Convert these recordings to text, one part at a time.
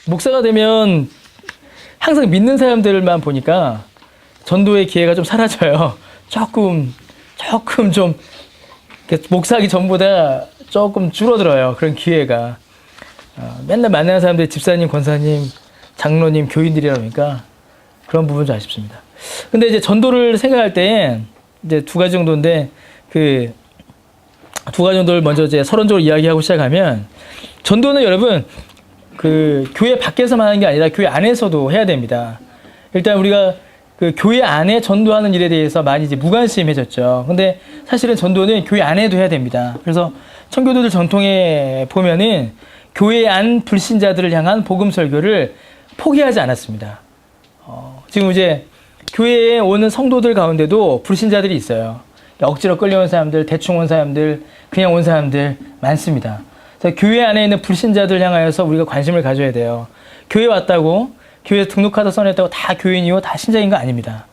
목사가 되면 항상 믿는 사람들만 보니까 전도의 기회가 좀 사라져요. 조금 좀 목사하기 전보다 조금 줄어들어요. 그런 기회가. 맨날 만나는 사람들이 집사님, 권사님, 장로님, 교인들이라 보니까 그런 부분 좀 아쉽습니다. 근데 이제 전도를 생각할 때 이제 두 가지 정도인데 그 두 가지 정도를 먼저 이제 서론적으로 이야기하고 시작하면 전도는 여러분 그 교회 밖에서만 하는 게 아니라 교회 안에서도 해야 됩니다. 일단 우리가 그 교회 안에 전도하는 일에 대해서 많이 이제 무관심해졌죠. 근데 사실은 전도는 교회 안에도 해야 됩니다. 그래서 청교도들 전통에 보면은 교회 안 불신자들을 향한 복음 설교를 포기하지 않았습니다. 지금 이제 교회에 오는 성도들 가운데도 불신자들이 있어요. 억지로 끌려온 사람들, 대충 온 사람들, 그냥 온 사람들 많습니다. 그래서 교회 안에 있는 불신자들 향하여서 우리가 관심을 가져야 돼요. 교회 왔다고, 교회에 등록하다 써냈다고 다 교인이고 다 신자인 거 아닙니다.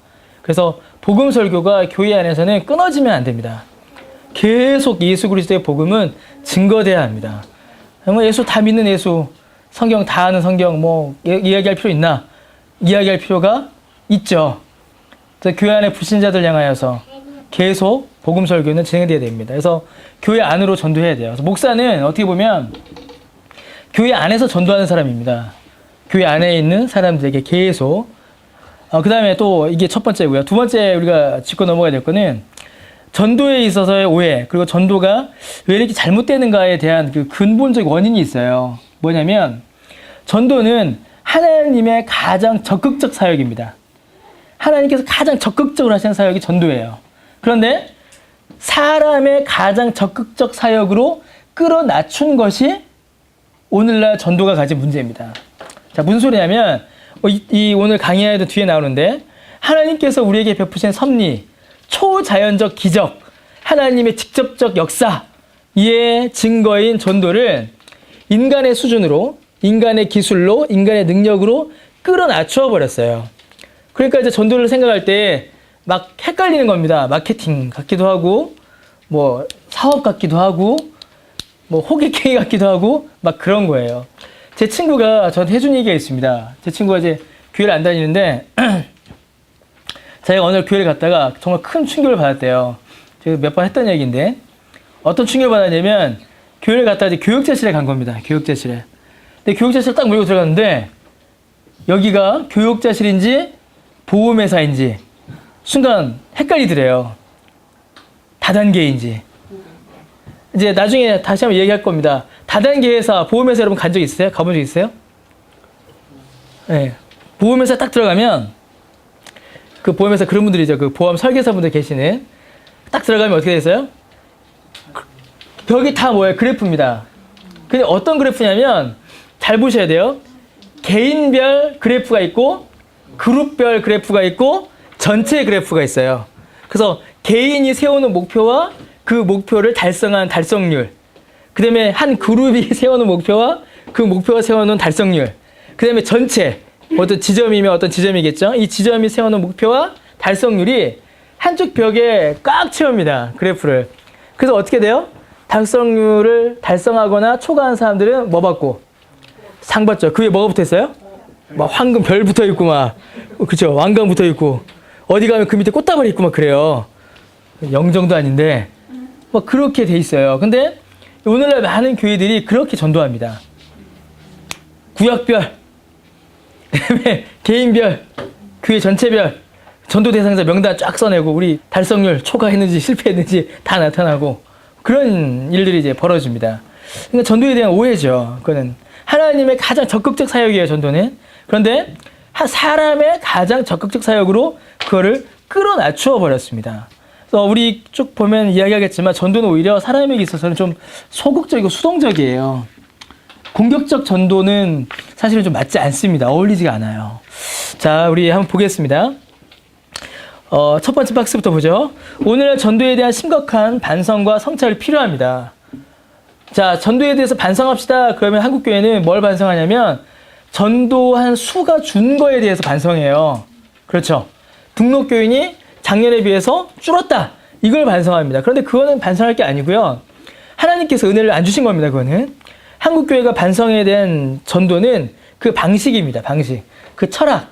그래서 복음 설교가 교회 안에서는 끊어지면 안 됩니다. 계속 예수 그리스도의 복음은 증거돼야 합니다. 예수 다 믿는 예수, 성경 다 아는 성경 뭐 이야기할 필요 있나? 이야기할 필요가 있죠. 그래서 교회 안에 불신자들 향하여서 계속 복음 설교는 진행돼야 됩니다. 그래서 교회 안으로 전도해야 돼요. 그래서 목사는 어떻게 보면 교회 안에서 전도하는 사람입니다. 교회 안에 있는 사람들에게 계속. 그 다음에 또 이게 첫 번째고요. 두 번째 우리가 짚고 넘어가야 될 거는 전도에 있어서의 오해, 그리고 전도가 왜 이렇게 잘못되는가에 대한 그 근본적 원인이 있어요. 뭐냐면 전도는 하나님의 가장 적극적 사역입니다. 하나님께서 가장 적극적으로 하시는 사역이 전도예요. 그런데 사람의 가장 적극적 사역으로 끌어맞춘 것이 오늘날 전도가 가진 문제입니다. 자, 무슨 소리냐면 오늘 강의하에도 뒤에 나오는데 하나님께서 우리에게 베푸신 섭리, 초자연적 기적, 하나님의 직접적 역사의 증거인 전도를 인간의 수준으로, 인간의 기술로, 인간의 능력으로 끌어맞추어 버렸어요. 그러니까 이제 전도를 생각할 때 막 헷갈리는 겁니다. 마케팅 같기도 하고, 뭐 사업 같기도 하고, 뭐 호객행위 같기도 하고, 막 그런 거예요. 제 친구가 저한테 해준 얘기가 있습니다. 제 친구가 이제 교회를 안 다니는데, 자기가 어느 교회를 갔다가 정말 큰 충격을 받았대요. 제가 몇 번 했던 얘기인데, 어떤 충격을 받았냐면, 교회를 갔다가 이제 교육자실에 간 겁니다. 교육자실에. 근데 교육자실 딱 물고 들어갔는데, 여기가 교육자실인지 보험회사인지, 순간 헷갈리더래요. 다단계인지. 이제 나중에 다시 한번 얘기할 겁니다. 다단계 회사, 보험회사 여러분 간 적 있으세요? 가본 적 있어요? 네. 보험회사 딱 들어가면, 그 보험회사 그런 분들이죠. 그 보험 설계사분들 계시는. 딱 들어가면 어떻게 되어요? 벽이 다 뭐예요? 그래프입니다. 근데 어떤 그래프냐면, 잘 보셔야 돼요. 개인별 그래프가 있고, 그룹별 그래프가 있고, 전체 그래프가 있어요. 그래서 개인이 세우는 목표와 그 목표를 달성한 달성률, 그 다음에 한 그룹이 세우는 목표와 그 목표가 세우는 달성률, 그 다음에 전체, 어떤 지점이면 어떤 지점이겠죠? 이 지점이 세우는 목표와 달성률이 한쪽 벽에 꽉 채웁니다. 그래프를. 그래서 어떻게 돼요? 달성률을 달성하거나 초과한 사람들은 뭐 받고? 상 받죠. 그 위에 뭐가 붙어 있어요? 막 황금 별 붙어 있고 막, 그쵸? 왕관 붙어 있고, 어디 가면 그 밑에 꽃다발이 있고 막 그래요. 영정도 아닌데, 막 그렇게 돼 있어요. 근데 오늘날 많은 교회들이 그렇게 전도합니다. 구역별, 그다음에 개인별, 교회 전체별, 전도 대상자 명단 쫙 써내고, 우리 달성률 초과했는지 실패했는지 다 나타나고, 그런 일들이 이제 벌어집니다. 그러니까 전도에 대한 오해죠. 그거는 하나님의 가장 적극적 사역이에요, 전도는. 그런데 사람의 가장 적극적 사역으로 그거를 끌어맞추어 버렸습니다. 그래서 우리 쭉 보면 이야기하겠지만 전도는 오히려 사람에게 있어서는 좀 소극적이고 수동적이에요. 공격적 전도는 사실은 좀 맞지 않습니다. 어울리지가 않아요. 자, 우리 한번 보겠습니다. 첫 번째 박스부터 보죠. 오늘날 전도에 대한 심각한 반성과 성찰이 필요합니다. 자, 전도에 대해서 반성합시다. 그러면 한국교회는 뭘 반성하냐면 전도한 수가 준 거에 대해서 반성해요. 그렇죠. 등록교인이 작년에 비해서 줄었다. 이걸 반성합니다. 그런데 그거는 반성할 게 아니고요. 하나님께서 은혜를 안 주신 겁니다. 그거는. 한국교회가 반성에 대한 전도는 그 방식입니다. 방식. 그 철학,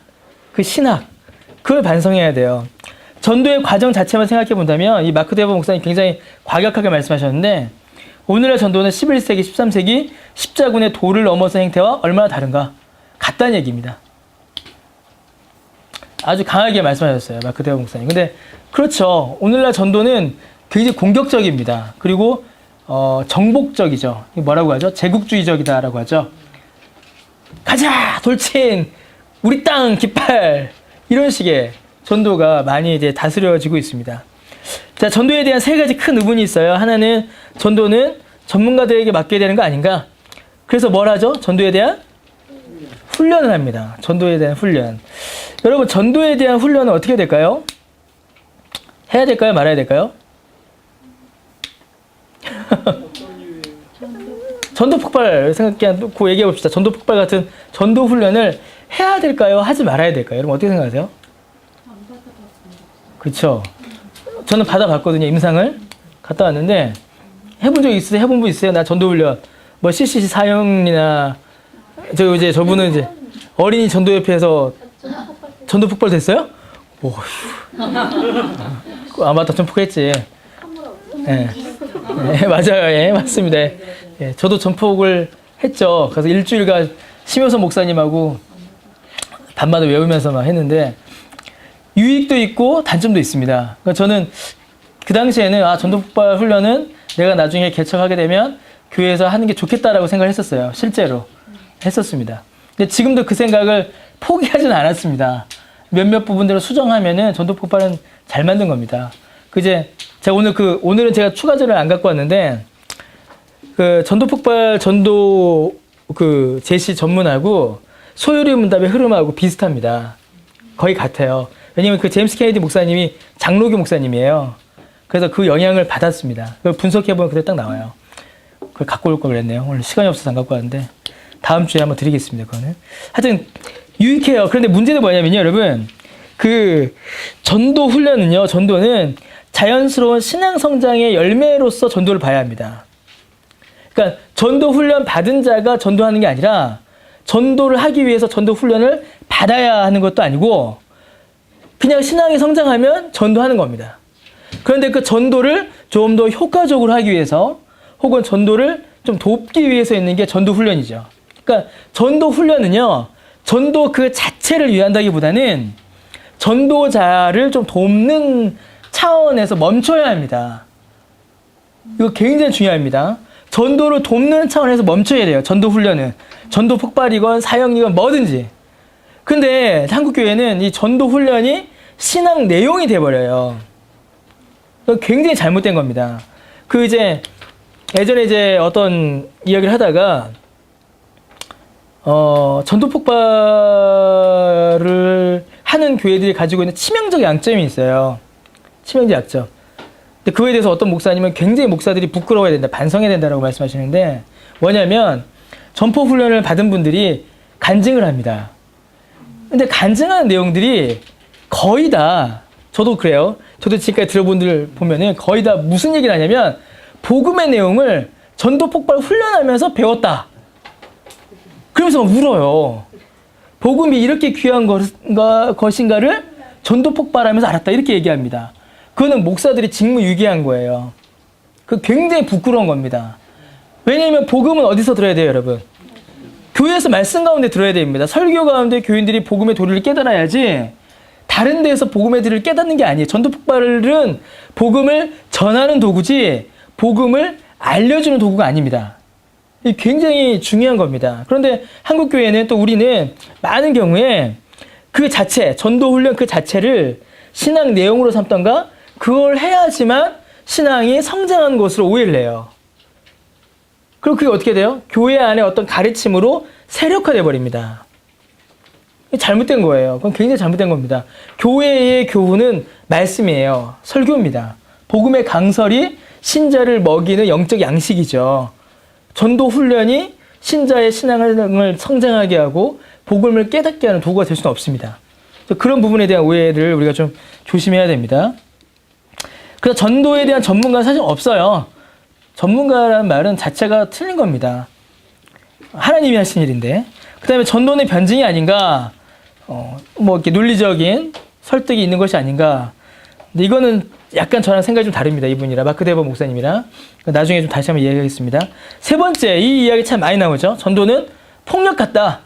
그 신학, 그걸 반성해야 돼요. 전도의 과정 자체만 생각해 본다면 이 마크 데버 목사님 굉장히 과격하게 말씀하셨는데 오늘날 전도는 11세기, 13세기 십자군의 도를 넘어선 행태와 얼마나 다른가? 같다는 얘기입니다. 아주 강하게 말씀하셨어요. 마크 데버 목사님. 근데 그렇죠. 오늘날 전도는 굉장히 공격적입니다. 그리고 정복적이죠. 뭐라고 하죠? 제국주의적이다라고 하죠. 가자! 돌진! 우리 땅 깃발! 이런 식의 전도가 많이 이제 다스려지고 있습니다. 자, 전도에 대한 세 가지 큰 의문이 있어요. 하나는 전도는 전문가들에게 맡겨야 되는 거 아닌가? 그래서 뭘 하죠? 전도에 대한 훈련을 합니다. 전도에 대한 훈련. 여러분, 전도에 대한 훈련은 어떻게 될까요? 해야 될까요? 말아야 될까요? 전도 폭발 생각해 얘기해 봅시다. 전도 폭발 같은 전도 훈련을 해야 될까요? 하지 말아야 될까요? 여러분 어떻게 생각하세요? 그렇죠. 저는 받아봤거든요. 임상을 갔다 왔는데 해본 적 있으세요? 해본 분 있어요? 나 전도 훈련 뭐 CCC 사형이나 저분은 이제 어린이 전도협회에서 전도 폭발 됐어요? 오, 아 맞다 전폭했지. 예. 네, 맞아요. 예, 맞습니다. 예, 저도 전폭을 했죠. 그래서 일주일간 심효선 목사님하고 밤마다 외우면서 막 했는데 유익도 있고 단점도 있습니다. 그러니까 저는 그 당시에는 전도폭발 훈련은 내가 나중에 개척하게 되면 교회에서 하는 게 좋겠다라고 생각을 했었어요. 실제로 했었습니다. 근데 지금도 그 생각을 포기하지는 않았습니다. 몇몇 부분들을 수정하면은 전도폭발은 잘 만든 겁니다. 제가 오늘은 제가 추가전을 안 갖고 왔는데, 전도 제시 전문하고 소요리 문답의 흐름하고 비슷합니다. 거의 같아요. 왜냐면 제임스 케네디 목사님이 장로교 목사님이에요. 그래서 그 영향을 받았습니다. 그걸 분석해보면 그때 딱 나와요. 그걸 갖고 올 걸 그랬네요. 오늘 시간이 없어서 안 갖고 왔는데, 다음 주에 한번 드리겠습니다. 그거는. 하여튼, 유익해요. 그런데 문제는 뭐냐면요, 여러분. 전도 훈련은요, 전도는 자연스러운 신앙 성장의 열매로서 전도를 봐야 합니다. 그러니까 전도 훈련 받은 자가 전도하는 게 아니라 전도를 하기 위해서 전도 훈련을 받아야 하는 것도 아니고 그냥 신앙이 성장하면 전도하는 겁니다. 그런데 그 전도를 좀 더 효과적으로 하기 위해서 혹은 전도를 좀 돕기 위해서 있는 게 전도 훈련이죠. 그러니까 전도 훈련은요, 전도 그 자체를 위한다기보다는 전도자를 좀 돕는 차원에서 멈춰야 합니다. 이거 굉장히 중요합니다. 전도를 돕는 차원에서 멈춰야 돼요. 전도 훈련은. 전도 폭발이건 사형이건 뭐든지. 근데 한국교회는 이 전도 훈련이 신앙 내용이 돼버려요. 굉장히 잘못된 겁니다. 예전에 어떤 이야기를 하다가, 전도 폭발을 하는 교회들이 가지고 있는 치명적 양점이 있어요. 치명적 약점. 근데 그거에 대해서 어떤 목사님은 굉장히 목사들이 부끄러워야 된다, 반성해야 된다라고 말씀하시는데, 뭐냐면 전포 훈련을 받은 분들이 간증을 합니다. 근데 간증하는 내용들이 거의 다, 저도 그래요. 저도 지금까지 들어본 분들 보면은 거의 다 무슨 얘기를 하냐면 복음의 내용을 전도 폭발 훈련하면서 배웠다. 그러면서 막 울어요. 복음이 이렇게 귀한 것인가를 전도 폭발하면서 알았다. 이렇게 얘기합니다. 그거는 목사들이 직무유기한 거예요. 그 굉장히 부끄러운 겁니다. 왜냐하면 복음은 어디서 들어야 돼요, 여러분? 교회에서 말씀 가운데 들어야 됩니다. 설교 가운데 교인들이 복음의 도리를 깨달아야지 다른 데에서 복음의 도리를 깨닫는 게 아니에요. 전도 폭발은 복음을 전하는 도구지 복음을 알려주는 도구가 아닙니다. 이게 굉장히 중요한 겁니다. 그런데 한국교회는 또 우리는 많은 경우에 그 자체, 전도 훈련 그 자체를 신앙 내용으로 삼던가 그걸 해야지만 신앙이 성장하는 것으로 오해를 해요. 그리고 그게 어떻게 돼요? 교회 안에 어떤 가르침으로 세력화돼 버립니다. 잘못된 거예요. 그건 굉장히 잘못된 겁니다. 교회의 교훈은 말씀이에요. 설교입니다. 복음의 강설이 신자를 먹이는 영적 양식이죠. 전도 훈련이 신자의 신앙을 성장하게 하고 복음을 깨닫게 하는 도구가 될 수는 없습니다. 그런 부분에 대한 오해를 우리가 좀 조심해야 됩니다. 그래서 전도에 대한 전문가는 사실 없어요. 전문가라는 말은 자체가 틀린 겁니다. 하나님이 하신 일인데. 그 다음에 전도는 변증이 아닌가, 뭐 이렇게 논리적인 설득이 있는 것이 아닌가. 근데 이거는 약간 저랑 생각이 좀 다릅니다. 이분이랑 마크 데버 목사님이랑. 나중에 좀 다시 한번 이야기하겠습니다. 세 번째, 이 이야기 참 많이 나오죠. 전도는 폭력 같다.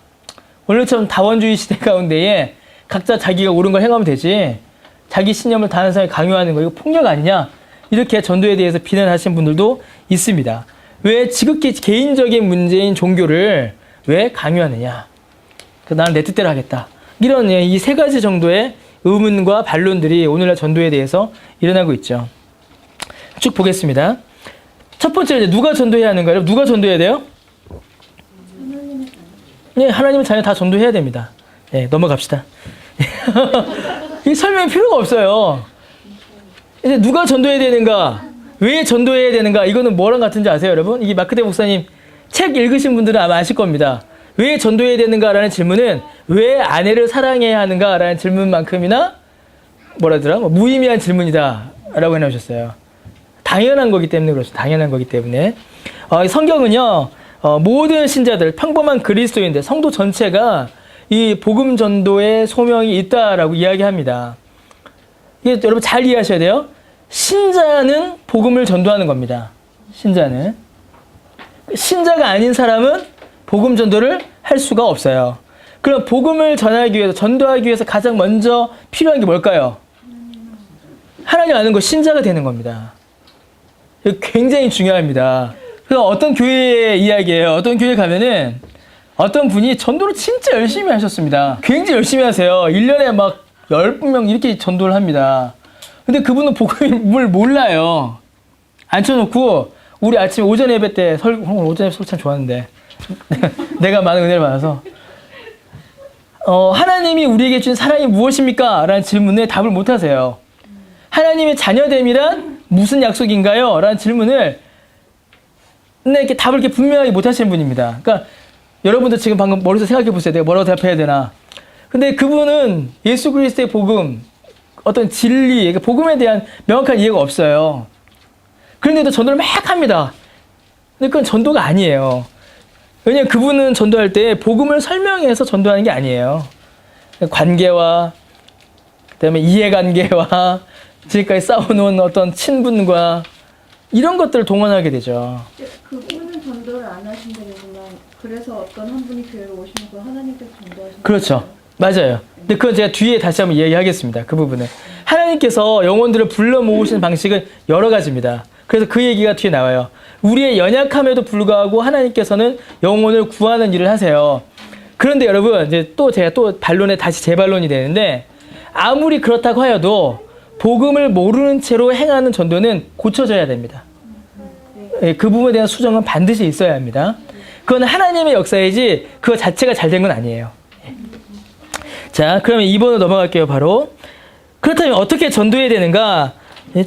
오늘처럼 다원주의 시대 가운데에 각자 자기가 옳은 걸 행하면 되지, 자기 신념을 다른 사람에 강요하는 거, 이거 폭력 아니냐, 이렇게 전도에 대해서 비난하시는 분들도 있습니다. 왜 지극히 개인적인 문제인 종교를 왜 강요하느냐, 나는 내 뜻대로 하겠다, 이런 이 세 가지 정도의 의문과 반론들이 오늘날 전도에 대해서 일어나고 있죠. 쭉 보겠습니다. 첫 번째, 이제 누가 전도해야 하는가요? 누가 전도해야 돼요? 네, 하나님의 자녀 다 전도해야 됩니다. 네, 넘어갑시다. 이 설명이 필요가 없어요. 이제 누가 전도해야 되는가? 왜 전도해야 되는가? 이거는 뭐랑 같은지 아세요, 여러분? 이게 마크데 목사님 책 읽으신 분들은 아마 아실 겁니다. 왜 전도해야 되는가라는 질문은 왜 아내를 사랑해야 하는가라는 질문만큼이나 뭐라더라? 무의미한 질문이다라고 해놓으셨어요. 당연한 거기 때문에 그렇죠. 당연한 거기 때문에. 성경은요, 모든 신자들, 평범한 그리스도인들, 성도 전체가 이 복음 전도의 소명이 있다라고 이야기합니다. 이게 여러분 잘 이해하셔야 돼요. 신자는 복음을 전도하는 겁니다. 신자는. 신자가 아닌 사람은 복음 전도를 할 수가 없어요. 그럼 복음을 전하기 위해서, 전도하기 위해서 가장 먼저 필요한 게 뭘까요? 하나님 아는 거, 신자가 되는 겁니다. 이거 굉장히 중요합니다. 그래서 어떤 교회의 이야기예요. 어떤 교회 가면은 어떤 분이 전도를 진짜 열심히 하셨습니다. 굉장히 열심히 하세요. 1년에 막 10명 이렇게 전도를 합니다. 근데 그분은 복음을 몰라요. 앉혀놓고, 우리 아침에 오전 예배 때 오늘 오전 예배 설 참 좋았는데 내가 많은 은혜를 받아서 하나님이 우리에게 준 사랑이 무엇입니까? 라는 질문에 답을 못 하세요. 하나님의 자녀됨이란 무슨 약속인가요? 라는 질문을 이렇게 답을 이렇게 분명하게 못 하시는 분입니다. 그러니까 여러분도 지금 방금 머릿속에 생각해 보세요. 내가 뭐라고 대답해야 되나. 근데 그분은 예수 그리스도의 복음, 어떤 진리, 복음에 대한 명확한 이해가 없어요. 그런데도 전도를 막 합니다. 근데 그건 전도가 아니에요. 왜냐하면 그분은 전도할 때 복음을 설명해서 전도하는 게 아니에요. 관계와, 그 다음에 이해관계와, 지금까지 쌓아놓은 어떤 친분과 이런 것들을 동원하게 되죠. 그분은 전도를 안 하신다지만, 그래서 어떤 한 분이 교회로 오시는 거 하나님께서 전도하시는 그렇죠. 맞아요. 근데 그건 제가 뒤에 다시 한번 얘기하겠습니다. 그 부분은. 하나님께서 영혼들을 불러 모으시는 방식은 여러 가지입니다. 그래서 그 얘기가 뒤에 나와요. 우리의 연약함에도 불구하고 하나님께서는 영혼을 구하는 일을 하세요. 그런데 여러분, 이제 또 제가 또 반론에 다시 재반론이 되는데, 아무리 그렇다고 하여도 복음을 모르는 채로 행하는 전도는 고쳐져야 됩니다. 그 부분에 대한 수정은 반드시 있어야 합니다. 그건 하나님의 역사이지 그거 자체가 잘 된 건 아니에요. 자, 그러면 2번으로 넘어갈게요. 바로. 그렇다면 어떻게 전도해야 되는가?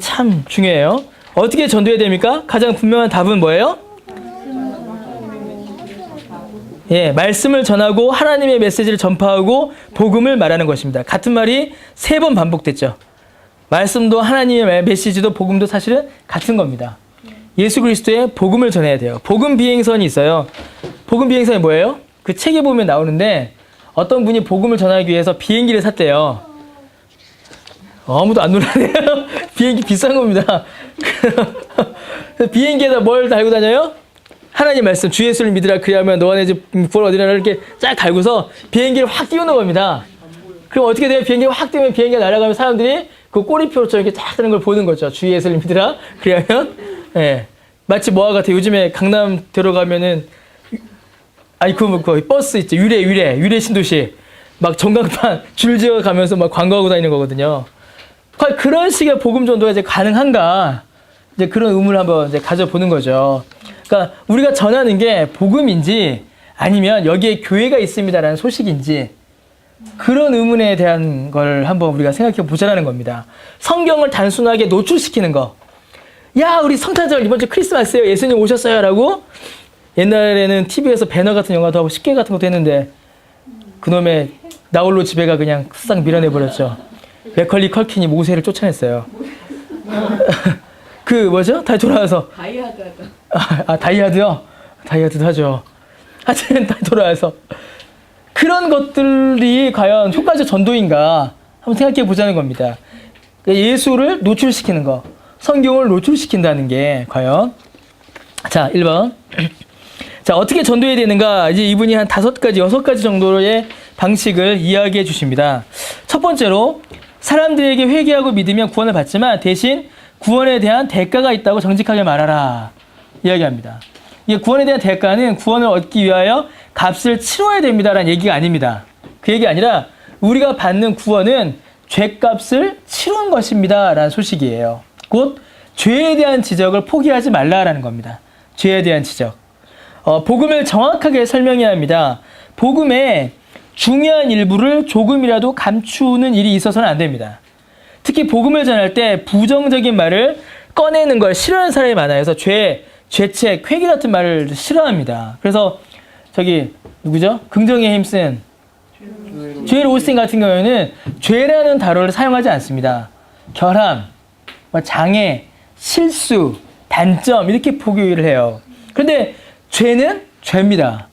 참 중요해요. 어떻게 전도해야 됩니까? 가장 분명한 답은 뭐예요? 예, 말씀을 전하고 하나님의 메시지를 전파하고 복음을 말하는 것입니다. 같은 말이 3번 반복됐죠. 말씀도 하나님의 메시지도 복음도 사실은 같은 겁니다. 예수 그리스도의 복음을 전해야 돼요. 복음 비행선이 있어요. 복음 비행선이 뭐예요? 그 책에 보면 나오는데, 어떤 분이 복음을 전하기 위해서 비행기를 샀대요. 아무도 안 놀라네요. 비행기 비싼 겁니다. 비행기에다 뭘 달고 다녀요? 하나님 말씀, 주 예수를 믿으라 그리하면 너와 내 집 부를 얻으리라, 이렇게 쫙 달고서 비행기를 확 띄우는 겁니다. 그럼 어떻게 돼요? 비행기가 확 띄우면 비행기가 날아가면 사람들이 그 꼬리표처럼 이렇게 쫙 뜨는 걸 보는 거죠. 주 예수를 믿으라 그리하면. 예. 마치 뭐와 같아. 요즘에 강남 들어가면은, 아니, 그 버스 있죠. 유래 신도시. 막 전광판 줄 지어 가면서 막 광고하고 다니는 거거든요. 과연 그런 식의 복음 전도가 이제 가능한가? 이제 그런 의문을 한번 이제 가져보는 거죠. 그러니까 우리가 전하는 게 복음인지 아니면 여기에 교회가 있습니다라는 소식인지, 그런 의문에 대한 걸 한번 우리가 생각해 보자라는 겁니다. 성경을 단순하게 노출시키는 거. 야, 우리 성탄절 이번 주 크리스마스예요. 예수님 오셨어요. 라고 옛날에는 TV에서 배너 같은 영화도 하고 식계 같은 것도 했는데, 그놈의 나홀로 집에가 그냥 싹 밀어내버렸죠. 맥컬리 컬킨이 모세를 쫓아냈어요. 그 뭐죠? 다시 돌아와서 다이하드 하다. 다이하드요? 다이하드도 하죠. 하여튼 다 돌아와서 그런 것들이 과연 효과적 전도인가 한번 생각해 보자는 겁니다. 그러니까 예수를 노출시키는 거, 성경을 노출시킨다는 게 과연. 자, 1번. 자, 어떻게 전도해야 되는가? 이제 이분이 한 5가지, 6가지 정도의 방식을 이야기해 주십니다. 첫 번째로 사람들에게 회개하고 믿으면 구원을 받지만 대신 구원에 대한 대가가 있다고 정직하게 말하라. 이야기합니다. 이게 구원에 대한 대가는 구원을 얻기 위하여 값을 치러야 됩니다라는 얘기가 아닙니다. 그 얘기 아니라 우리가 받는 구원은 죄값을 치르는 것입니다라는 소식이에요. 곧 죄에 대한 지적을 포기하지 말라라는 겁니다. 죄에 대한 지적. 복음을 정확하게 설명해야 합니다. 복음의 중요한 일부를 조금이라도 감추는 일이 있어서는 안 됩니다. 특히 복음을 전할 때 부정적인 말을 꺼내는 걸 싫어하는 사람이 많아요. 그래서 죄책, 회개 같은 말을 싫어합니다. 그래서 저기 누구죠? 긍정에 힘쓴 조엘 오스틴 같은 경우에는 죄라는 단어를 사용하지 않습니다. 결함, 장애, 실수, 단점 이렇게 포기를 해요. 그런데 죄는 죄입니다.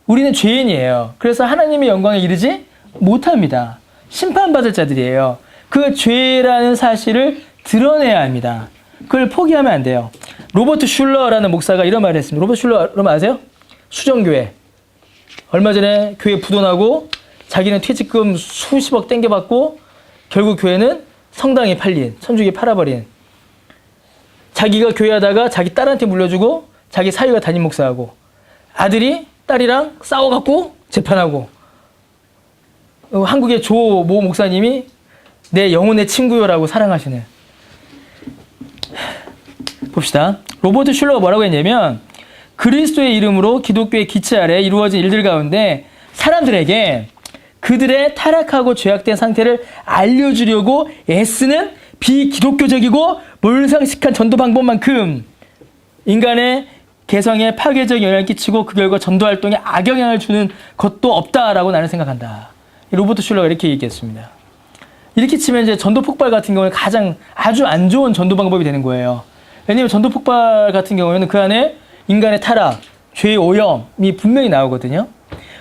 우리는 죄인이에요. 그래서 하나님의 영광에 이르지 못합니다. 심판받을 자들이에요. 그 죄라는 사실을 드러내야 합니다. 그걸 포기하면 안 돼요. 로버트 슐러라는 목사가 이런 말을 했습니다. 로버트 슐러 여러분 아세요? 수정교회. 얼마 전에 교회 부도나고 자기는 퇴직금 수십억 땡겨받고 결국 교회는 성당에 팔린, 천주교에 팔아버린. 자기가 교회하다가 자기 딸한테 물려주고 자기 사위가 담임 목사하고 아들이 딸이랑 싸워갖고 재판하고 한국의 조 모 목사님이 내 영혼의 친구요라고 사랑하시는. 봅시다. 로버트 슐러가 뭐라고 했냐면 그리스도의 이름으로 기독교의 기체 아래 이루어진 일들 가운데 사람들에게 그들의 타락하고 죄악된 상태를 알려주려고 애쓰는 비기독교적이고 몰상식한 전도 방법만큼 인간의 개성에 파괴적 영향을 끼치고 그 결과 전도 활동에 악영향을 주는 것도 없다라고 나는 생각한다. 로버트 슐러가 이렇게 얘기했습니다. 이렇게 치면 이제 전도 폭발 같은 경우는 가장 아주 안 좋은 전도 방법이 되는 거예요. 왜냐하면 전도 폭발 같은 경우에는 그 안에 인간의 타락, 죄의 오염이 분명히 나오거든요.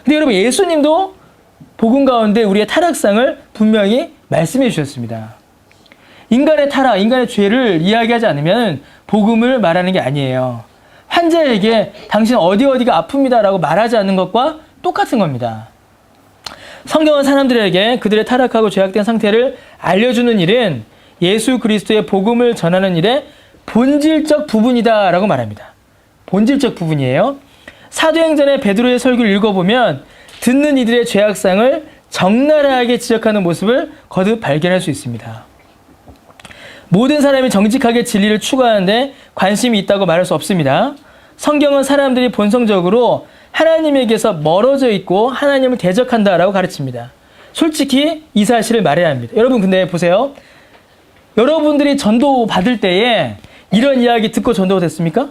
근데 여러분 예수님도 복음 가운데 우리의 타락상을 분명히 말씀해 주셨습니다. 인간의 타락, 인간의 죄를 이야기하지 않으면 복음을 말하는 게 아니에요. 환자에게 당신 어디가 아픕니다라고 말하지 않는 것과 똑같은 겁니다. 성경은 사람들에게 그들의 타락하고 죄악된 상태를 알려주는 일은 예수 그리스도의 복음을 전하는 일의 본질적 부분이다라고 말합니다. 본질적 부분이에요. 사도행전의 베드로의 설교를 읽어보면 듣는 이들의 죄악상을 적나라하게 지적하는 모습을 거듭 발견할 수 있습니다. 모든 사람이 정직하게 진리를 추구하는데 관심이 있다고 말할 수 없습니다. 성경은 사람들이 본성적으로 하나님에게서 멀어져 있고 하나님을 대적한다라고 가르칩니다. 솔직히 이 사실을 말해야 합니다. 여러분 근데 보세요. 여러분들이 전도 받을 때에 이런 이야기 듣고 전도가 됐습니까?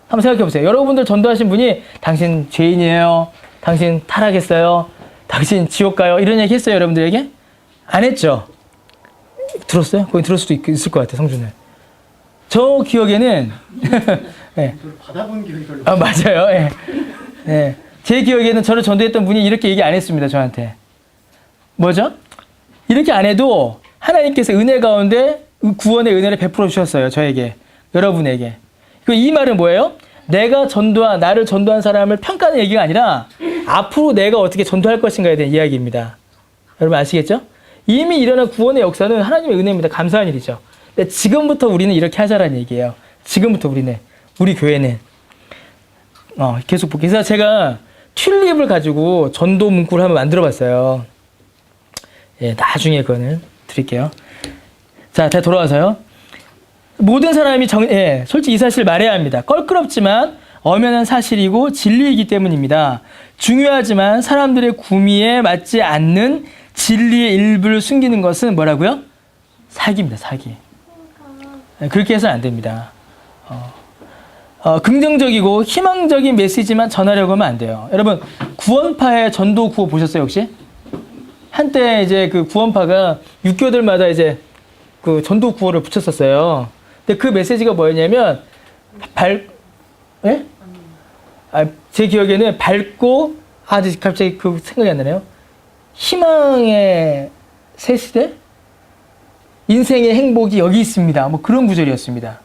한번 생각해 보세요. 여러분들 전도하신 분이 당신 죄인이에요. 당신 타락했어요. 당신 지옥 가요. 이런 얘기 했어요, 여러분들에게? 안 했죠? 들었어요? 거기 들을 수도 있을 것 같아요, 성준을. 저 기억에는 네. 받아본 기억이 별로 맞아요. 예. 네. 제 기억에는 저를 전도했던 분이 이렇게 얘기 안 했습니다, 저한테. 뭐죠? 이렇게 안 해도 하나님께서 은혜 가운데 구원의 은혜를 베풀어 주셨어요, 저에게. 여러분에게. 이 말은 뭐예요? 나를 전도한 사람을 평가하는 얘기가 아니라 앞으로 내가 어떻게 전도할 것인가에 대한 이야기입니다. 여러분 아시겠죠? 이미 일어난 구원의 역사는 하나님의 은혜입니다. 감사한 일이죠. 근데 지금부터 우리는 이렇게 하자라는 얘기예요. 지금부터 우리 교회는. 계속 볼게요. 그래서 제가 튤립을 가지고 전도 문구를 한번 만들어 봤어요. 예, 나중에 그거는 드릴게요. 자, 다시 돌아와서요. 모든 사람이 솔직히 이 사실을 말해야 합니다. 껄끄럽지만 엄연한 사실이고 진리이기 때문입니다. 중요하지만 사람들의 구미에 맞지 않는 진리의 일부를 숨기는 것은 뭐라고요? 사기입니다, 사기. 그렇게 해서는 안 됩니다. 긍정적이고 희망적인 메시지만 전하려고 하면 안 돼요. 여러분, 구원파의 전도 구호 보셨어요, 혹시? 한때 이제 그 구원파가 6교들마다 이제 그 전도 구호를 붙였었어요. 근데 그 메시지가 뭐였냐면, 제 기억에는 밝고, 갑자기 그 생각이 안 나네요. 희망의 새 시대? 인생의 행복이 여기 있습니다. 뭐 그런 구절이었습니다.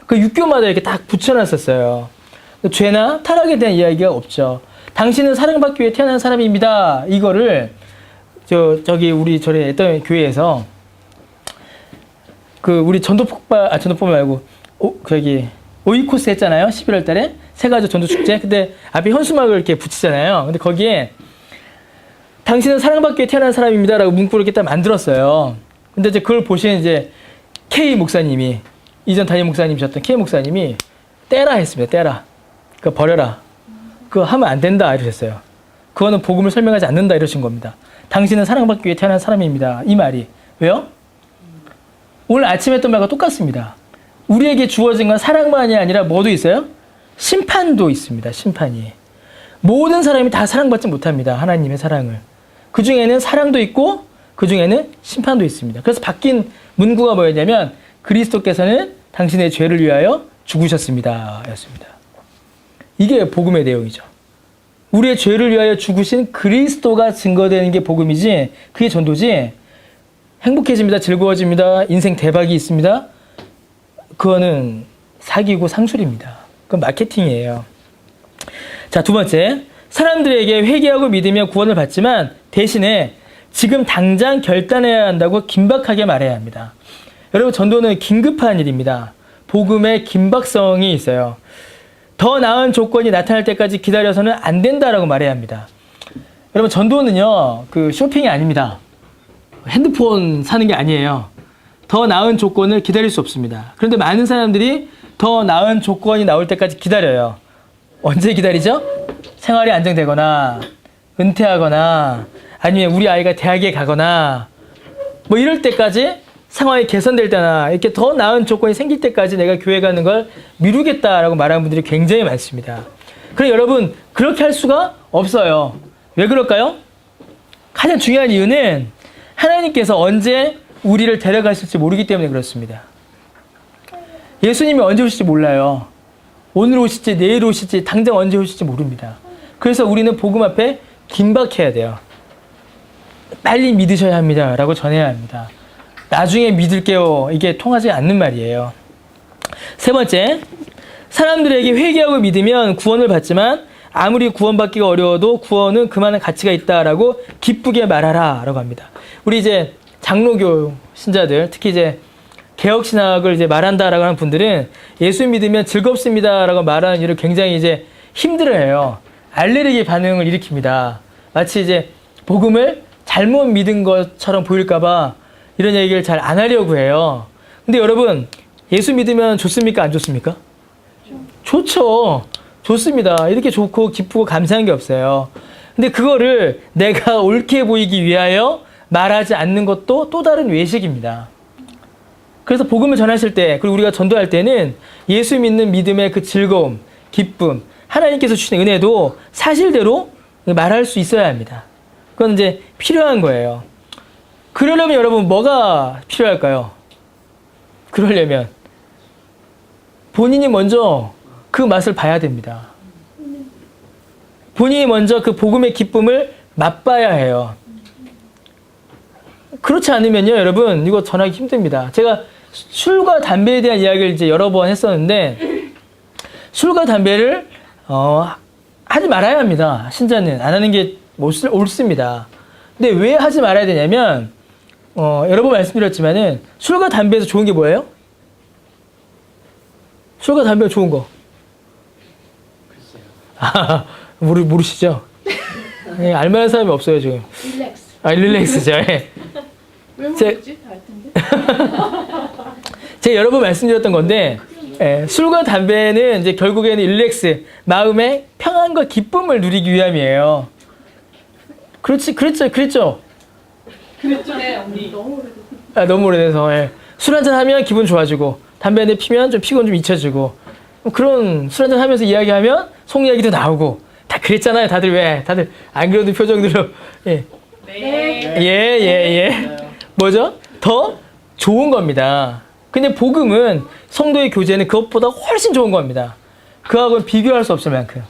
그 육교마다 이렇게 딱 붙여놨었어요. 죄나 타락에 대한 이야기가 없죠. 당신은 사랑받기 위해 태어난 사람입니다. 이거를 저기 우리 전에 했던 교회에서 그 우리 전도폭발 말고 저기 오이코스 했잖아요. 11월 달에 세가지 전도 축제. 근데 앞에 현수막을 이렇게 붙이잖아요. 근데 거기에 당신은 사랑받기 위해 태어난 사람입니다라고 문구를 이렇게 딱 만들었어요. 근데 이제 그걸 보신 이제 K 목사님이 이전 담임 목사님이셨던 K 목사님이 떼라 했습니다. 떼라. 그거 버려라. 그거 하면 안 된다 이러셨어요. 그거는 복음을 설명하지 않는다 이러신 겁니다. 당신은 사랑받기 위해 태어난 사람입니다. 이 말이. 왜요? 오늘 아침에 했던 말과 똑같습니다. 우리에게 주어진 건 사랑만이 아니라 뭐도 있어요? 심판도 있습니다. 심판이. 모든 사람이 다 사랑받지 못합니다. 하나님의 사랑을. 그 중에는 사랑도 있고 그 중에는 심판도 있습니다. 그래서 바뀐 문구가 뭐였냐면 그리스도께서는 당신의 죄를 위하여 죽으셨습니다. 였습니다. 이게 복음의 내용이죠. 우리의 죄를 위하여 죽으신 그리스도가 증거되는 게 복음이지 그게 전도지 행복해집니다. 즐거워집니다. 인생 대박이 있습니다. 그거는 사기고 상술입니다. 그건 마케팅이에요. 자, 두 번째. 사람들에게 회개하고 믿으며 구원을 받지만 대신에 지금 당장 결단해야 한다고 긴박하게 말해야 합니다. 여러분, 전도는 긴급한 일입니다. 복음의 긴박성이 있어요. 더 나은 조건이 나타날 때까지 기다려서는 안 된다라고 말해야 합니다. 여러분, 전도는요, 그 쇼핑이 아닙니다. 핸드폰 사는 게 아니에요. 더 나은 조건을 기다릴 수 없습니다. 그런데 많은 사람들이 더 나은 조건이 나올 때까지 기다려요. 언제 기다리죠? 생활이 안정되거나, 은퇴하거나, 아니면 우리 아이가 대학에 가거나, 뭐 이럴 때까지 상황이 개선될 때나, 이렇게 더 나은 조건이 생길 때까지 내가 교회 가는 걸 미루겠다라고 말하는 분들이 굉장히 많습니다. 그래, 여러분, 그렇게 할 수가 없어요. 왜 그럴까요? 가장 중요한 이유는 하나님께서 언제 우리를 데려가실지 모르기 때문에 그렇습니다. 예수님이 언제 오실지 몰라요. 오늘 오실지 내일 오실지 당장 언제 오실지 모릅니다. 그래서 우리는 복음 앞에 긴박해야 돼요. 빨리 믿으셔야 합니다. 라고 전해야 합니다. 나중에 믿을게요. 이게 통하지 않는 말이에요. 세 번째, 사람들에게 회개하고 믿으면 구원을 받지만 아무리 구원받기가 어려워도 구원은 그만한 가치가 있다라고 기쁘게 말하라 라고 합니다. 우리 이제 장로교 신자들, 특히 이제 개혁신학을 이제 말한다라고 하는 분들은 예수 믿으면 즐겁습니다라고 말하는 일을 굉장히 이제 힘들어해요. 알레르기 반응을 일으킵니다. 마치 이제 복음을 잘못 믿은 것처럼 보일까봐 이런 얘기를 잘 안 하려고 해요. 근데 여러분, 예수 믿으면 좋습니까? 안 좋습니까? 좋죠. 좋습니다. 이렇게 좋고 기쁘고 감사한 게 없어요. 근데 그거를 내가 옳게 보이기 위하여 말하지 않는 것도 또 다른 외식입니다. 그래서 복음을 전하실 때, 그리고 우리가 전도할 때는 예수 믿는 믿음의 그 즐거움, 기쁨, 하나님께서 주신 은혜도 사실대로 말할 수 있어야 합니다. 그건 이제 필요한 거예요. 그러려면 여러분 뭐가 필요할까요? 그러려면 본인이 먼저 그 맛을 봐야 됩니다. 본인이 먼저 그 복음의 기쁨을 맛봐야 해요. 그렇지 않으면요, 여러분, 이거 전하기 힘듭니다. 제가 술과 담배에 대한 이야기를 이제 여러 번 했었는데, 술과 담배를, 하지 말아야 합니다. 신자는. 안 하는 게 옳습니다. 근데 왜 하지 말아야 되냐면, 여러 번 말씀드렸지만은, 술과 담배에서 좋은 게 뭐예요? 술과 담배가 좋은 거. 아, 모르시죠? 네, 알만한 사람이 없어요, 지금. 릴렉스. 릴렉스죠. 예. 왜 모르지? 알 텐데. 제가 여러 번 말씀드렸던 건데, 술과 담배는 이제 결국에는 릴렉스, 마음의 평안과 기쁨을 누리기 위함이에요. 그랬죠? 그랬죠, 언니. 너무 오래됐어. 너무 오래돼서. 예. 술 한잔 하면 기분 좋아지고, 담배 한 대 피면 좀 피곤 좀 잊혀지고, 그런 술 한잔 하면서 이야기하면 속 이야기도 나오고, 다 그랬잖아요. 다들 왜? 다들 안 그래도 표정들로. 예. 예. 뭐죠? 더 좋은 겁니다. 근데 복음은 성도의 교제는 그것보다 훨씬 좋은 겁니다. 그하고는 비교할 수 없을 만큼.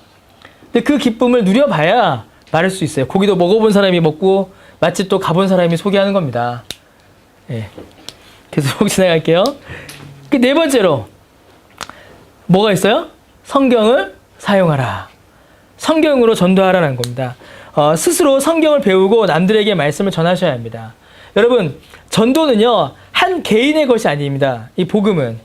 근데 그 기쁨을 누려봐야 말할 수 있어요. 고기도 먹어본 사람이 먹고 맛집도 가본 사람이 소개하는 겁니다. 예. 계속 지나갈게요. 그 네 번째로 뭐가 있어요? 성경을 사용하라. 성경으로 전도하라는 겁니다. 스스로 성경을 배우고 남들에게 말씀을 전하셔야 합니다. 여러분, 전도는요, 한 개인의 것이 아닙니다. 이 복음은.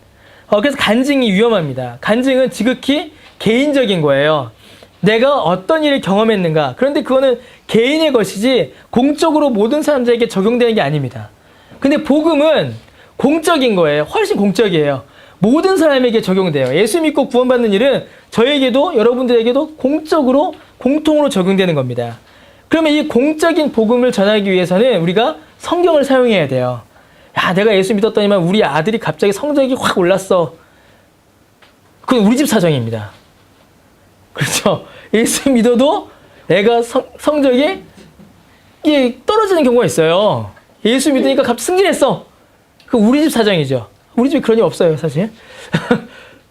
그래서 간증이 위험합니다. 간증은 지극히 개인적인 거예요. 내가 어떤 일을 경험했는가. 그런데 그거는 개인의 것이지 공적으로 모든 사람들에게 적용되는 게 아닙니다. 근데 복음은 공적인 거예요. 훨씬 공적이에요. 모든 사람에게 적용돼요. 예수 믿고 구원받는 일은 저에게도 여러분들에게도 공적으로 공통으로 적용되는 겁니다. 그러면 이 공적인 복음을 전하기 위해서는 우리가 성경을 사용해야 돼요. 야, 내가 예수 믿었더니만 우리 아들이 갑자기 성적이 확 올랐어. 그건 우리 집 사정입니다. 그렇죠? 예수 믿어도 애가 성적이 떨어지는 경우가 있어요. 예수 믿으니까 갑자기 승진했어. 그 우리 집 사정이죠. 우리 집에 그런 일 없어요, 사실.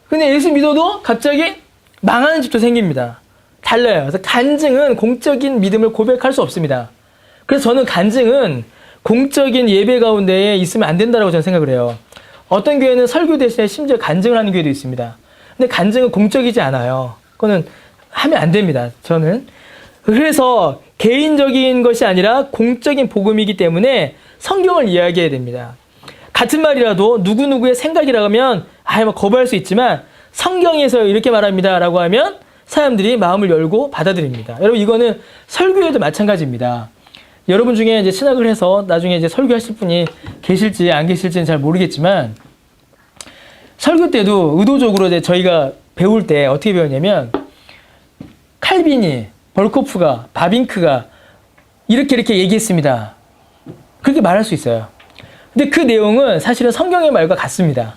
근데 예수 믿어도 갑자기 망하는 집도 생깁니다. 달라요. 그래서 간증은 공적인 믿음을 고백할 수 없습니다. 그래서 저는 간증은 공적인 예배 가운데에 있으면 안 된다고 저는 생각을 해요. 어떤 교회는 설교 대신에 심지어 간증을 하는 교회도 있습니다. 근데 간증은 공적이지 않아요. 그거는 하면 안 됩니다. 저는. 그래서 개인적인 것이 아니라 공적인 복음이기 때문에 성경을 이야기해야 됩니다. 같은 말이라도 누구누구의 생각이라고 하면 뭐 거부할 수 있지만 성경에서 이렇게 말합니다 라고 하면 사람들이 마음을 열고 받아들입니다. 여러분, 이거는 설교에도 마찬가지입니다. 여러분 중에 이제 신학을 해서 나중에 이제 설교하실 분이 계실지 안 계실지는 잘 모르겠지만 설교 때도 의도적으로 이제 저희가 배울 때 어떻게 배웠냐면 칼빈이, 벌코프가, 바빙크가 이렇게 얘기했습니다. 그렇게 말할 수 있어요. 근데 그 내용은 사실은 성경의 말과 같습니다.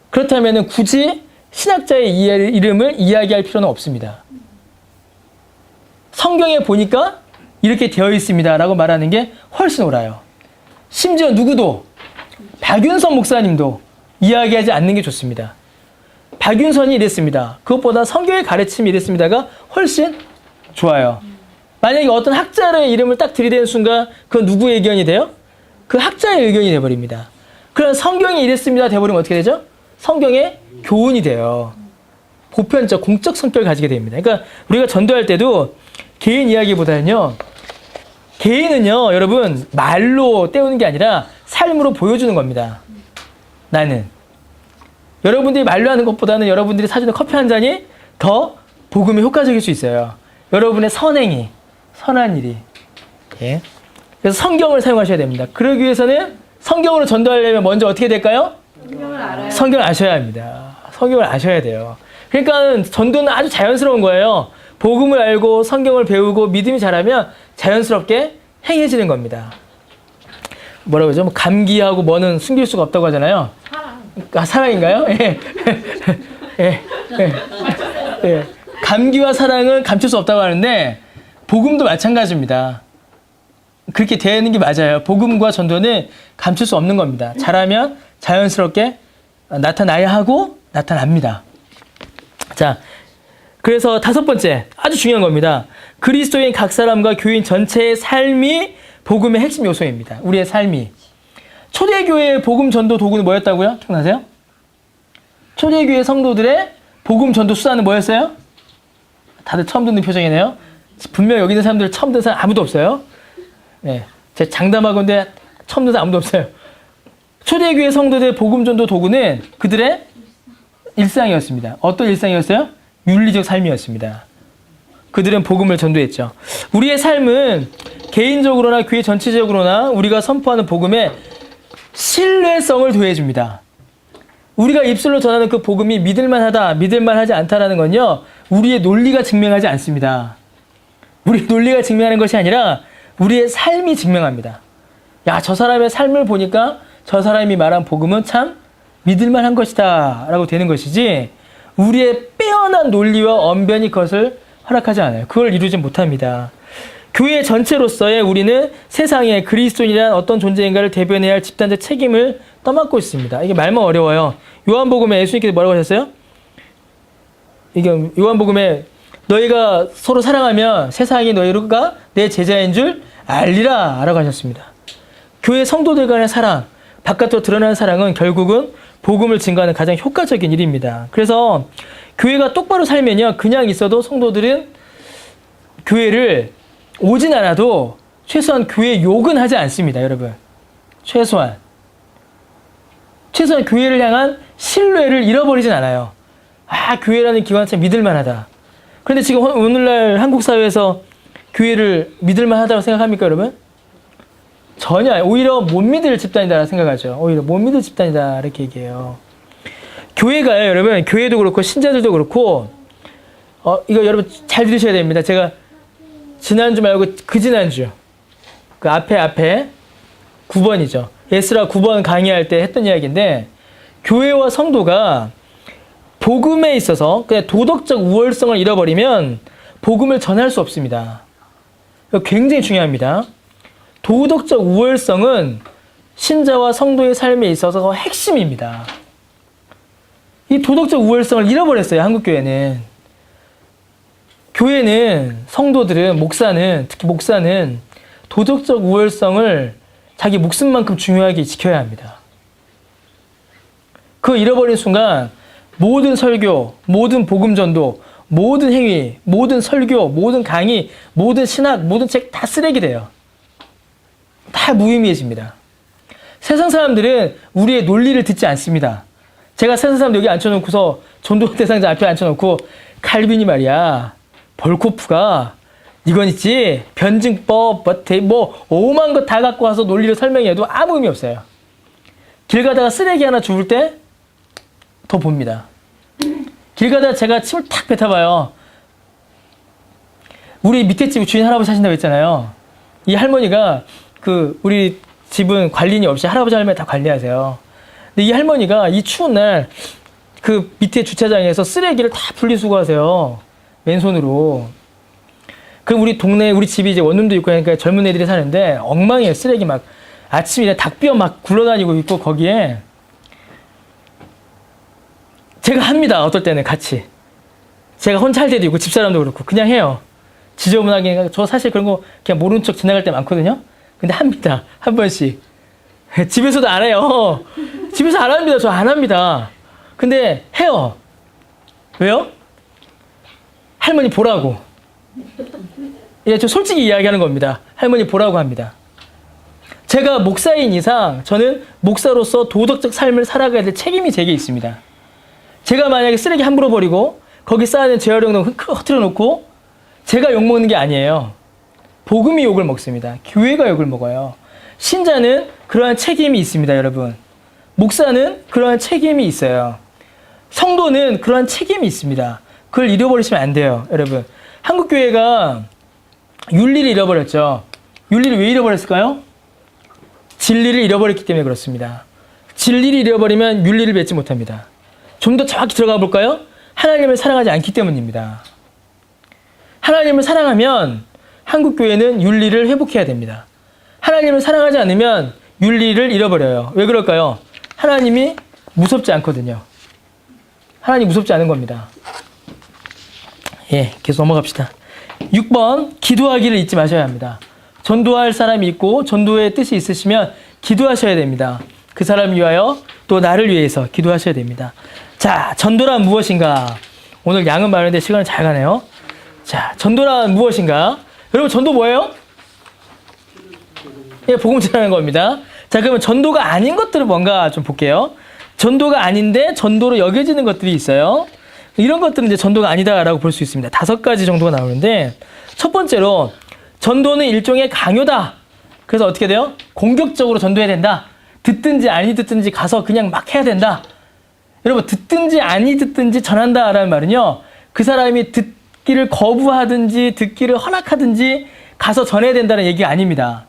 그렇다면 굳이 신학자의 이름을 이야기할 필요는 없습니다. 성경에 보니까 이렇게 되어 있습니다 라고 말하는 게 훨씬 옳아요. 심지어 누구도 박윤선 목사님도 이야기하지 않는 게 좋습니다. 박윤선이 이랬습니다. 그것보다 성경의 가르침이 이랬습니다가 훨씬 좋아요. 만약에 어떤 학자의 이름을 딱 들이대는 순간 그건 누구의 의견이 돼요? 그 학자의 의견이 돼버립니다. 그럼 성경이 이랬습니다 돼버리면 어떻게 되죠? 성경의 교훈이 돼요. 보편적, 공적 성격을 가지게 됩니다. 그러니까 우리가 전도할 때도 개인 이야기보다는요, 개인은요, 여러분, 말로 때우는 게 아니라 삶으로 보여주는 겁니다. 나는. 여러분들이 말로 하는 것보다는 여러분들이 사주는 커피 한 잔이 더 복음에 효과적일 수 있어요. 여러분의 선행이, 선한 일이. 예. 그래서 성경을 사용하셔야 됩니다. 그러기 위해서는 성경으로 전도하려면 먼저 어떻게 될까요? 성경을 알아요. 성경을 아셔야 합니다. 성경을 아셔야 돼요. 그러니까 전도는 아주 자연스러운 거예요. 복음을 알고 성경을 배우고 믿음이 자라면 자연스럽게 행해지는 겁니다. 뭐라고 하죠? 감기하고 뭐는 숨길 수가 없다고 하잖아요. 사랑. 사랑인가요? 예. 예. 예. 예. 감기와 사랑은 감출 수 없다고 하는데 복음도 마찬가지입니다. 그렇게 되는 게 맞아요. 복음과 전도는 감출 수 없는 겁니다. 잘하면 자연스럽게 나타나야 하고 나타납니다. 자, 그래서 다섯 번째, 아주 중요한 겁니다. 그리스도인 각 사람과 교인 전체의 삶이 복음의 핵심 요소입니다. 우리의 삶이. 초대교회의 복음 전도 도구는 뭐였다고요? 기억나세요? 초대교회 성도들의 복음 전도 수단은 뭐였어요? 다들 처음 듣는 표정이네요. 분명 여기 있는 사람들 처음 듣는 사람 아무도 없어요. 네, 제가 장담하건대 처음 듣는 사람 아무도 없어요. 초대교회 성도들의 복음 전도 도구는 그들의 일상이었습니다. 어떤 일상이었어요? 윤리적 삶이었습니다. 그들은 복음을 전도했죠. 우리의 삶은 개인적으로나 교회 전체적으로나 우리가 선포하는 복음에 신뢰성을 더해줍니다. 우리가 입술로 전하는 그 복음이 믿을만하다, 믿을만하지 않다라는 건요, 우리의 논리가 증명하지 않습니다. 우리 논리가 증명하는 것이 아니라 우리의 삶이 증명합니다. 야, 저 사람의 삶을 보니까 저 사람이 말한 복음은 참 믿을만한 것이다 라고 되는 것이지, 우리의 빼어난 논리와 언변이 그것을 허락하지 않아요. 그걸 이루지 못합니다. 교회 전체로서의 우리는 세상에 그리스도인이란 어떤 존재인가를 대변해야 할 집단적 책임을 떠맡고 있습니다. 이게 말만 어려워요. 요한복음에 예수님께서 뭐라고 하셨어요? 이게 요한복음에 너희가 서로 사랑하면 세상이 너희가 내 제자인 줄 알리라 라고 하셨습니다. 교회 성도들 간의 사랑, 바깥으로 드러나는 사랑은 결국은 복음을 증거하는 가장 효과적인 일입니다. 그래서 교회가 똑바로 살면요, 그냥 있어도 성도들은 교회를 오진 않아도 최소한 교회 욕은 하지 않습니다, 여러분. 최소한 교회를 향한 신뢰를 잃어버리진 않아요. 아, 교회라는 기관 참 믿을만하다. 그런데 지금 오늘날 한국 사회에서 교회를 믿을만하다고 생각합니까, 여러분? 전혀 아니에요. 오히려 못 믿을 집단이다 생각하죠. 오히려 못 믿을 집단이다 이렇게 얘기해요. 교회가요, 여러분, 교회도 그렇고 신자들도 그렇고 이거 여러분 잘 들으셔야 됩니다. 제가 지난주 말고 그 지난주 그 앞에 9번이죠. 예스라 9번 강의할 때 했던 이야기인데, 교회와 성도가 복음에 있어서 그냥 도덕적 우월성을 잃어버리면 복음을 전할 수 없습니다. 이거 굉장히 중요합니다. 도덕적 우월성은 신자와 성도의 삶에 있어서 핵심입니다. 이 도덕적 우월성을 잃어버렸어요, 한국교회는. 교회는, 성도들은, 특히 목사는 도덕적 우월성을 자기 목숨만큼 중요하게 지켜야 합니다. 그거 잃어버린 순간 모든 설교, 모든 복음전도, 모든 행위, 모든 설교, 모든 강의, 모든 신학, 모든 책 다 쓰레기 돼요. 다 무의미해집니다. 세상 사람들은 우리의 논리를 듣지 않습니다. 제가 세상 사람들 여기 앉혀놓고서 전도 대상자 앞에 앉혀놓고 칼빈이 말이야, 벌코프가 이건 있지, 변증법, 뭐 오만 것 다 갖고 와서 논리를 설명해도 아무 의미 없어요. 길 가다가 쓰레기 하나 주울 때 더 봅니다. 길 가다가 제가 침을 탁 뱉어봐요. 우리 밑에 집 주인 할아버지 사신다고 했잖아요. 이 할머니가 우리 집은 관리인이 없이 할아버지 할머니 다 관리하세요. 근데 이 할머니가 이 추운 날 밑에 주차장에서 쓰레기를 다 분리수거하세요. 맨손으로. 그럼 우리 동네에 우리 집이 이제 원룸도 있고 하니까 젊은 애들이 사는데 엉망이에요. 쓰레기 막 아침에 닭뼈 막 굴러다니고 있고, 거기에 제가 합니다. 어떨 때는 같이. 제가 혼자 할 때도 있고 집사람도 그렇고 그냥 해요. 지저분하게. 저 사실 그런 거 그냥 모른 척 지나갈 때 많거든요. 근데 합니다. 한 번씩. 집에서도 안 해요. 집에서 안 합니다. 저 안 합니다. 근데 해요. 왜요? 할머니 보라고. 예, 저 솔직히 이야기하는 겁니다. 할머니 보라고 합니다. 제가 목사인 이상 저는 목사로서 도덕적 삶을 살아가야 될 책임이 제게 있습니다. 제가 만약에 쓰레기 함부로 버리고 거기 쌓아낸 재활용도 흐트려 놓고 제가 욕먹는 게 아니에요. 복음이 욕을 먹습니다. 교회가 욕을 먹어요. 신자는 그러한 책임이 있습니다, 여러분. 목사는 그러한 책임이 있어요. 성도는 그러한 책임이 있습니다. 그걸 잃어버리시면 안 돼요, 여러분. 한국교회가 윤리를 잃어버렸죠. 윤리를 왜 잃어버렸을까요? 진리를 잃어버렸기 때문에 그렇습니다. 진리를 잃어버리면 윤리를 맺지 못합니다. 좀 더 정확히 들어가 볼까요? 하나님을 사랑하지 않기 때문입니다. 하나님을 사랑하면 한국교회는 윤리를 회복해야 됩니다. 하나님을 사랑하지 않으면 윤리를 잃어버려요. 왜 그럴까요? 하나님이 무섭지 않거든요. 하나님 무섭지 않은 겁니다. 예, 계속 넘어갑시다. 6번, 기도하기를 잊지 마셔야 합니다. 전도할 사람이 있고 전도의 뜻이 있으시면 기도하셔야 됩니다. 그 사람을 위하여 또 나를 위해서 기도하셔야 됩니다. 자, 전도란 무엇인가? 오늘 양은 많은데 시간은 잘 가네요. 자, 전도란 무엇인가? 여러분, 전도 뭐예요? 예, 복음 전하는 겁니다. 자, 그러면 전도가 아닌 것들은 뭔가 좀 볼게요. 전도가 아닌데 전도로 여겨지는 것들이 있어요. 이런 것들은 이제 전도가 아니다라고 볼 수 있습니다. 5가지 정도가 나오는데, 첫 번째로 전도는 일종의 강요다. 그래서 어떻게 돼요? 공격적으로 전도해야 된다. 듣든지 아니 듣든지 가서 그냥 막 해야 된다. 여러분, 듣든지 아니 듣든지 전한다라는 말은요, 그 사람이 듣기를 거부하든지 듣기를 허락하든지 가서 전해야 된다는 얘기가 아닙니다.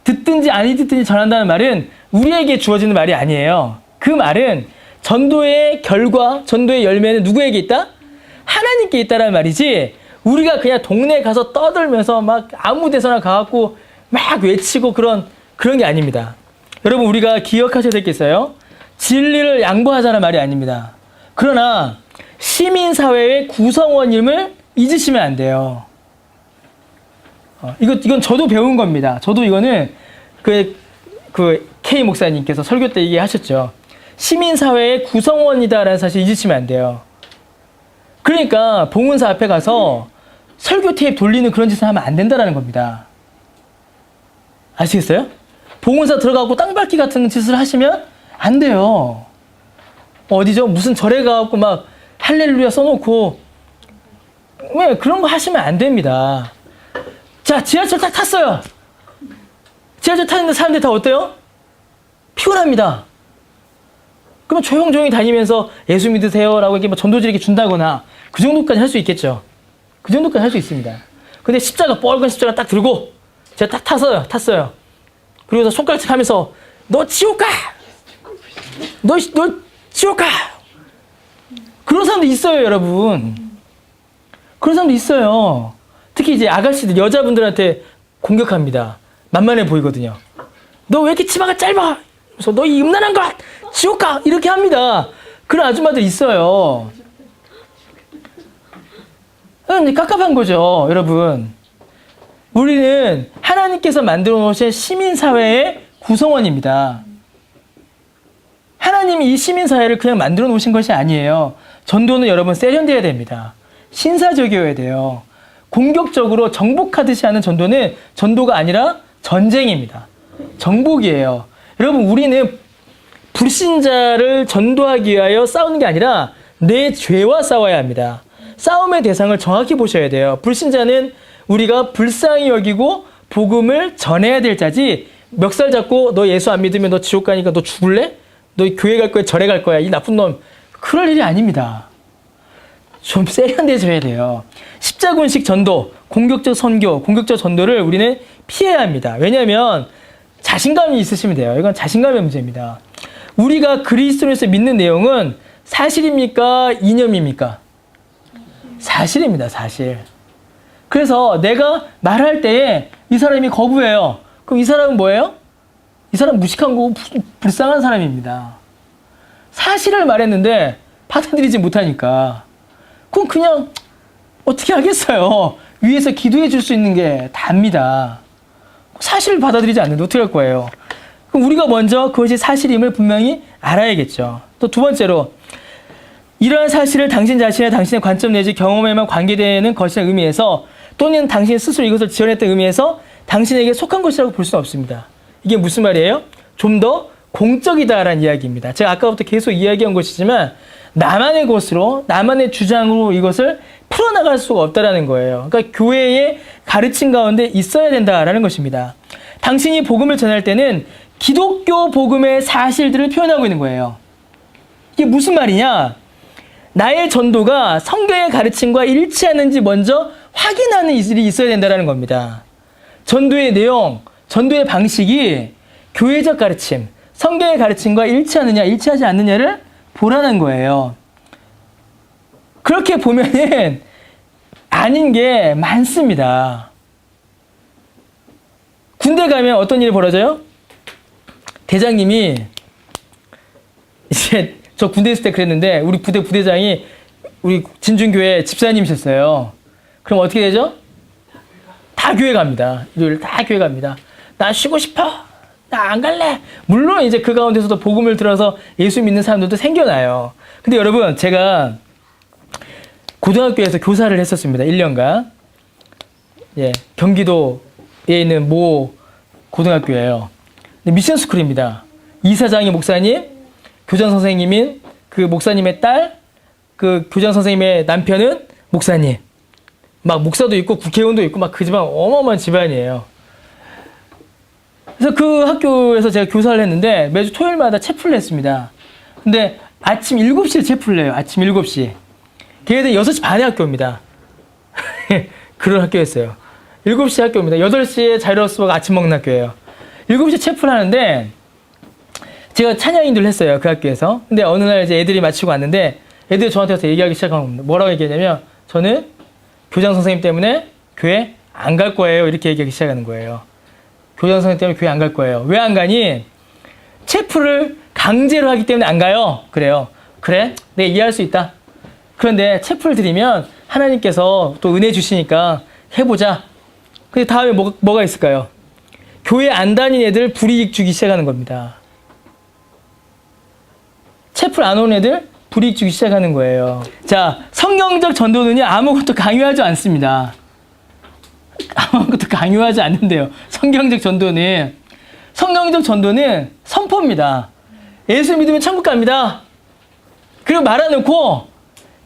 듣든지 아니 듣든지 전한다는 말은 우리에게 주어지는 말이 아니에요. 그 말은 전도의 결과, 전도의 열매는 누구에게 있다? 하나님께 있다라는 말이지, 우리가 그냥 동네에 가서 떠들면서 막 아무 데서나 가갖고 막 외치고 그런 게 아닙니다. 여러분, 우리가 기억하셔야 될 게 있어요. 진리를 양보하자는 말이 아닙니다. 그러나 시민사회의 구성원임을 잊으시면 안 돼요. 이건 저도 배운 겁니다. 저도 이거는 그 K 목사님께서 설교 때 얘기하셨죠. 시민사회의 구성원이다라는 사실 잊으시면 안 돼요. 그러니까 봉은사 앞에 가서 설교 테이프 돌리는 그런 짓을 하면 안 된다라는 겁니다. 아시겠어요? 봉은사 들어가고 땅 밟기 같은 짓을 하시면 안 돼요. 어디죠? 무슨 절에 가갖고 막 할렐루야 써놓고 왜 그런 거 하시면 안 됩니다. 자, 지하철 딱 탔어요. 지하철 타는데 사람들이 다 어때요? 피곤합니다. 그럼 조용조용히 다니면서 예수 믿으세요 라고 이렇게 뭐 전도지 이렇게 준다거나 그 정도까지 할 수 있겠죠. 그 정도까지 할 수 있습니다. 근데 십자가, 뻘건 십자가 딱 들고 제가 딱 탔어요. 그리고서 손가락질 하면서 너 지옥 가! 너 지옥 가! 그런 사람도 있어요, 여러분. 그런 사람도 있어요. 특히 이제 아가씨들, 여자분들한테 공격합니다. 만만해 보이거든요. 너 왜 이렇게 치마가 짧아? 그래서 너 이 음란한 것! 지옥 가! 이렇게 합니다. 그런 아줌마들 있어요. 깝깝한 거죠, 여러분. 우리는 하나님께서 만들어 놓으신 시민사회의 구성원입니다. 하나님이 이 시민사회를 그냥 만들어 놓으신 것이 아니에요. 전도는 여러분 세련돼야 됩니다. 신사적이어야 돼요. 공격적으로 정복하듯이 하는 전도는 전도가 아니라 전쟁입니다. 정복이에요. 여러분, 우리는 불신자를 전도하기 위하여 싸우는 게 아니라 내 죄와 싸워야 합니다. 싸움의 대상을 정확히 보셔야 돼요. 불신자는 우리가 불쌍히 여기고 복음을 전해야 될 자지, 멱살 잡고 너 예수 안 믿으면 너 지옥 가니까 너 죽을래? 너 교회 갈 거야? 절에 갈 거야? 이 나쁜 놈. 그럴 일이 아닙니다. 좀 세련돼져야 돼요. 십자군식 전도, 공격적 선교, 공격적 전도를 우리는 피해야 합니다. 왜냐하면 자신감이 있으시면 돼요. 이건 자신감의 문제입니다. 우리가 그리스도에서 믿는 내용은 사실입니까? 이념입니까? 사실입니다. 사실. 그래서 내가 말할 때에 이 사람이 거부해요. 그럼 이 사람은 뭐예요? 이 사람 무식한 거고 불쌍한 사람입니다. 사실을 말했는데 받아들이지 못하니까 그럼 그냥 어떻게 하겠어요. 위에서 기도해 줄 수 있는 게 답니다. 사실을 받아들이지 않는데 어떻게 할 거예요. 그럼 우리가 먼저 그것이 사실임을 분명히 알아야겠죠. 또 두 번째로, 이러한 사실을 당신 자신의 당신의 관점 내지 경험에만 관계되는 것이라는 의미에서, 또는 당신 스스로 이것을 지어냈다는 의미에서 당신에게 속한 것이라고 볼 수는 없습니다. 이게 무슨 말이에요? 좀 더 공적이다라는 이야기입니다. 제가 아까부터 계속 이야기한 것이지만 나만의 것으로, 나만의 주장으로 이것을 풀어나갈 수가 없다라는 거예요. 그러니까 교회의 가르침 가운데 있어야 된다라는 것입니다. 당신이 복음을 전할 때는 기독교 복음의 사실들을 표현하고 있는 거예요. 이게 무슨 말이냐? 나의 전도가 성경의 가르침과 일치하는지 먼저 확인하는 일이 있어야 된다는 겁니다. 전도의 내용, 전도의 방식이 교회적 가르침, 성경의 가르침과 일치하느냐, 일치하지 않느냐를 보라는 거예요. 그렇게 보면은 아닌 게 많습니다. 군대 가면 어떤 일이 벌어져요? 대장님이, 이제 저 군대 있을 때 그랬는데 우리 부대 부대장이 우리 진중교회 집사님이셨어요. 그럼 어떻게 되죠? 다 교회 갑니다. 일요일 다 교회 갑니다. 나 쉬고 싶어. 나 안 갈래. 물론 이제 그 가운데서도 복음을 들어서 예수 믿는 사람들도 생겨나요. 근데 여러분, 제가 고등학교에서 교사를 했었습니다. 1년간. 예, 경기도에 있는 모 고등학교예요. 미션 스쿨입니다. 이사장이 목사님, 교장 선생님인 그 목사님의 딸, 그 교장 선생님의 남편은 목사님. 막 목사도 있고 국회의원도 있고 막 그 집안 어마어마한 집안이에요. 그래서 그 학교에서 제가 교사를 했는데 매주 토요일마다 체풀을 했습니다. 근데 아침 7시에 체풀을 해요. 아침 7시. 걔네들 6시 반에 학교입니다. 그런 학교였어요. 7시 학교입니다. 8시에 자유로스버가 아침 먹는 학교예요. 7시에 체풀을 하는데 제가 찬양인도를 했어요. 그 학교에서. 근데 어느 날 이제 애들이 마치고 왔는데 애들이 저한테 와서 얘기하기 시작한 겁니다. 뭐라고 얘기하냐면 저는 교장 선생님 때문에 교회 안 갈 거예요. 이렇게 얘기하기 시작하는 거예요. 교장 선생님 때문에 교회 안 갈 거예요. 왜 안 가니? 체풀을 강제로 하기 때문에 안 가요. 그래요. 그래? 내가 이해할 수 있다. 그런데 체풀 드리면 하나님께서 또 은혜 주시니까 해보자. 근데 다음에 뭐가 있을까요? 교회 안 다닌 애들 불이익 주기 시작하는 겁니다. 채플 안 온 애들 불이익 주기 시작하는 거예요. 자, 성경적 전도는요, 아무것도 강요하지 않습니다. 아무것도 강요하지 않는데요. 성경적 전도는 선포입니다. 예수 믿으면 천국 갑니다. 그리고 말아놓고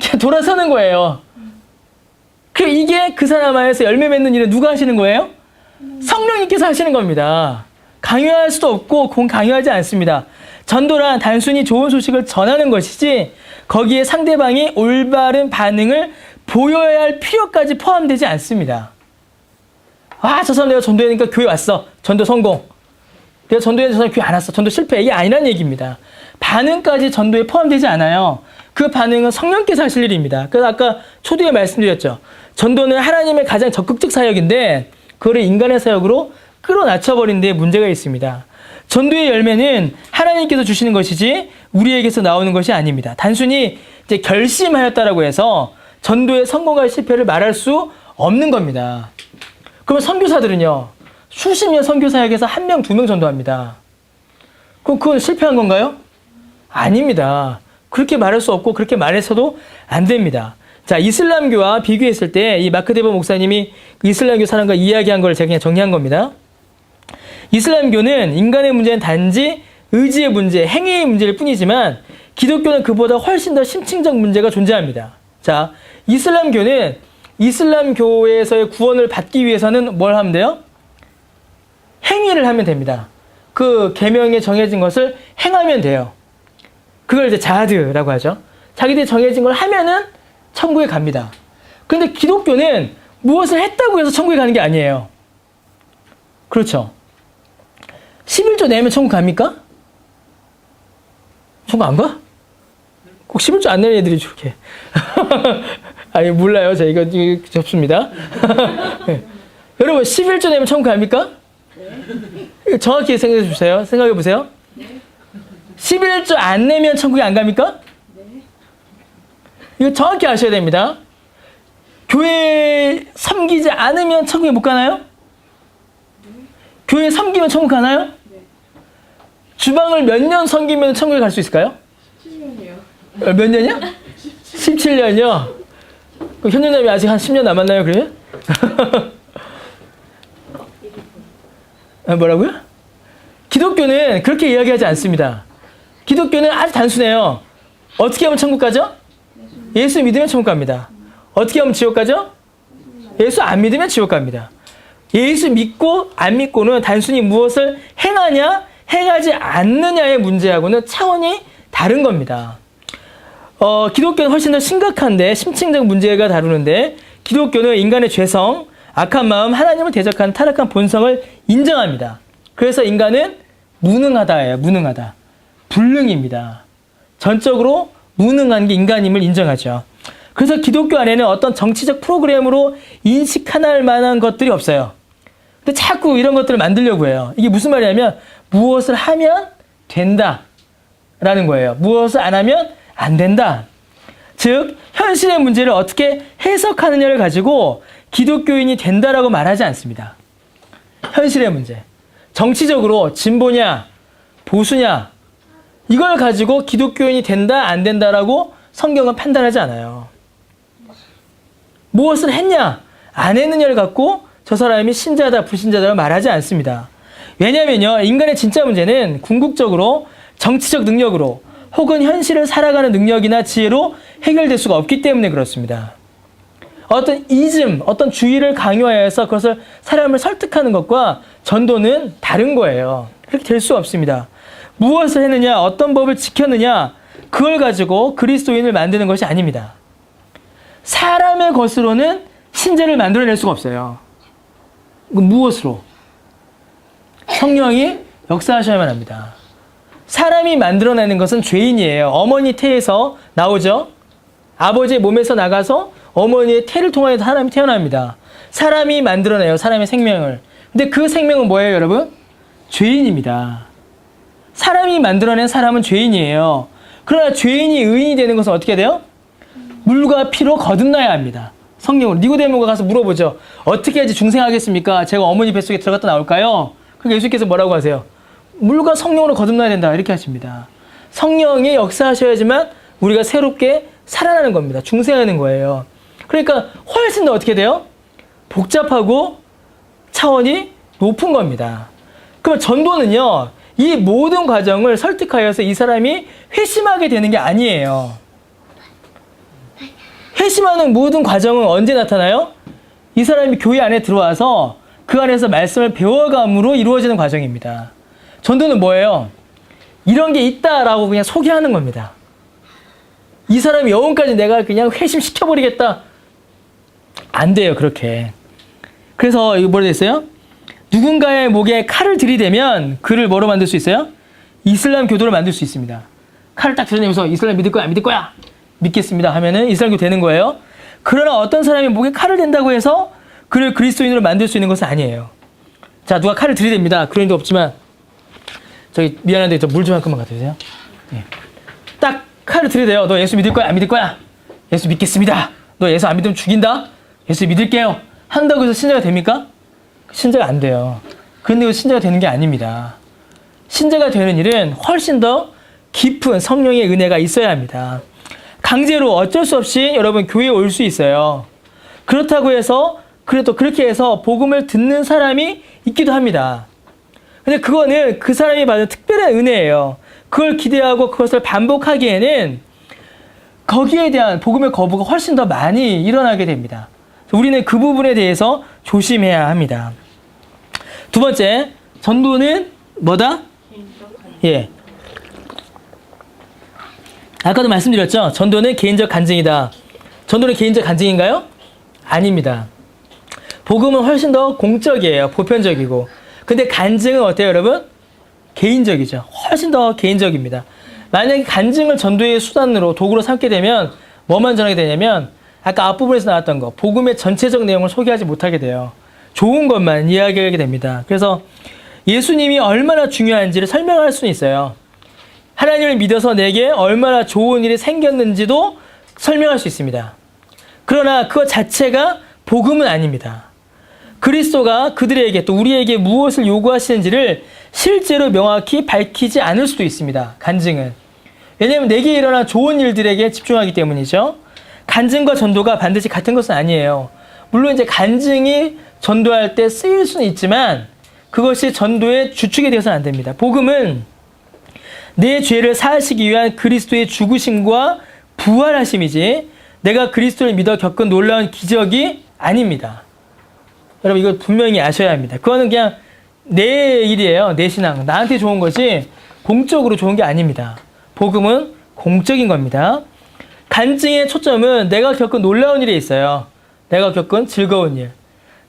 그냥 돌아서는 거예요. 그리고 이게 그 사람 안에서 열매 맺는 일은 누가 하시는 거예요? 성령님께서 하시는 겁니다. 강요할 수도 없고 강요하지 않습니다. 전도란 단순히 좋은 소식을 전하는 것이지 거기에 상대방이 올바른 반응을 보여야 할 필요까지 포함되지 않습니다. 아, 저 사람 내가 전도하니까 교회 왔어. 전도 성공. 내가 전도해서 저 사람 교회 안 왔어. 전도 실패. 이게 아니란 얘기입니다. 반응까지 전도에 포함되지 않아요. 그 반응은 성령께서 하실 일입니다. 그래서 아까 초두에 말씀드렸죠. 전도는 하나님의 가장 적극적 사역인데 그거를 인간의 사역으로 끌어낮춰버린 데 문제가 있습니다. 전도의 열매는 하나님께서 주시는 것이지 우리에게서 나오는 것이 아닙니다. 단순히 이제 결심하였다라고 해서 전도의 성공과 실패를 말할 수 없는 겁니다. 그러면 선교사들은요, 수십 년 선교 사역에서 1명, 2명 전도합니다. 그럼 그건 실패한 건가요? 아닙니다. 그렇게 말할 수 없고 그렇게 말해서도 안 됩니다. 자, 이슬람교와 비교했을 때 이 마크 데버 목사님이 이슬람교 사람과 이야기한 걸 제가 그냥 정리한 겁니다. 이슬람교는 인간의 문제는 단지 의지의 문제, 행위의 문제일 뿐이지만 기독교는 그보다 훨씬 더 심층적 문제가 존재합니다. 자, 이슬람교는 이슬람교에서의 구원을 받기 위해서는 뭘 하면 돼요? 행위를 하면 됩니다. 그 계명에 정해진 것을 행하면 돼요. 그걸 이제 자하드라고 하죠. 자기들이 정해진 걸 하면은 천국에 갑니다. 그런데 기독교는 무엇을 했다고 해서 천국에 가는 게 아니에요. 그렇죠. 11조 내면 천국 갑니까? 천국 안 가? 꼭 11조 안 내는 애들이 저렇게. 아니, 몰라요. 자, 이거 접습니다. 네. 여러분, 11조 내면 천국 갑니까? 네. 정확히 생각해 주세요. 생각해 보세요. 네. 11조 안 내면 천국에 안 갑니까? 네. 이거 정확히 아셔야 됩니다. 교회 섬기지 않으면 천국에 못 가나요? 네. 교회 섬기면 천국 가나요? 네. 주방을 몇 년 섬기면 천국에 갈 수 있을까요? 17년이요. 몇 년이요? 17년이요? 현녀님이 아직 한 10년 남았나요, 그러면? 뭐라고요? 기독교는 그렇게 이야기하지 않습니다. 기독교는 아주 단순해요. 어떻게 하면 천국 가죠? 예수 믿으면 천국 갑니다. 어떻게 하면 지옥 가죠? 예수 안 믿으면 지옥 갑니다. 예수 믿고 안 믿고는 단순히 무엇을 행하냐, 행하지 않느냐의 문제하고는 차원이 다른 겁니다. 기독교는 훨씬 더 심각한데 심층적 문제가 다루는데 기독교는 인간의 죄성, 악한 마음, 하나님을 대적하는 타락한 본성을 인정합니다. 그래서 인간은 무능하다예요. 무능하다. 불능입니다. 전적으로 무능한 게 인간임을 인정하죠. 그래서 기독교 안에는 어떤 정치적 프로그램으로 인식할 만한 것들이 없어요. 근데 자꾸 이런 것들을 만들려고 해요. 이게 무슨 말이냐면 무엇을 하면 된다라는 거예요. 무엇을 안 하면 안 된다. 즉 현실의 문제를 어떻게 해석하느냐를 가지고 기독교인이 된다라고 말하지 않습니다. 현실의 문제. 정치적으로 진보냐 보수냐 이걸 가지고 기독교인이 된다 안 된다라고 성경은 판단하지 않아요. 무엇을 했냐 안 했느냐를 갖고 저 사람이 신자다 불신자다라고 말하지 않습니다. 왜냐면요, 인간의 진짜 문제는 궁극적으로 정치적 능력으로 혹은 현실을 살아가는 능력이나 지혜로 해결될 수가 없기 때문에 그렇습니다. 어떤 이즘, 어떤 주의를 강요하여서 그것을 사람을 설득하는 것과 전도는 다른 거예요. 그렇게 될 수 없습니다. 무엇을 했느냐, 어떤 법을 지켰느냐, 그걸 가지고 그리스도인을 만드는 것이 아닙니다. 사람의 것으로는 신자를 만들어낼 수가 없어요. 무엇으로? 성령이 역사하셔야만 합니다. 사람이 만들어내는 것은 죄인이에요. 어머니 태에서 나오죠. 아버지의 몸에서 나가서 어머니의 태를 통하여서 사람이 태어납니다. 사람이 만들어내요. 사람의 생명을. 근데 그 생명은 뭐예요, 여러분? 죄인입니다. 사람이 만들어낸 사람은 죄인이에요. 그러나 죄인이 의인이 되는 것은 어떻게 돼요? 물과 피로 거듭나야 합니다. 성령으로. 니고데모가 가서 물어보죠. 어떻게 해야지 중생하겠습니까? 제가 어머니 뱃속에 들어갔다 나올까요? 그러니까 예수께서 뭐라고 하세요? 물과 성령으로 거듭나야 된다. 이렇게 하십니다. 성령이 역사하셔야지만 우리가 새롭게 살아나는 겁니다. 중생하는 거예요. 그러니까 훨씬 더 어떻게 돼요? 복잡하고 차원이 높은 겁니다. 그럼 전도는요, 이 모든 과정을 설득하여서 이 사람이 회심하게 되는 게 아니에요. 회심하는 모든 과정은 언제 나타나요? 이 사람이 교회 안에 들어와서 그 안에서 말씀을 배워감으로 이루어지는 과정입니다. 전도는 뭐예요? 이런 게 있다라고 그냥 소개하는 겁니다. 이 사람이 영혼까지 내가 그냥 회심시켜버리겠다. 안 돼요, 그렇게. 그래서 이거 뭐라 됐어요? 누군가의 목에 칼을 들이대면 그를 뭐로 만들 수 있어요? 이슬람 교도로 만들 수 있습니다. 칼을 딱 들이대면서 이슬람 믿을 거야, 안 믿을 거야? 믿겠습니다 하면은 이슬람교 되는 거예요. 그러나 어떤 사람이 목에 칼을 댄다고 해서 그를 그리스도인으로 만들 수 있는 것은 아니에요. 자, 누가 칼을 들이댑니다. 그런 일도 없지만 저기 미안한데 저 물 좀 한 컵만 갖다 주세요. 예. 딱 칼을 들이대요. 너 예수 믿을 거야, 안 믿을 거야? 예수 믿겠습니다. 너 예수 안 믿으면 죽인다. 예수 믿을게요. 한다고 해서 신자가 됩니까? 신자가 안 돼요. 그런데 그 신자가 되는 게 아닙니다. 신자가 되는 일은 훨씬 더 깊은 성령의 은혜가 있어야 합니다. 강제로 어쩔 수 없이 여러분 교회에 올 수 있어요. 그렇다고 해서 그래도 그렇게 해서 복음을 듣는 사람이 있기도 합니다. 근데 그거는 그 사람이 받은 특별한 은혜예요. 그걸 기대하고 그것을 반복하기에는 거기에 대한 복음의 거부가 훨씬 더 많이 일어나게 됩니다. 우리는 그 부분에 대해서 조심해야 합니다. 두 번째, 전도는 뭐다? 예. 아까도 말씀드렸죠? 전도는 개인적 간증이다. 전도는 개인적 간증인가요? 아닙니다. 복음은 훨씬 더 공적이에요. 보편적이고. 근데 간증은 어때요, 여러분? 개인적이죠. 훨씬 더 개인적입니다. 만약에 간증을 전도의 수단으로 도구로 삼게 되면 뭐만 전하게 되냐면 아까 앞부분에서 나왔던 거, 복음의 전체적 내용을 소개하지 못하게 돼요. 좋은 것만 이야기하게 됩니다. 그래서 예수님이 얼마나 중요한지를 설명할 수는 있어요. 하나님을 믿어서 내게 얼마나 좋은 일이 생겼는지도 설명할 수 있습니다. 그러나 그것 자체가 복음은 아닙니다. 그리스도가 그들에게 또 우리에게 무엇을 요구하시는지를 실제로 명확히 밝히지 않을 수도 있습니다. 간증은. 왜냐하면 내게 일어난 좋은 일들에게 집중하기 때문이죠. 간증과 전도가 반드시 같은 것은 아니에요. 물론 이제 간증이 전도할 때 쓰일 수는 있지만 그것이 전도의 주축이 되어서는 안 됩니다. 복음은 내 죄를 사하시기 위한 그리스도의 죽으심과 부활하심이지 내가 그리스도를 믿어 겪은 놀라운 기적이 아닙니다. 여러분 이거 분명히 아셔야 합니다. 그거는 그냥 내 일이에요. 내 신앙. 나한테 좋은 것이 공적으로 좋은 게 아닙니다. 복음은 공적인 겁니다. 간증의 초점은 내가 겪은 놀라운 일이 있어요. 내가 겪은 즐거운 일.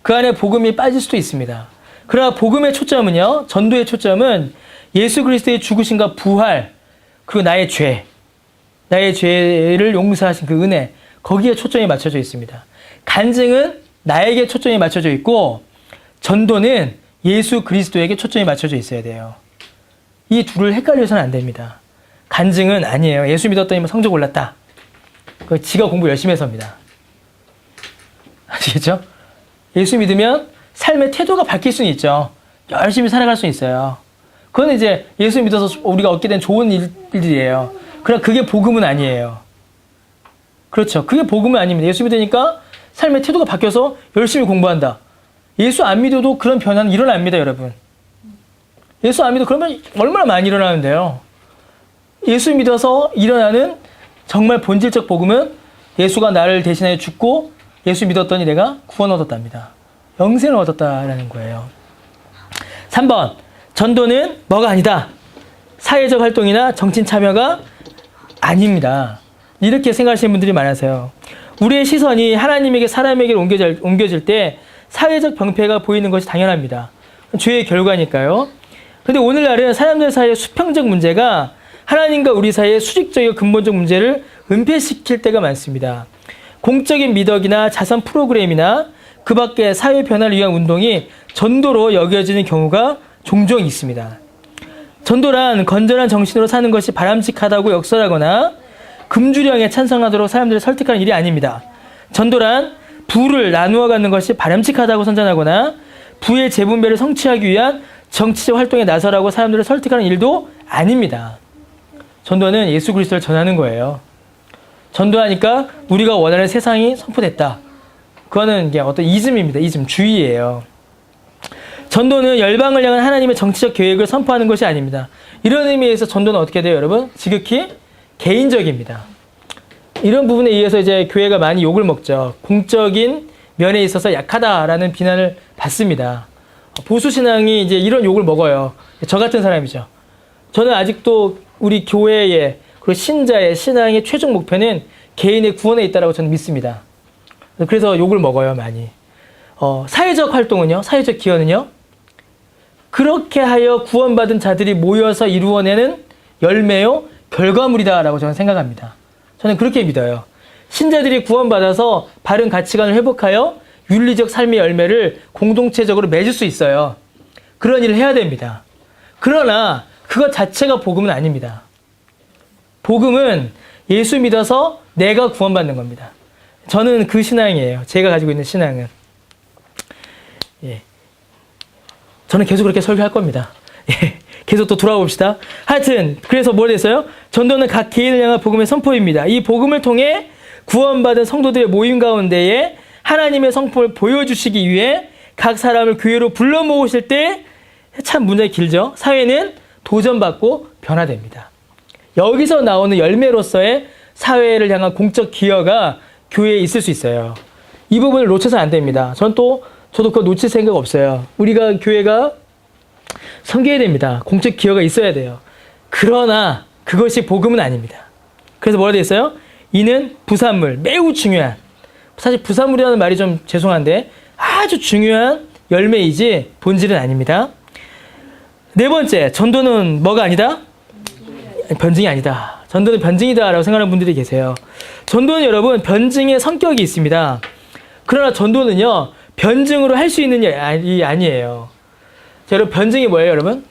그 안에 복음이 빠질 수도 있습니다. 그러나 복음의 초점은요. 전도의 초점은 예수 그리스도의 죽으심과 부활 그리고 나의 죄를 용서하신 그 은혜 거기에 초점이 맞춰져 있습니다. 간증은 나에게 초점이 맞춰져 있고 전도는 예수 그리스도에게 초점이 맞춰져 있어야 돼요. 이 둘을 헷갈려서는 안 됩니다. 간증은 아니에요. 예수 믿었더니 성적 올랐다. 그 지가 공부 열심히 해서입니다. 아시겠죠? 예수 믿으면 삶의 태도가 바뀔 수는 있죠. 열심히 살아갈 수 있어요. 그건 이제 예수 믿어서 우리가 얻게 된 좋은 일들이에요. 그러나 그게 복음은 아니에요. 그렇죠. 그게 복음은 아닙니다. 예수 믿으니까 삶의 태도가 바뀌어서 열심히 공부한다. 예수 안 믿어도 그런 변화는 일어납니다, 여러분. 예수 안 믿어 그러면 얼마나 많이 일어나는데요. 예수 믿어서 일어나는 정말 본질적 복음은 예수가 나를 대신하여 죽고 예수 믿었더니 내가 구원 얻었답니다. 영생을 얻었다라는 거예요. 3번. 전도는 뭐가 아니다. 사회적 활동이나 정치 참여가 아닙니다. 이렇게 생각하시는 분들이 많아서요. 우리의 시선이 하나님에게 사람에게 옮겨질 때 사회적 병폐가 보이는 것이 당연합니다. 죄의 결과니까요. 그런데 오늘날은 사람들 사이의 수평적 문제가 하나님과 우리 사이의 수직적이고 근본적 문제를 은폐시킬 때가 많습니다. 공적인 미덕이나 자선 프로그램이나 그 밖의 사회 변화를 위한 운동이 전도로 여겨지는 경우가 종종 있습니다. 전도란 건전한 정신으로 사는 것이 바람직하다고 역설하거나 금주령에 찬성하도록 사람들을 설득하는 일이 아닙니다. 전도란 부를 나누어 갖는 것이 바람직하다고 선전하거나 부의 재분배를 성취하기 위한 정치적 활동에 나서라고 사람들을 설득하는 일도 아닙니다. 전도는 예수 그리스도를 전하는 거예요. 전도하니까 우리가 원하는 세상이 선포됐다. 그거는 이게 어떤 이즘입니다. 이즘, 주의예요. 전도는 열방을 향한 하나님의 정치적 계획을 선포하는 것이 아닙니다. 이런 의미에서 전도는 어떻게 돼요, 여러분? 지극히 개인적입니다. 이런 부분에 의해서 이제 교회가 많이 욕을 먹죠. 공적인 면에 있어서 약하다라는 비난을 받습니다. 보수신앙이 이제 이런 욕을 먹어요. 저 같은 사람이죠. 저는 아직도 우리 교회의 그리고 신자의 신앙의 최종 목표는 개인의 구원에 있다라고 저는 믿습니다. 그래서 욕을 먹어요, 많이. 사회적 활동은요, 사회적 기여는요, 그렇게 하여 구원받은 자들이 모여서 이루어내는 열매요, 결과물이다라고 저는 생각합니다. 저는 그렇게 믿어요. 신자들이 구원받아서 바른 가치관을 회복하여 윤리적 삶의 열매를 공동체적으로 맺을 수 있어요. 그런 일을 해야 됩니다. 그러나 그것 자체가 복음은 아닙니다. 복음은 예수 믿어서 내가 구원받는 겁니다. 저는 그 신앙이에요. 제가 가지고 있는 신앙은. 예. 저는 계속 그렇게 설교할 겁니다. 예. 계속 또 돌아와 봅시다. 하여튼 그래서 뭘 했어요? 전도는 각 개인을 향한 복음의 선포입니다. 이 복음을 통해 구원받은 성도들의 모임 가운데에 하나님의 성품을 보여주시기 위해 각 사람을 교회로 불러 모으실 때 참 문제가 길죠. 사회는 도전받고 변화됩니다. 여기서 나오는 열매로서의 사회를 향한 공적 기여가 교회에 있을 수 있어요. 이 부분을 놓쳐서 안 됩니다. 저도 그거 놓칠 생각 없어요. 우리가 교회가 섬겨야 됩니다. 공적 기여가 있어야 돼요. 그러나 그것이 복음은 아닙니다. 그래서 뭐라 되어 있어요? 이는 부산물, 매우 중요한, 사실 부산물이라는 말이 좀 죄송한데 아주 중요한 열매이지 본질은 아닙니다. 네 번째, 전도는 뭐가 아니다? 변증이 아니다. 전도는 변증이다 라고 생각하는 분들이 계세요. 전도는 여러분 변증의 성격이 있습니다. 그러나 전도는요 변증으로 할 수 있는 일이 아니에요. 자, 여러분 변증이 뭐예요, 여러분?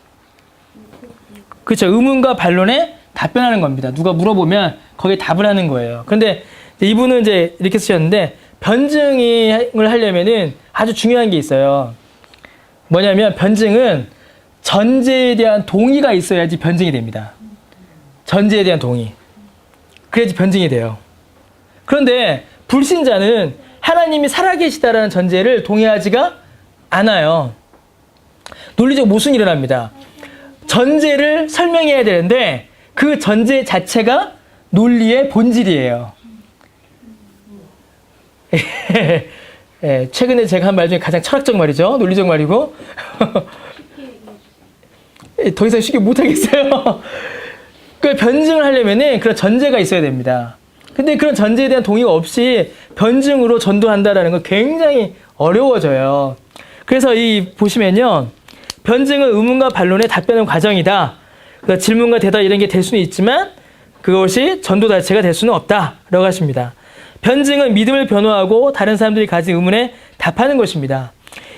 그렇죠. 의문과 반론에 답변하는 겁니다. 누가 물어보면 거기에 답을 하는 거예요. 그런데 이분은 이제 이렇게 쓰셨는데 변증을 하려면은 아주 중요한 게 있어요. 뭐냐면 변증은 전제에 대한 동의가 있어야지 변증이 됩니다. 전제에 대한 동의. 그래야지 변증이 돼요. 그런데 불신자는 하나님이 살아계시다라는 전제를 동의하지가 않아요. 논리적 모순이 일어납니다. 전제를 설명해야 되는데 그 전제 자체가 논리의 본질이에요. 예, 최근에 제가 한 말 중에 가장 철학적 말이죠. 논리적 말이고 더 이상 쉽게 못하겠어요. 그 변증을 하려면은 그런 전제가 있어야 됩니다. 근데 그런 전제에 대한 동의가 없이 변증으로 전도한다라는 건 굉장히 어려워져요. 그래서 이 보시면요, 변증은 의문과 반론에 답변하는 과정이다. 그러니까 질문과 대답 이런 게 될 수는 있지만 그것이 전도 자체가 될 수는 없다라고 하십니다. 변증은 믿음을 변호하고 다른 사람들이 가진 의문에 답하는 것입니다.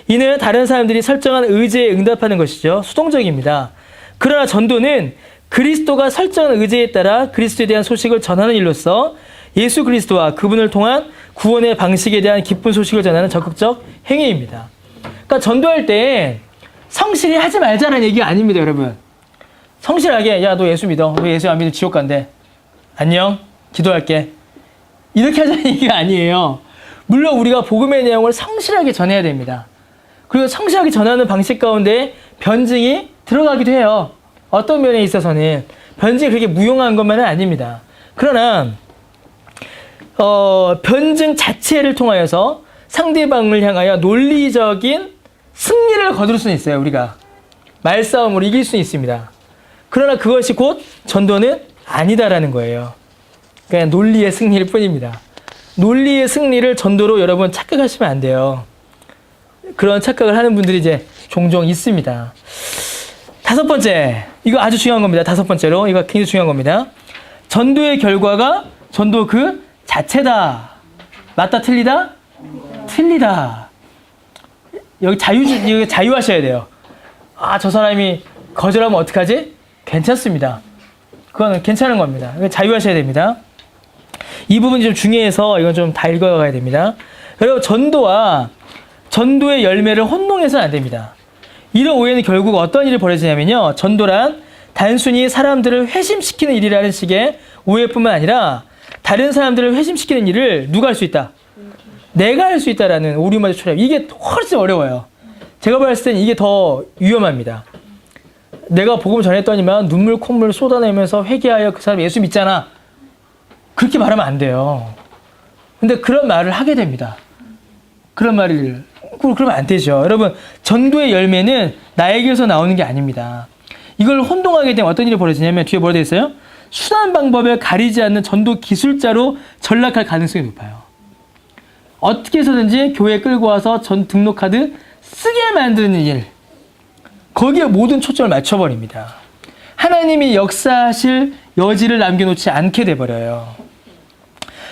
이는 다른 사람들이 설정한 의지에 응답하는 것이죠. 수동적입니다. 그러나 전도는 그리스도가 설정한 의지에 따라 그리스도에 대한 소식을 전하는 일로서 예수 그리스도와 그분을 통한 구원의 방식에 대한 기쁜 소식을 전하는 적극적 행위입니다. 그러니까 전도할 때 성실히 하지 말자는 얘기가 아닙니다, 여러분. 성실하게, 야, 너 예수 믿어. 너 예수 안 믿으면 지옥 간대. 안녕. 기도할게. 이렇게 하자는 얘기가 아니에요. 물론 우리가 복음의 내용을 성실하게 전해야 됩니다. 그리고 성실하게 전하는 방식 가운데 변증이 들어가기도 해요. 어떤 면에 있어서는 변증이 그렇게 무용한 것만은 아닙니다. 그러나 변증 자체를 통하여서 상대방을 향하여 논리적인 승리를 거둘 수는 있어요. 우리가 말싸움으로 이길 수는 있습니다. 그러나 그것이 곧 전도는 아니다라는 거예요. 그냥 논리의 승리일 뿐입니다. 논리의 승리를 전도로 여러분 착각하시면 안 돼요. 그런 착각을 하는 분들이 이제 종종 있습니다. 다섯 번째, 이거 아주 중요한 겁니다. 다섯 번째로, 이거 굉장히 중요한 겁니다. 전도의 결과가 전도 그 자체다. 맞다, 틀리다? 틀리다. 여기 자유하셔야 돼요. 아, 저 사람이 거절하면 어떡하지? 괜찮습니다. 그거는 괜찮은 겁니다. 자유하셔야 됩니다. 이 부분이 좀 중요해서 이건 좀 다 읽어가야 됩니다. 그리고 전도의 열매를 혼동해서는 안 됩니다. 이런 오해는 결국 어떤 일이 벌어지냐면요. 전도란 단순히 사람들을 회심시키는 일이라는 식의 오해뿐만 아니라 다른 사람들을 회심시키는 일을 누가 할 수 있다? 내가 할 수 있다라는 오류마저 초래. 이게 훨씬 어려워요. 제가 봤을 때는 이게 더 위험합니다. 내가 복음 전했더니만 눈물 콧물 쏟아내면서 회개하여 그 사람 예수 믿잖아. 그렇게 말하면 안 돼요. 근데 그런 말을 하게 됩니다. 그러면 안 되죠. 여러분, 전도의 열매는 나에게서 나오는 게 아닙니다. 이걸 혼동하게 되면 어떤 일이 벌어지냐면 뒤에 뭐라 되어 있어요? 순한 방법을 가리지 않는 전도 기술자로 전락할 가능성이 높아요. 어떻게 해서든지 교회에 끌고 와서 전 등록카드 쓰게 만드는 일. 거기에 모든 초점을 맞춰버립니다. 하나님이 역사하실 여지를 남겨놓지 않게 돼버려요.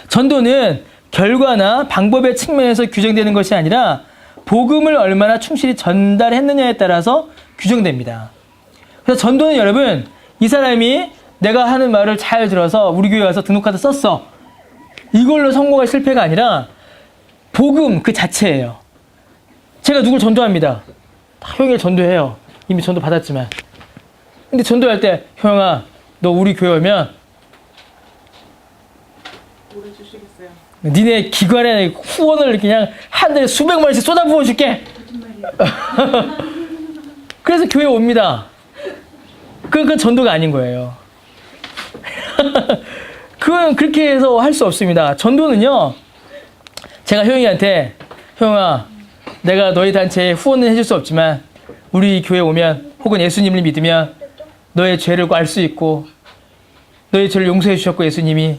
전도는 결과나 방법의 측면에서 규정되는 것이 아니라 복음을 얼마나 충실히 전달했느냐에 따라서 규정됩니다. 그래서 전도는 여러분, 이 사람이 내가 하는 말을 잘 들어서 우리 교회 와서 등록카드 썼어. 이걸로 성공할 실패가 아니라 복음 그 자체예요. 제가 누굴 전도합니다. 형일 전도해요. 이미 전도 받았지만. 근데 전도할 때 형아, 너 우리 교회 오면 오래 주시겠어요? 니네 기관에 후원을 그냥 한 달에 수백만 원씩 쏟아부어 줄게. 그래서 교회 옵니다. 그건 전도가 아닌 거예요. 그건 그렇게 해서 할 수 없습니다. 전도는요, 제가 효영이한테 효영아, 내가 너희 단체에 후원은 해줄 수 없지만 우리 교회 오면 혹은 예수님을 믿으면 너의 죄를 알 수 있고 너의 죄를 용서해 주셨고 예수님이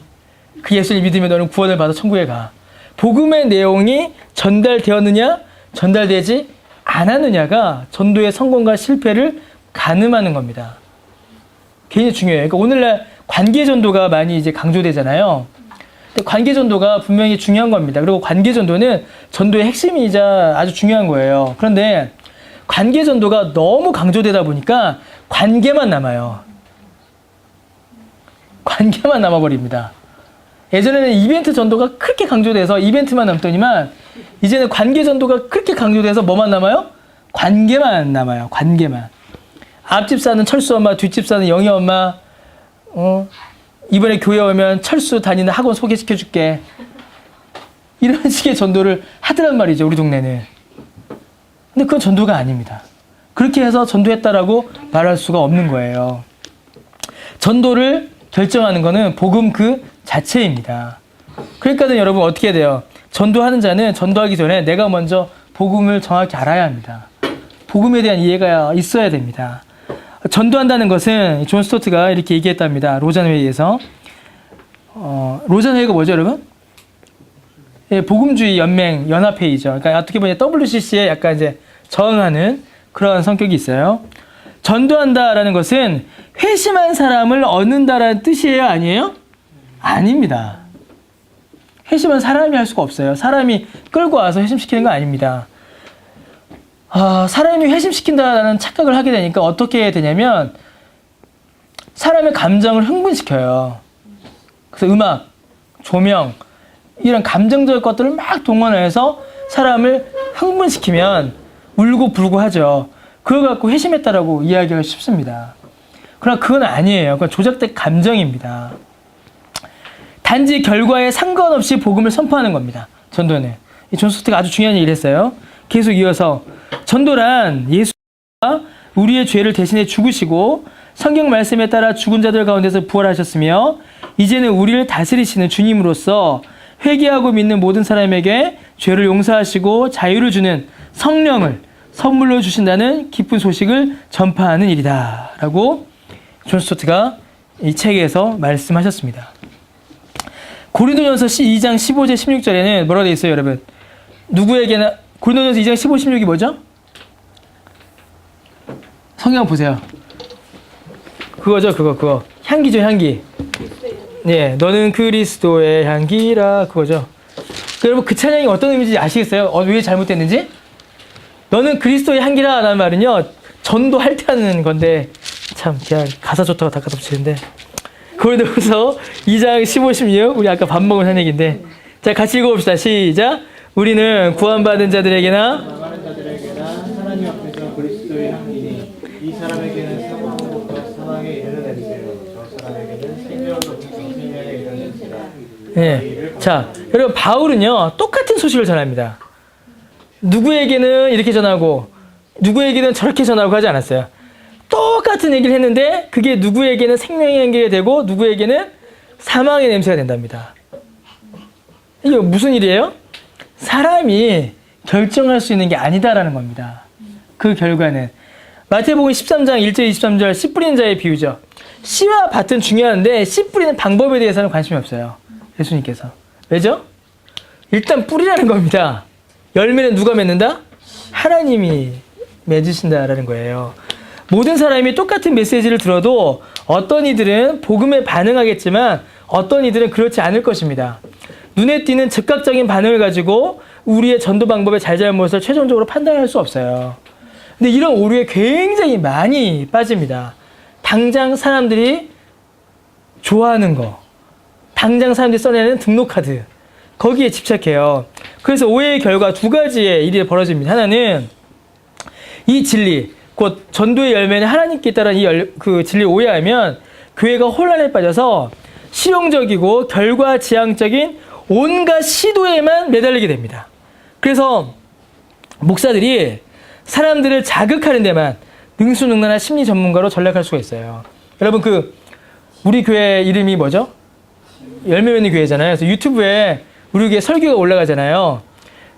그 예수를 믿으면 너는 구원을 받아 천국에 가. 복음의 내용이 전달되었느냐 전달되지 않았느냐가 전도의 성공과 실패를 가늠하는 겁니다. 굉장히 중요해요. 그러니까 오늘날 관계 전도가 많이 이제 강조되잖아요. 근데 관계 전도가 분명히 중요한 겁니다. 그리고 관계 전도는 전도의 핵심이자 아주 중요한 거예요. 그런데 관계 전도가 너무 강조되다 보니까 관계만 남아요. 관계만 남아버립니다. 예전에는 이벤트 전도가 그렇게 강조돼서 이벤트만 남더니만 이제는 관계 전도가 그렇게 강조돼서 뭐만 남아요? 관계만 남아요. 관계만. 앞집 사는 철수 엄마, 뒷집 사는 영희 엄마, 이번에 교회 오면 철수 다니는 학원 소개시켜줄게. 이런 식의 전도를 하더란 말이죠, 우리 동네는. 근데 그건 전도가 아닙니다. 그렇게 해서 전도했다라고 말할 수가 없는 거예요. 전도를 결정하는 거는 복음 그 자체입니다. 그러니까 여러분 어떻게 해야 돼요? 전도하는 자는 전도하기 전에 내가 먼저 복음을 정확히 알아야 합니다. 복음에 대한 이해가 있어야 됩니다. 전도한다는 것은 존 스토트가 이렇게 얘기했답니다. 로잔 회의에서. 로잔 회의가 뭐죠, 여러분? 예, 복음주의 연맹 연합회의죠. 그러니까 어떻게 보면 WCC에 약간 이제 저항하는 그런 성격이 있어요. 전도한다라는 것은 회심한 사람을 얻는다라는 뜻이에요, 아니에요? 아닙니다. 회심한 사람이 할 수가 없어요. 사람이 끌고 와서 회심시키는 거 아닙니다. 사람이 회심시킨다라는 착각을 하게 되니까 어떻게 해야 되냐면 사람의 감정을 흥분시켜요. 그래서 음악, 조명 이런 감정적 것들을 막 동원해서 사람을 흥분시키면 울고 불고 하죠. 그거 갖고 회심했다라고 이야기하기 쉽습니다. 그러나 그건 아니에요. 그건 조작된 감정입니다. 단지 결과에 상관없이 복음을 선포하는 겁니다. 전도는. 이 존 스토트가 아주 중요한 얘기를 했어요. 계속 이어서 전도란 예수가 우리의 죄를 대신해 죽으시고 성경 말씀에 따라 죽은 자들 가운데서 부활하셨으며 이제는 우리를 다스리시는 주님으로서 회개하고 믿는 모든 사람에게 죄를 용서하시고 자유를 주는 성령을 선물로 주신다는 기쁜 소식을 전파하는 일이다 라고 존 스토트가 이 책에서 말씀하셨습니다. 고린도전서 2장 15절 16절에는 뭐라고 되어 있어요, 여러분? 누구에게나 고린도전서 2장 15, 16이 뭐죠? 성경 보세요. 그거죠, 그거. 향기죠, 향기. 예, 너는 그리스도의 향기라, 그거죠. 여러분, 그 찬양이 어떤 의미인지 아시겠어요? 왜 잘못됐는지? 너는 그리스도의 향기라 라는 말은요, 전도할 때 하는 건데, 참, 그냥 가사 좋다고 다 갖다 붙이는데, 고린도후서 2장 15, 16 우리 아까 밥 먹은 한 얘기인데 자 같이 읽어봅시다. 시작. 우리는 구원받은 자들에게나 하나님 앞에서 그리스도의 향기니 이 사람에게는 사망으로부터 사망에 이르는 냄새요 저 사람에게는 생명으로부터 생명에 이르는 냄새라. 네. 자, 여러분 바울은요 똑같은 소식을 전합니다. 누구에게는 이렇게 전하고 누구에게는 저렇게 전하고 하지 않았어요. 똑같은 얘기를 했는데 그게 누구에게는 생명의 향기가 되고 누구에게는 사망의 냄새가 된답니다. 이게 무슨 일이에요? 사람이 결정할 수 있는 게 아니다라는 겁니다. 그 결과는 마태복음 13장 1절 23절 씨 뿌리는 자의 비유죠. 씨와 밭은 중요한데 씨 뿌리는 방법에 대해서는 관심이 없어요. 예수님께서. 왜죠? 일단 뿌리라는 겁니다. 열매는 누가 맺는다? 하나님이 맺으신다라는 거예요. 모든 사람이 똑같은 메시지를 들어도 어떤 이들은 복음에 반응하겠지만 어떤 이들은 그렇지 않을 것입니다. 눈에 띄는 즉각적인 반응을 가지고 우리의 전도 방법의 잘잘못을 최종적으로 판단할 수 없어요. 근데 이런 오류에 굉장히 많이 빠집니다. 당장 사람들이 좋아하는 거, 당장 사람들이 써내는 등록카드, 거기에 집착해요. 그래서 오해의 결과 두 가지의 일이 벌어집니다. 하나는 이 진리, 곧 전도의 열매는 하나님께 있다는 그 진리를 오해하면 교회가 혼란에 빠져서 실용적이고 결과지향적인 온갖 시도에만 매달리게 됩니다. 그래서 목사들이 사람들을 자극하는 데만 능수능란한 심리 전문가로 전락할 수가 있어요. 여러분 우리 교회 이름이 뭐죠? 열매 맺는 교회잖아요. 그래서 유튜브에 우리 교회 설교가 올라가잖아요.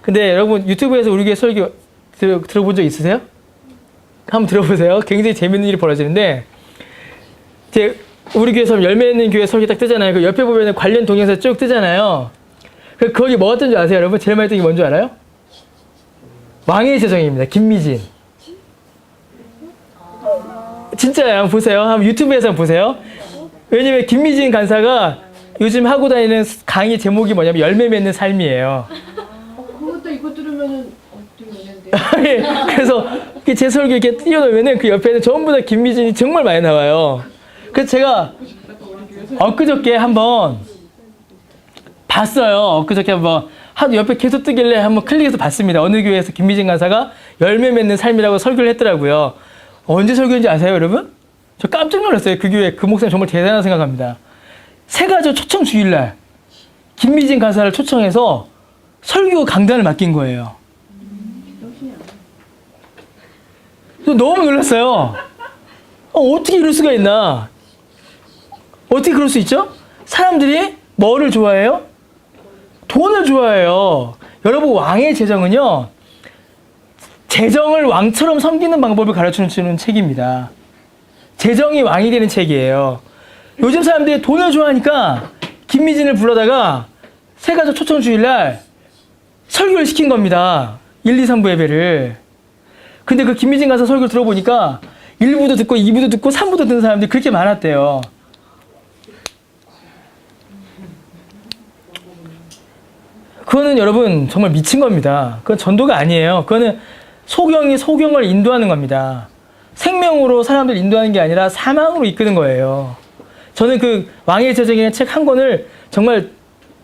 근데 여러분 유튜브에서 우리 교회 설교 들어본 적 있으세요? 한번 들어보세요. 굉장히 재밌는 일이 벌어지는데 이제 우리 교회에서 열매 맺는 교회 설교 딱 뜨잖아요. 그 옆에 보면 관련 동영상 쭉 뜨잖아요. 거기 뭐가 뜬 줄 아세요? 여러분 제일 많이 뜬 게 뭔 줄 알아요? 왕의 제정입니다. 김미진. 진짜요. 한번 보세요. 한번 유튜브에서 한번 보세요. 왜냐면 김미진 간사가 요즘 하고 다니는 강의 제목이 뭐냐면 열매 맺는 삶이에요. 그것도 이거 들으면은 되겠는데. 그래서 제 설교 이렇게 띄워놓으면은 그 옆에는 전부 다 김미진이 정말 많이 나와요. 그래서 제가 엊그저께 한번 봤어요. 엊그저께 한번 하도 옆에 계속 뜨길래 한번 클릭해서 봤습니다. 어느 교회에서 김미진 간사가 열매 맺는 삶이라고 설교를 했더라고요. 언제 설교인지 아세요, 여러분? 저 깜짝 놀랐어요. 그 교회 그 목사님 정말 대단하다고 생각합니다. 새가족 초청 주일날 김미진 간사를 초청해서 설교 강단을 맡긴 거예요. 너무 놀랐어요. 어떻게 이럴 수가 있나? 어떻게 그럴 수 있죠? 사람들이 뭐를 좋아해요? 돈을 좋아해요. 여러분 왕의 재정은요. 재정을 왕처럼 섬기는 방법을 가르쳐주는 책입니다. 재정이 왕이 되는 책이에요. 요즘 사람들이 돈을 좋아하니까 김미진을 불러다가 새가족 초청 주일날 설교를 시킨 겁니다. 1, 2, 3부 예배를. 근데 그 김미진 가서 설교를 들어보니까 1부도 듣고 2부도 듣고 3부도 듣는 사람들이 그렇게 많았대요. 그거는 여러분 정말 미친 겁니다. 그건 전도가 아니에요. 그거는 소경이 소경을 인도하는 겁니다. 생명으로 사람들 인도하는 게 아니라 사망으로 이끄는 거예요. 저는 그 왕의 제정이라는 책 한 권을 정말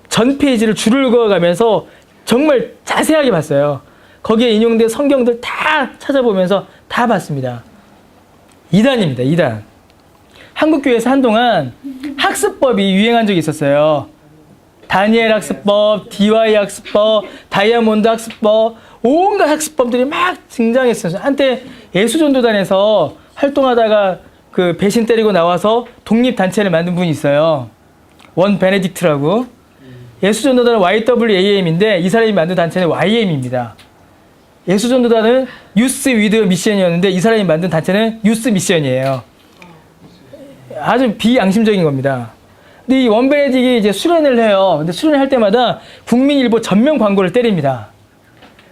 전 페이지를 줄을 그어가면서 정말 자세하게 봤어요. 거기에 인용된 성경들 다 찾아보면서 다 봤습니다. 이단입니다. 이단. 한국교회에서 한동안 학습법이 유행한 적이 있었어요. 다니엘 학습법, DY 학습법, 다이아몬드 학습법, 온갖 학습법들이 막 등장했어요. 한때 예수전도단에서 활동하다가 그 배신 때리고 나와서 독립단체를 만든 분이 있어요. 원 베네딕트라고. 예수전도단은 YWAM인데 이 사람이 만든 단체는 YM입니다. 예수전도단은 유스 위드 미션이었는데 이 사람이 만든 단체는 유스 미션이에요. 아주 비양심적인 겁니다. 근데 이 원베네딕이 이제 수련을 해요. 근데 수련을 할 때마다 국민일보 전면 광고를 때립니다.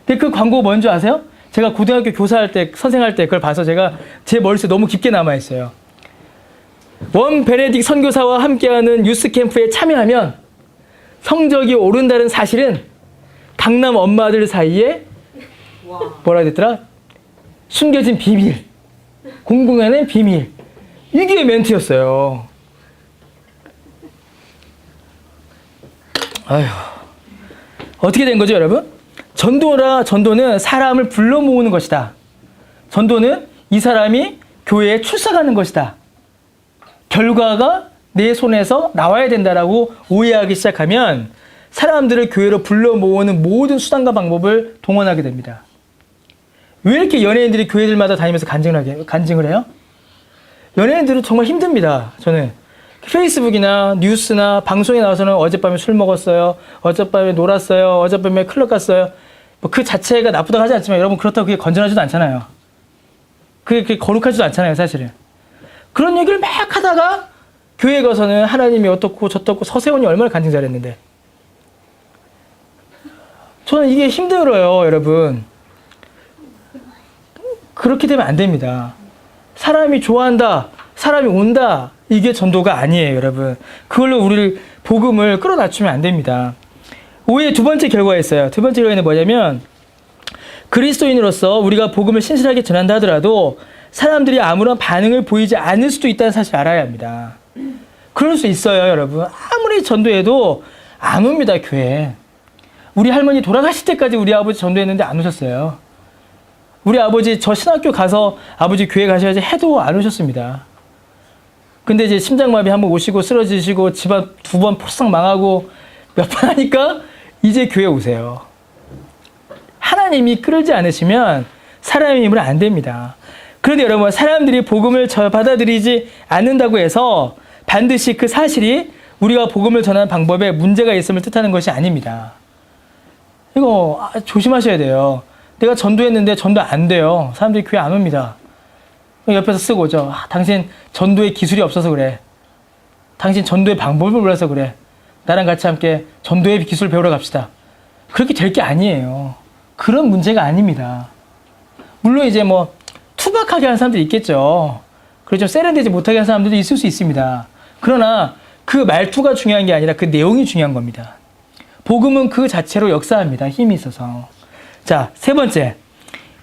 근데 그 광고 뭔지 아세요? 제가 고등학교 교사할 때, 선생할 때 그걸 봐서 제가 제 머릿속에 너무 깊게 남아있어요. 원 베네딕 선교사와 함께하는 유스 캠프에 참여하면 성적이 오른다는 사실은 강남 엄마들 사이에 뭐라 해야 되더라? 숨겨진 비밀, 공공연한 비밀. 이게 멘트였어요. 아휴, 어떻게 된 거죠, 여러분? 전도는 사람을 불러 모으는 것이다. 전도는 이 사람이 교회에 출석하는 것이다. 결과가 내 손에서 나와야 된다라고 오해하기 시작하면 사람들을 교회로 불러 모으는 모든 수단과 방법을 동원하게 됩니다. 왜 이렇게 연예인들이 교회들마다 다니면서 간증을 해요? 연예인들은 정말 힘듭니다. 저는 페이스북이나 뉴스나 방송에 나와서는 어젯밤에 술 먹었어요. 어젯밤에 놀았어요. 어젯밤에 클럽 갔어요. 뭐 그 자체가 나쁘다고 하지 않지만 여러분 그렇다고 그게 건전하지도 않잖아요. 그게 거룩하지도 않잖아요, 사실은. 그런 얘기를 막 하다가 교회에 가서는 하나님이 어떻고 저떻고 서세원이 얼마나 간증 잘했는데. 저는 이게 힘들어요, 여러분. 그렇게 되면 안 됩니다. 사람이 좋아한다, 사람이 온다, 이게 전도가 아니에요, 여러분. 그걸로 우리를 복음을 끌어낮추면 안 됩니다. 오해의 두 번째 결과가 있어요. 두 번째 결과는 뭐냐면 그리스도인으로서 우리가 복음을 신실하게 전한다 하더라도 사람들이 아무런 반응을 보이지 않을 수도 있다는 사실을 알아야 합니다. 그럴 수 있어요, 여러분. 아무리 전도해도 안 옵니다, 교회에. 우리 할머니 돌아가실 때까지 우리 아버지 전도했는데 안 오셨어요. 우리 아버지 저 신학교 가서 아버지 교회 가셔야지 해도 안 오셨습니다. 근데 이제 심장마비 한번 오시고 쓰러지시고 집안 2번 포싹 망하고 몇 번 하니까 이제 교회 오세요. 하나님이 끌지 않으시면 사람의 힘으로 안 됩니다. 그런데 여러분, 사람들이 복음을 받아들이지 않는다고 해서 반드시 그 사실이 우리가 복음을 전하는 방법에 문제가 있음을 뜻하는 것이 아닙니다. 이거 조심하셔야 돼요. 내가 전도했는데 전도 안 돼요. 사람들이 교회 안 옵니다. 옆에서 쓰고 오죠. 당신 전도의 기술이 없어서 그래. 당신 전도의 방법을 몰라서 그래. 나랑 같이 함께 전도의 기술을 배우러 갑시다. 그렇게 될 게 아니에요. 그런 문제가 아닙니다. 물론 이제 뭐 투박하게 하는 사람들이 있겠죠. 그리고 좀 세련되지 못하게 하는 사람들도 있을 수 있습니다. 그러나 그 말투가 중요한 게 아니라 그 내용이 중요한 겁니다. 복음은 그 자체로 역사합니다. 힘이 있어서. 자, 세 번째.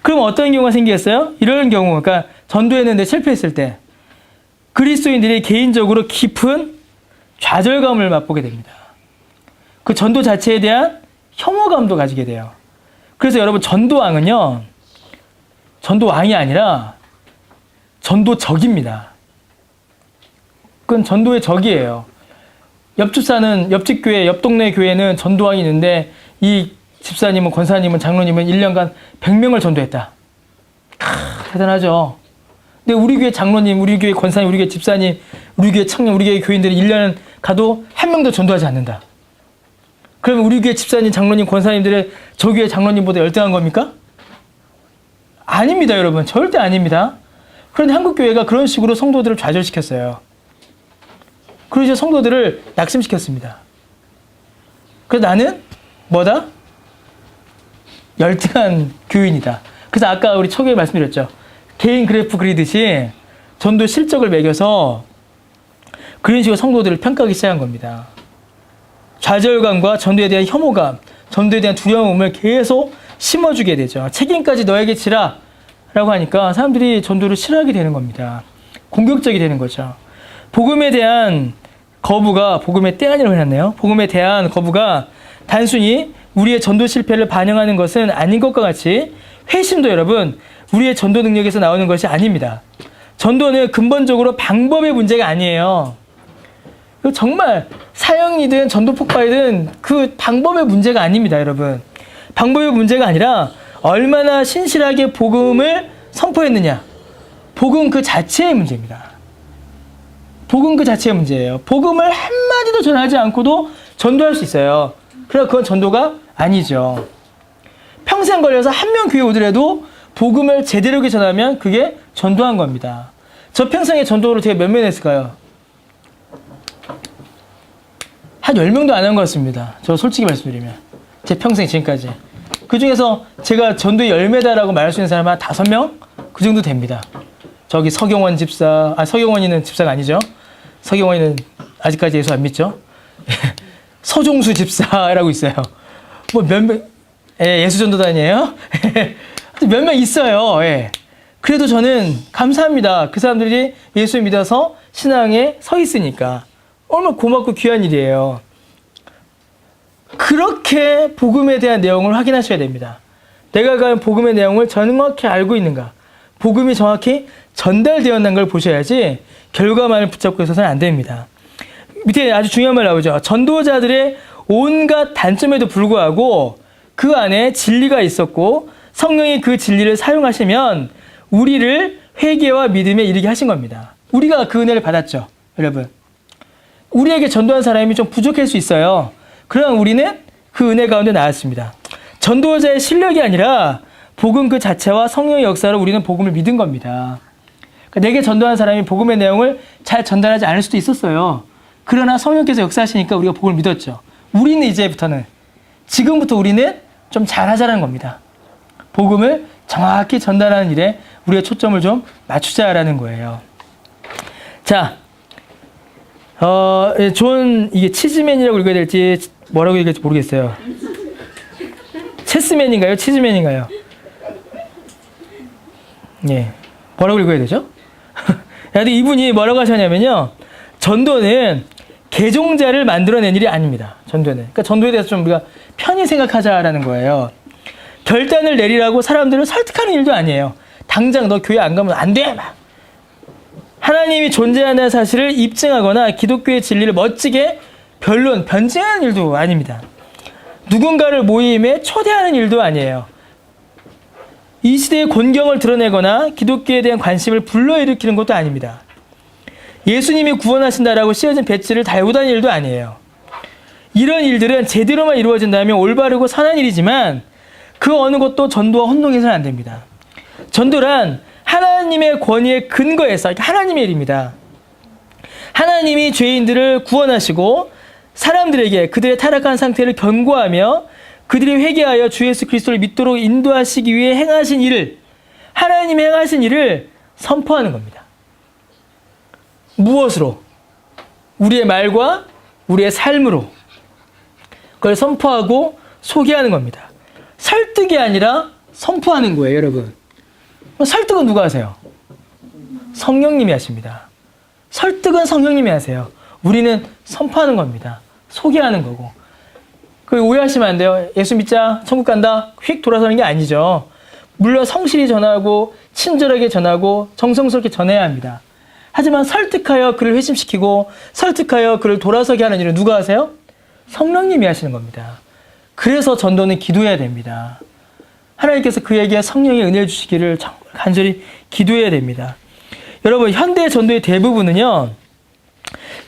그럼 어떤 경우가 생기겠어요? 이런 경우, 그러니까 전도했는데 실패했을 때 그리스도인들이 개인적으로 깊은 좌절감을 맛보게 됩니다. 그 전도 자체에 대한 혐오감도 가지게 돼요. 그래서 여러분, 전도왕은요, 전도왕이 아니라 전도적입니다. 그건 전도의 적이에요. 옆집 교회, 옆 동네 교회는 전도왕이 있는데 이 집사님은, 권사님은, 장로님은 1년간 100명을 전도했다. 대단하죠. 근데 우리 교회 장로님, 우리 교회 권사님, 우리 교회 집사님, 우리 교회 청년, 우리 교회 교인들이 1년 가도 한 명도 전도하지 않는다. 그러면 우리 교회 집사님, 장로님, 권사님들의 저 교회 장로님보다 열등한 겁니까? 아닙니다, 여러분. 절대 아닙니다. 그런데 한국교회가 그런 식으로 성도들을 좌절시켰어요. 그리고 이제 성도들을 낙심시켰습니다. 그래서 나는 뭐다? 열등한 교인이다. 그래서 아까 우리 초기에 말씀드렸죠. 개인 그래프 그리듯이 전도 실적을 매겨서 그런 식으로 성도들을 평가하기 시작한 겁니다. 좌절감과 전도에 대한 혐오감, 전도에 대한 두려움을 계속 심어주게 되죠. 책임까지 너에게 지라 라고 하니까 사람들이 전도를 싫어하게 되는 겁니다. 공격적이 되는 거죠. 복음에 대한 거부가, 복음의 떼아니라고 해놨네요. 복음에 대한 거부가 단순히 우리의 전도 실패를 반영하는 것은 아닌 것과 같이 회심도 여러분, 우리의 전도 능력에서 나오는 것이 아닙니다. 전도는 근본적으로 방법의 문제가 아니에요. 정말 사형이든 전도 폭발이든 그 방법의 문제가 아닙니다, 여러분. 방법의 문제가 아니라 얼마나 신실하게 복음을 선포했느냐. 복음 그 자체의 문제입니다. 복음 그 자체의 문제예요. 복음을 한마디도 전하지 않고도 전도할 수 있어요. 그러나 그건 전도가 아니죠. 평생 걸려서 한 명 교회 오더라도 복음을 제대로 전하면 그게 전도한 겁니다. 저 평생에 전도를 제가 몇 명 했을까요? 한 10명도 안 한 것 같습니다. 저 솔직히 말씀드리면. 제 평생 지금까지. 그 중에서 제가 전도의 열매다라고 말할 수 있는 사람은 한 5명? 그 정도 됩니다. 저기 서경원 집사, 서경원이는 집사가 아니죠. 서경원이는 아직까지 예수 안 믿죠. 서종수 집사라고 있어요. 뭐 몇 명, 예수전도단이에요. 몇 명 있어요. 예. 그래도 저는 감사합니다. 그 사람들이 예수 믿어서 신앙에 서 있으니까. 얼마나 고맙고 귀한 일이에요. 그렇게 복음에 대한 내용을 확인하셔야 됩니다. 내가 과연 복음의 내용을 정확히 알고 있는가, 복음이 정확히 전달되었는 걸 보셔야지 결과만을 붙잡고 있어서는 안 됩니다. 밑에 아주 중요한 말 나오죠. 전도자들의 온갖 단점에도 불구하고 그 안에 진리가 있었고 성령이 그 진리를 사용하시면 우리를 회개와 믿음에 이르게 하신 겁니다. 우리가 그 은혜를 받았죠. 여러분, 우리에게 전도한 사람이 좀 부족할 수 있어요. 그러나 우리는 그 은혜 가운데 나왔습니다. 전도자의 실력이 아니라 복음 그 자체와 성령의 역사로 우리는 복음을 믿은 겁니다. 그러니까 내게 전도한 사람이 복음의 내용을 잘 전달하지 않을 수도 있었어요. 그러나 성령께서 역사하시니까 우리가 복음을 믿었죠. 우리는 이제부터는, 지금부터 우리는 좀 잘하자는 겁니다. 복음을 정확히 전달하는 일에 우리의 초점을 좀 맞추자라는 거예요. 자, 이게 치즈맨이라고 읽어야 될지 뭐라고 읽을지 모르겠어요. 체스맨인가요? 치즈맨인가요? 예. 뭐라고 읽어야 되죠? 근데 이분이 뭐라고 하셨냐면요. 전도는 개종자를 만들어낸 일이 아닙니다. 전도는. 그러니까 전도에 대해서 좀 우리가 편히 생각하자라는 거예요. 결단을 내리라고 사람들을 설득하는 일도 아니에요. 당장 너 교회 안 가면 안 돼! 막. 하나님이 존재하는 사실을 입증하거나 기독교의 진리를 멋지게 변증하는 일도 아닙니다. 누군가를 모임에 초대하는 일도 아니에요. 이 시대의 곤경을 드러내거나 기독교에 대한 관심을 불러일으키는 것도 아닙니다. 예수님이 구원하신다라고 씌워진 배지를 달고 다니는 일도 아니에요. 이런 일들은 제대로만 이루어진다면 올바르고 선한 일이지만 그 어느 것도 전도와 혼동해서는 안 됩니다. 전도란 하나님의 권위의 근거에서 하나님의 일입니다. 하나님이 죄인들을 구원하시고 사람들에게 그들의 타락한 상태를 경고하며 그들이 회개하여 주 예수 그리스도를 믿도록 인도하시기 위해 행하신 일을, 하나님이 행하신 일을 선포하는 겁니다. 무엇으로? 우리의 말과 우리의 삶으로 그걸 선포하고 소개하는 겁니다. 설득이 아니라 선포하는 거예요, 여러분. 설득은 누가 하세요? 성령님이 하십니다. 설득은 성령님이 하세요. 우리는 선포하는 겁니다. 소개하는 거고. 그 오해하시면 안 돼요. 예수 믿자, 천국 간다, 휙 돌아서는 게 아니죠. 물론 성실히 전하고 친절하게 전하고 정성스럽게 전해야 합니다. 하지만 설득하여 그를 회심시키고 설득하여 그를 돌아서게 하는 일은 누가 하세요? 성령님이 하시는 겁니다. 그래서 전도는 기도해야 됩니다. 하나님께서 그에게 성령의 은혜를 주시기를 정말 간절히 기도해야 됩니다. 여러분, 현대 전도의 대부분은요,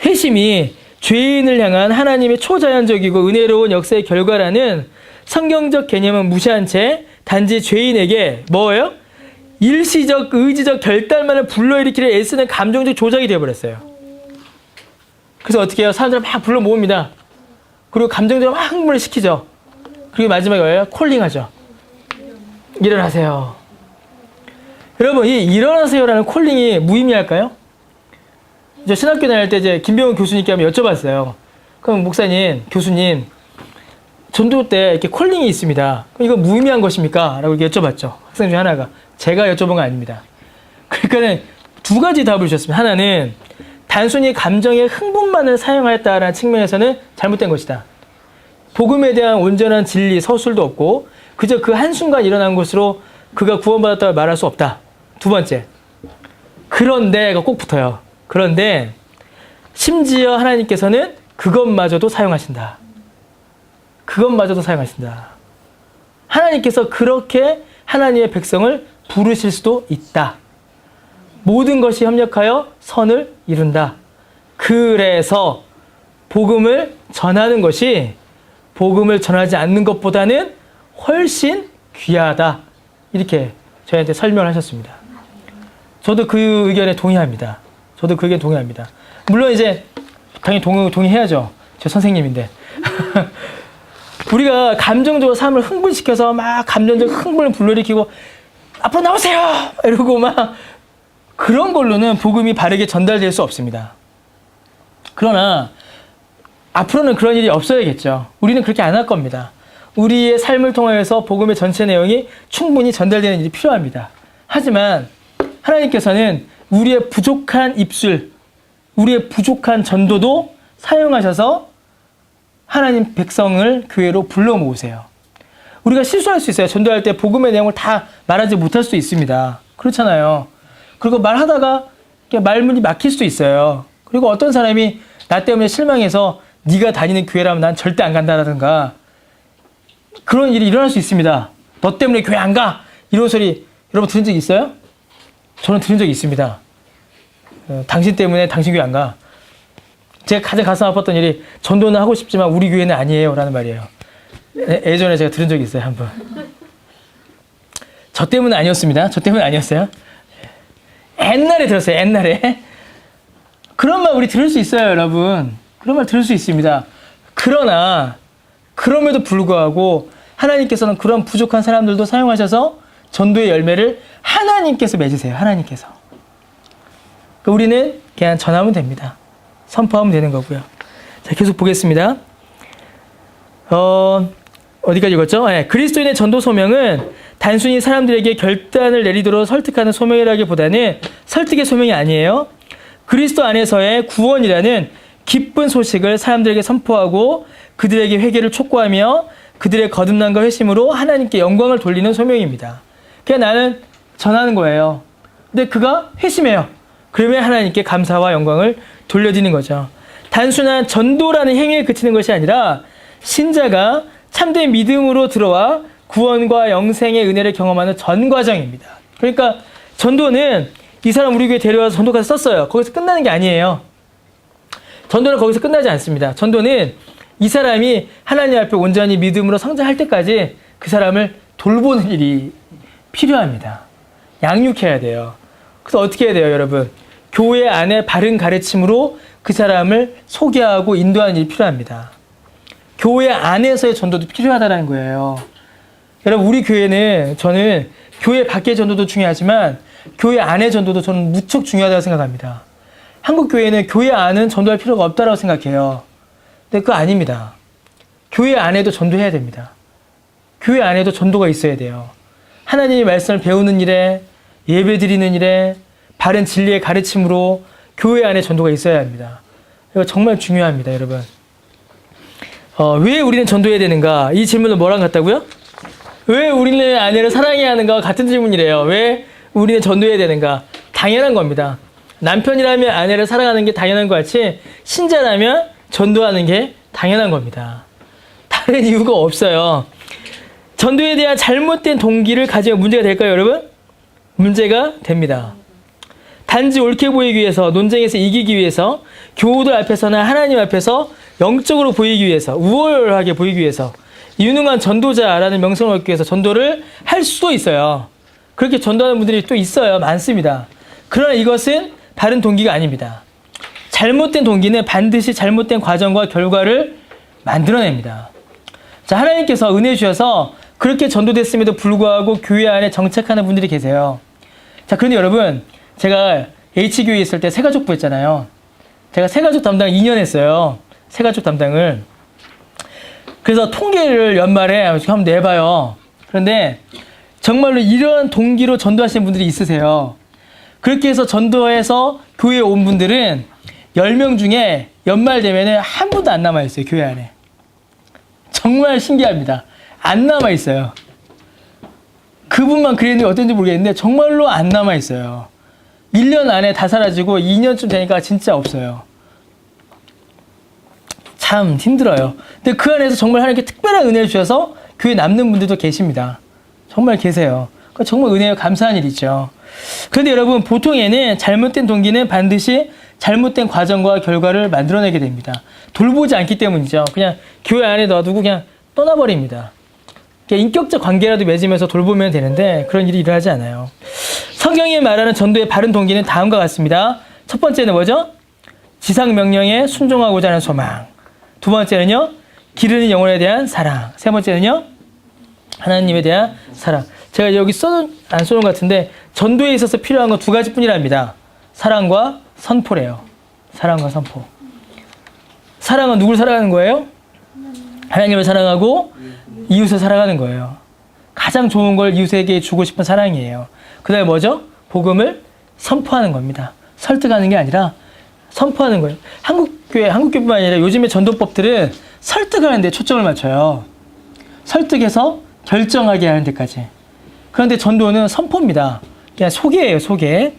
회심이 죄인을 향한 하나님의 초자연적이고 은혜로운 역사의 결과라는 성경적 개념은 무시한 채 단지 죄인에게 뭐예요? 일시적, 의지적 결단만을 불러일으키려 애쓰는 감정적 조작이 되어버렸어요. 그래서 어떻게 해요? 사람들을 막 불러 모읍니다. 그리고 감정적으로 막 흥분을 시키죠. 그리고 마지막에 뭐예요? 콜링하죠. 일어나세요. 여러분, 이 일어나세요라는 콜링이 무의미할까요? 저 신학교 다닐 때 이제 김병훈 교수님께 한번 여쭤봤어요. 그럼 목사님, 교수님, 전도 때 이렇게 콜링이 있습니다. 그럼 이거 무의미한 것입니까? 라고 이렇게 여쭤봤죠. 학생 중에 하나가. 제가 여쭤본 건 아닙니다. 그러니까는 두 가지 답을 주셨습니다. 하나는 단순히 감정의 흥분만을 사용하였다라는 측면에서는 잘못된 것이다. 복음에 대한 온전한 진리, 서술도 없고 그저 그 한순간 일어난 것으로 그가 구원받았다고 말할 수 없다. 두 번째, 그런데가 꼭 붙어요. 그런데 심지어 하나님께서는 그것마저도 사용하신다. 그것마저도 사용하신다. 하나님께서 그렇게 하나님의 백성을 부르실 수도 있다. 모든 것이 협력하여 선을 이룬다. 그래서 복음을 전하는 것이 복음을 전하지 않는 것보다는 훨씬 귀하다. 이렇게 저희한테 설명을 하셨습니다. 저도 그 의견에 동의합니다. 저도 그 의견에 동의합니다. 물론 이제 당연히 동의해야죠. 제 선생님인데. 우리가 감정적으로 사람을 흥분시켜서 막 감정적 흥분을 불러일으키고 앞으로 나오세요! 이러고 막 그런 걸로는 복음이 바르게 전달될 수 없습니다. 그러나 앞으로는 그런 일이 없어야겠죠. 우리는 그렇게 안 할 겁니다. 우리의 삶을 통하여서 복음의 전체 내용이 충분히 전달되는 일이 필요합니다. 하지만 하나님께서는 우리의 부족한 입술, 우리의 부족한 전도도 사용하셔서 하나님 백성을 교회로 불러 모으세요. 우리가 실수할 수 있어요. 전도할 때 복음의 내용을 다 말하지 못할 수도 있습니다. 그렇잖아요. 그리고 말하다가 말문이 막힐 수도 있어요. 그리고 어떤 사람이 나 때문에 실망해서 네가 다니는 교회라면 난 절대 안 간다라든가 그런 일이 일어날 수 있습니다. 너 때문에 교회 안 가! 이런 소리 여러분 들은 적 있어요? 저는 들은 적이 있습니다. 당신 때문에 당신 교회 안 가. 제가 가장 가슴 아팠던 일이 전도는 하고 싶지만 우리 교회는 아니에요 라는 말이에요. 예전에 제가 들은 적이 있어요. 한번. 저 때문은 아니었습니다. 저 때문은 아니었어요. 옛날에 들었어요. 옛날에. 그런 말 우리 들을 수 있어요, 여러분. 그런 말 들을 수 있습니다. 그러나 그럼에도 불구하고 하나님께서는 그런 부족한 사람들도 사용하셔서 전도의 열매를 하나님께서 맺으세요. 하나님께서. 그러니까 우리는 그냥 전하면 됩니다. 선포하면 되는 거고요. 자, 계속 보겠습니다. 어디까지 읽었죠? 네, 그리스도인의 전도 소명은 단순히 사람들에게 결단을 내리도록 설득하는 소명이라기보다는 설득의 소명이 아니에요. 그리스도 안에서의 구원이라는 기쁜 소식을 사람들에게 선포하고 그들에게 회개를 촉구하며 그들의 거듭남과 회심으로 하나님께 영광을 돌리는 소명입니다. 그냥 나는 전하는 거예요. 근데 그가 회심해요. 그러면 하나님께 감사와 영광을 돌려드리는 거죠. 단순한 전도라는 행위에 그치는 것이 아니라 신자가 참된 믿음으로 들어와 구원과 영생의 은혜를 경험하는 전 과정입니다. 그러니까 전도는 이 사람 우리 교회 데려와서 전도까지 썼어요. 거기서 끝나는 게 아니에요. 전도는 거기서 끝나지 않습니다. 전도는 이 사람이 하나님 앞에 온전히 믿음으로 성장할 때까지 그 사람을 돌보는 일이 필요합니다. 양육해야 돼요. 그래서 어떻게 해야 돼요, 여러분? 교회 안에 바른 가르침으로 그 사람을 소개하고 인도하는 일이 필요합니다. 교회 안에서의 전도도 필요하다는 거예요. 여러분, 우리 교회는 저는 교회 밖의 전도도 중요하지만 교회 안의 전도도 저는 무척 중요하다고 생각합니다. 한국 교회는 교회 안은 전도할 필요가 없다고 생각해요. 근데 그거 아닙니다. 교회 안에도 전도해야 됩니다. 교회 안에도 전도가 있어야 돼요. 하나님의 말씀을 배우는 일에, 예배 드리는 일에, 바른 진리의 가르침으로 교회 안에 전도가 있어야 합니다. 이거 정말 중요합니다, 여러분. 왜 우리는 전도해야 되는가? 이 질문은 뭐랑 같다고요? 왜 우리는 아내를 사랑해야 하는가? 같은 질문이래요. 왜 우리는 전도해야 되는가? 당연한 겁니다. 남편이라면 아내를 사랑하는 게 당연한 것 같이 신자라면 전도하는 게 당연한 겁니다. 다른 이유가 없어요. 전도에 대한 잘못된 동기를 가지면 문제가 될까요, 여러분? 문제가 됩니다. 단지 옳게 보이기 위해서, 논쟁에서 이기기 위해서, 교우들 앞에서나 하나님 앞에서 영적으로 보이기 위해서, 우월하게 보이기 위해서, 유능한 전도자라는 명성을 얻기 위해서 전도를 할 수도 있어요. 그렇게 전도하는 분들이 또 있어요. 많습니다. 그러나 이것은 바른 동기가 아닙니다. 잘못된 동기는 반드시 잘못된 과정과 결과를 만들어냅니다. 자, 하나님께서 은혜 주셔서 그렇게 전도됐음에도 불구하고 교회 안에 정착하는 분들이 계세요. 자, 그런데 여러분, 제가 H교회에 있을 때 새가족부 했잖아요. 제가 새가족 담당 2년 했어요. 새가족 담당을. 그래서 통계를 연말에 한번 내봐요. 그런데 정말로 이런 동기로 전도하시는 분들이 있으세요. 그렇게 해서 전도해서 교회에 온 분들은 10명 중에 연말 되면은 한 분도 안 남아있어요, 교회 안에. 정말 신기합니다. 안 남아있어요. 그분만 그랬는지 어떤지 모르겠는데 정말로 안 남아있어요. 1년 안에 다 사라지고 2년쯤 되니까 진짜 없어요. 참 힘들어요. 근데 그 안에서 정말 하나님께 특별한 은혜를 주셔서 교회에 남는 분들도 계십니다. 정말 계세요. 그러니까 정말 은혜가 감사한 일이죠. 그런데 여러분, 보통에는 잘못된 동기는 반드시 잘못된 과정과 결과를 만들어내게 됩니다. 돌보지 않기 때문이죠. 그냥 교회 안에 놔두고 그냥 떠나버립니다. 인격적 관계라도 맺으면서 돌보면 되는데 그런 일이 일어나지 않아요. 성경이 말하는 전도의 바른 동기는 다음과 같습니다. 첫 번째는 뭐죠? 지상 명령에 순종하고자 하는 소망. 두 번째는요, 기르는 영혼에 대한 사랑. 세 번째는요, 하나님에 대한 사랑. 제가 여기 안 써놓은 것 같은데 전도에 있어서 필요한 건 두 가지뿐이랍니다. 사랑과 선포래요. 사랑과 선포. 사랑은 누굴 사랑하는 거예요? 하나님을 사랑하고 이웃을 사랑하는 거예요. 가장 좋은 걸 이웃에게 주고 싶은 사랑이에요. 그 다음에 뭐죠? 복음을 선포하는 겁니다. 설득하는 게 아니라 선포하는 거예요. 한국교회뿐만 아니라 요즘의 전도법들은 설득하는 데 초점을 맞춰요. 설득해서 결정하게 하는 데까지. 그런데 전도는 선포입니다. 그냥 소개예요, 소개.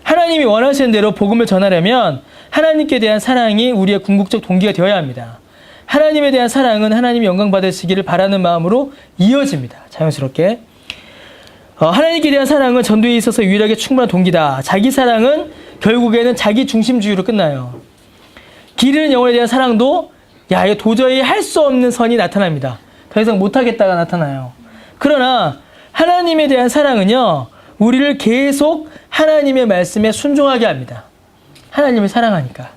하나님이 원하시는 대로 복음을 전하려면 하나님께 대한 사랑이 우리의 궁극적 동기가 되어야 합니다. 하나님에 대한 사랑은 하나님이 영광 받으시기를 바라는 마음으로 이어집니다. 자연스럽게. 하나님께 대한 사랑은 전도에 있어서 유일하게 충분한 동기다. 자기 사랑은 결국에는 자기 중심주의로 끝나요. 길 잃은 영혼에 대한 사랑도 이거 도저히 할 수 없는 선이 나타납니다. 더 이상 못하겠다가 나타나요. 그러나 하나님에 대한 사랑은요, 우리를 계속 하나님의 말씀에 순종하게 합니다. 하나님을 사랑하니까.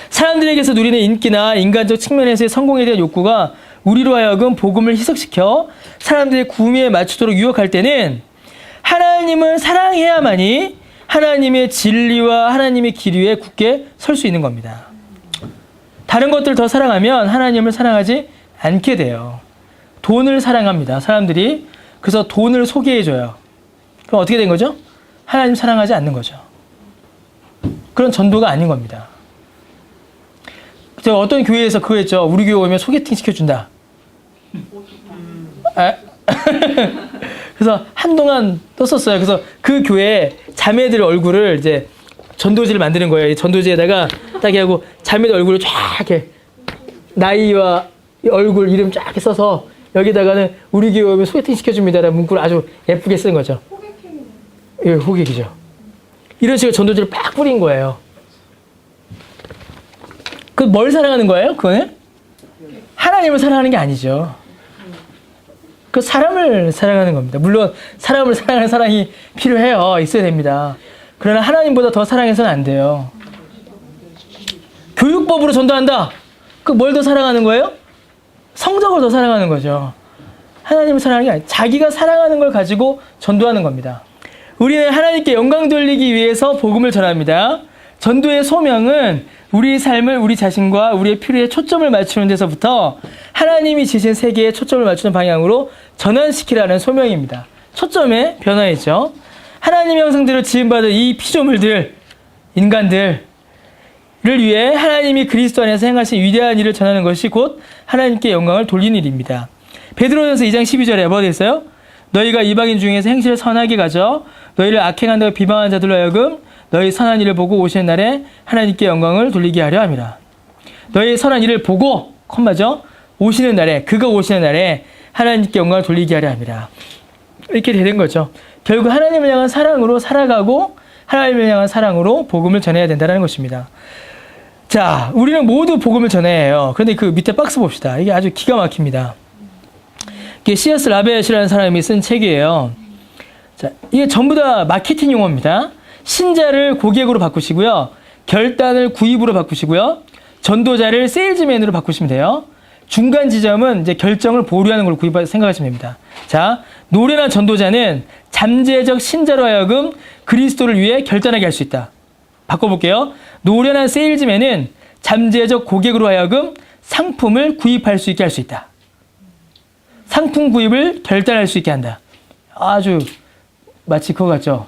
사람들에게서 누리는 인기나 인간적 측면에서의 성공에 대한 욕구가 우리로 하여금 복음을 희석시켜 사람들의 구미에 맞추도록 유혹할 때는 하나님을 사랑해야만이 하나님의 진리와 하나님의 길 위에 굳게 설 수 있는 겁니다. 다른 것들을 더 사랑하면 하나님을 사랑하지 않게 돼요. 돈을 사랑합니다, 사람들이. 그래서 돈을 소개해줘요. 그럼 어떻게 된 거죠? 하나님 사랑하지 않는 거죠. 그런 전도가 아닌 겁니다. 제가 어떤 교회에서 그거 했죠. 우리 교회 오면 소개팅 시켜준다. 그래서 한동안 떴었어요. 그래서 그 교회 자매들 얼굴을 이제 전도지를 만드는 거예요. 이 전도지에다가 딱 하고 자매들 얼굴을 쫙 이렇게 나이와 얼굴 이름 쫙 이렇게 써서 여기다가는 우리 교회 오면 소개팅 시켜줍니다라는 문구를 아주 예쁘게 쓴 거죠. 예, 호객이죠. 이런 식으로 전도지를 빡 뿌린 거예요. 그 뭘 사랑하는 거예요? 그거는? 하나님을 사랑하는 게 아니죠. 그 사람을 사랑하는 겁니다. 물론 사람을 사랑하는 사랑이 필요해요. 있어야 됩니다. 그러나 하나님보다 더 사랑해서는 안 돼요. 교육법으로 전도한다. 그 뭘 더 사랑하는 거예요? 성적을 더 사랑하는 거죠. 하나님을 사랑하는 게 아니에요. 자기가 사랑하는 걸 가지고 전도하는 겁니다. 우리는 하나님께 영광 돌리기 위해서 복음을 전합니다. 전도의 소명은 우리 삶을 우리 자신과 우리의 필요에 초점을 맞추는 데서부터 하나님이 지신 세계에 초점을 맞추는 방향으로 전환시키라는 소명입니다. 초점의 변화이죠. 하나님의 형상대로 지음받은 이 피조물들, 인간들을 위해 하나님이 그리스도 안에서 행하신 위대한 일을 전하는 것이 곧 하나님께 영광을 돌리는 일입니다. 베드로전서 2장 12절에 뭐가 되어 있어요? 너희가 이방인 중에서 행실을 선하게 가져 너희를 악행한다고 비방한 자들로 하여금 너희 선한 일을 보고 오시는 날에 하나님께 영광을 돌리게 하려 함이라. 너희 선한 일을 보고 콤마죠. 오시는 날에, 그가 오시는 날에 하나님께 영광을 돌리게 하려 함이라. 이렇게 되는 거죠. 결국 하나님을 향한 사랑으로 살아가고 하나님을 향한 사랑으로 복음을 전해야 된다는 것입니다. 자, 우리는 모두 복음을 전해야 해요. 그런데 그 밑에 박스 봅시다. 이게 아주 기가 막힙니다. 이게 C.S. 라벳이라는 사람이 쓴 책이에요. 자, 이게 전부 다 마케팅 용어입니다. 신자를 고객으로 바꾸시고요. 결단을 구입으로 바꾸시고요. 전도자를 세일즈맨으로 바꾸시면 돼요. 중간 지점은 이제 결정을 보류하는 걸 생각하시면 됩니다. 자, 노련한 전도자는 잠재적 신자로 하여금 그리스도를 위해 결단하게 할 수 있다. 바꿔볼게요. 노련한 세일즈맨은 잠재적 고객으로 하여금 상품을 구입할 수 있게 할 수 있다. 상품 구입을 결단할 수 있게 한다. 아주 마치 그거 같죠?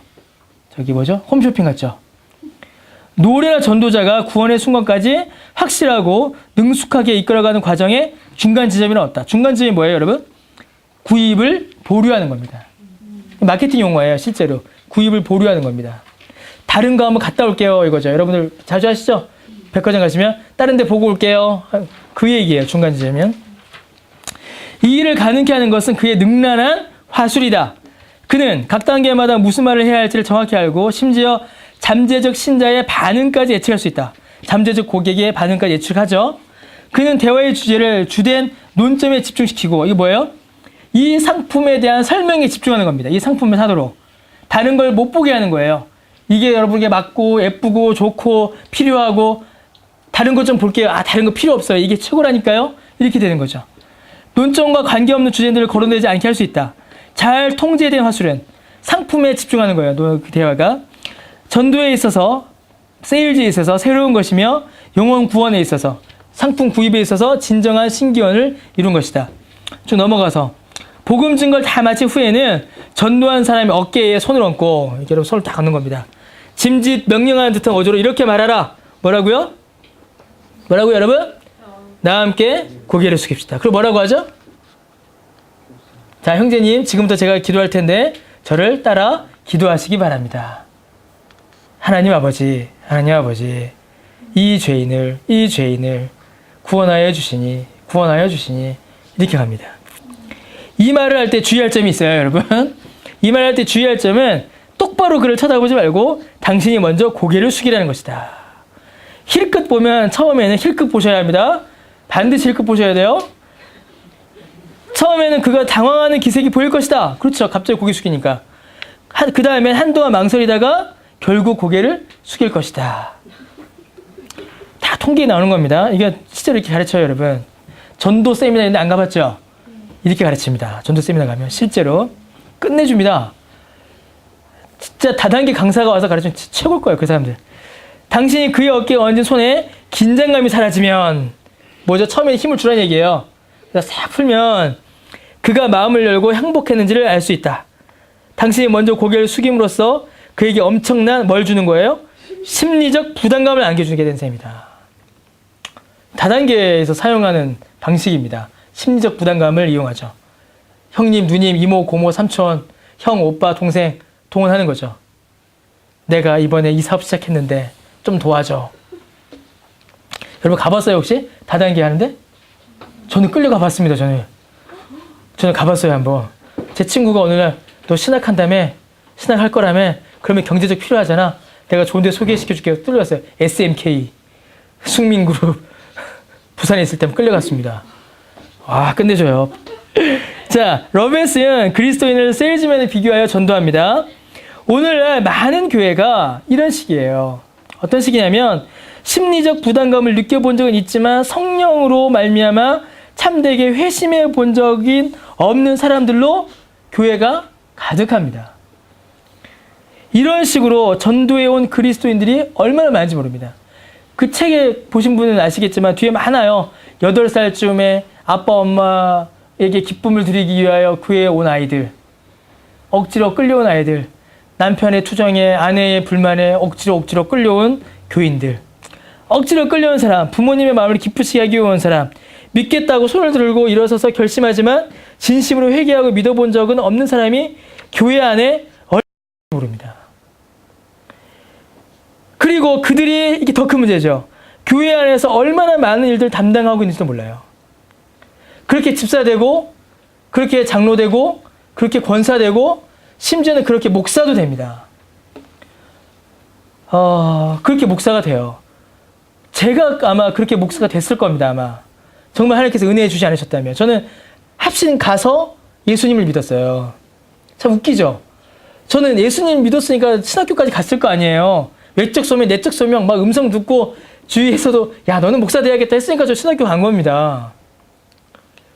저기 뭐죠? 홈쇼핑 같죠? 노련한 전도자가 구원의 순간까지 확실하고 능숙하게 이끌어가는 과정에 중간 지점이 없다. 중간 지점이 뭐예요, 여러분? 구입을 보류하는 겁니다. 마케팅 용어예요, 실제로. 구입을 보류하는 겁니다. 다른 거 한번 갔다 올게요, 이거죠. 여러분들 자주 하시죠? 백화점 가시면 다른 데 보고 올게요. 그 얘기예요, 중간 지점이면. 이 일을 가능케 하는 것은 그의 능란한 화술이다. 그는 각 단계마다 무슨 말을 해야 할지를 정확히 알고 심지어 잠재적 신자의 반응까지 예측할 수 있다. 잠재적 고객의 반응까지 예측하죠. 그는 대화의 주제를 주된 논점에 집중시키고, 이게 뭐예요? 이 상품에 대한 설명에 집중하는 겁니다. 이 상품을 사도록. 다른 걸 못 보게 하는 거예요. 이게 여러분에게 맞고 예쁘고 좋고 필요하고 다른 것 좀 볼게요. 아, 다른 거 필요 없어요. 이게 최고라니까요. 이렇게 되는 거죠. 논점과 관계없는 주제들을 거론되지 않게 할 수 있다. 잘 통제된 화술은 상품에 집중하는 거예요. 그 대화가. 전도에 있어서, 세일즈에 있어서 새로운 것이며 영혼 구원에 있어서, 상품 구입에 있어서 진정한 신기원을 이룬 것이다. 좀 넘어가서 복음 증거를 다 마친 후에는 전도한 사람이 어깨에 손을 얹고, 이렇게 손을 다 얹는 겁니다. 짐짓 명령하는 듯한 어조로 이렇게 말하라. 뭐라고요? 뭐라고요, 여러분? 나와 함께 고개를 숙입시다. 그리고 뭐라고 하죠? 자, 형제님, 지금부터 제가 기도할 텐데 저를 따라 기도하시기 바랍니다. 하나님 아버지, 이 죄인을 구원하여 주시니 이렇게 갑니다. 이 말을 할 때 주의할 점이 있어요, 여러분. 이 말을 할 때 주의할 점은 똑바로 그를 쳐다보지 말고 당신이 먼저 고개를 숙이라는 것이다. 힐끗 보면 처음에는 힐끗 보셔야 합니다. 반드시 힐끗 보셔야 돼요. 처음에는 그가 당황하는 기색이 보일 것이다. 그렇죠. 갑자기 고개 숙이니까. 그 다음엔 한동안 망설이다가 결국 고개를 숙일 것이다. 다 통계에 나오는 겁니다. 이게 실제로 이렇게 가르쳐요, 여러분. 전도 세미나인데 안 가봤죠? 이렇게 가르칩니다. 전도 세미나 가면 실제로 끝내줍니다. 진짜 다단계 강사가 와서 가르치면 최고일 거예요, 그 사람들. 당신이 그의 어깨에 얹은 손에 긴장감이 사라지면 뭐죠? 처음에 힘을 주라는 얘기예요. 그래서 싹 풀면 그가 마음을 열고 행복했는지를 알 수 있다. 당신이 먼저 고개를 숙임으로써 그에게 엄청난 뭘 주는 거예요? 심리적 부담감을 안겨주게 된 셈이다. 다단계에서 사용하는 방식입니다. 심리적 부담감을 이용하죠. 형님, 누님, 이모, 고모, 삼촌, 형, 오빠, 동생 동원하는 거죠. 내가 이번에 이 사업 시작했는데 좀 도와줘. 여러분 가봤어요 혹시? 다단계 하는데? 저는 끌려가 봤습니다. 저는 가봤어요 한번. 제 친구가 어느 날 너 신학한다며? 신학할 거라며? 그러면 경제적 필요하잖아. 내가 좋은 데 소개시켜줄게. 끌려갔어요. SMK 숙민그룹 부산에 있을 때 끌려갔습니다. 와, 끝내줘요. 자, 러벤스는 그리스도인을 세일즈맨에 비교하여 전도합니다. 오늘날 많은 교회가 이런 식이에요. 어떤 식이냐면 심리적 부담감을 느껴본 적은 있지만 성령으로 말미암아 참되게 회심해 본 적이 없는 사람들로 교회가 가득합니다. 이런 식으로 전도해 온 그리스도인들이 얼마나 많은지 모릅니다. 그 책에 보신 분은 아시겠지만 뒤에 많아요. 8살쯤에 아빠 엄마에게 기쁨을 드리기 위하여 교회에 온 아이들, 억지로 끌려온 아이들, 남편의 투정에 아내의 불만에 억지로 끌려온 교인들, 억지로 끌려온 사람, 부모님의 마음을 기쁘시게 하기 위해 온 사람, 믿겠다고 손을 들고 일어서서 결심하지만 진심으로 회개하고 믿어본 적은 없는 사람이 교회 안에 얼마나 모릅니다. 그리고 그들이 이게 더 큰 문제죠. 교회 안에서 얼마나 많은 일들 담당하고 있는지도 몰라요. 그렇게 집사되고 그렇게 장로되고 그렇게 권사되고 심지어는 그렇게 목사도 됩니다. 그렇게 목사가 돼요. 제가 아마 그렇게 목사가 됐을 겁니다. 아마 정말 하나님께서 은혜해 주지 않으셨다면. 저는 합신 가서 예수님을 믿었어요. 참 웃기죠. 저는 예수님 믿었으니까 신학교까지 갔을 거 아니에요. 외적 소명, 내적 소명 막 음성 듣고 주위에서도 야 너는 목사 돼야겠다 했으니까 저 신학교 간 겁니다.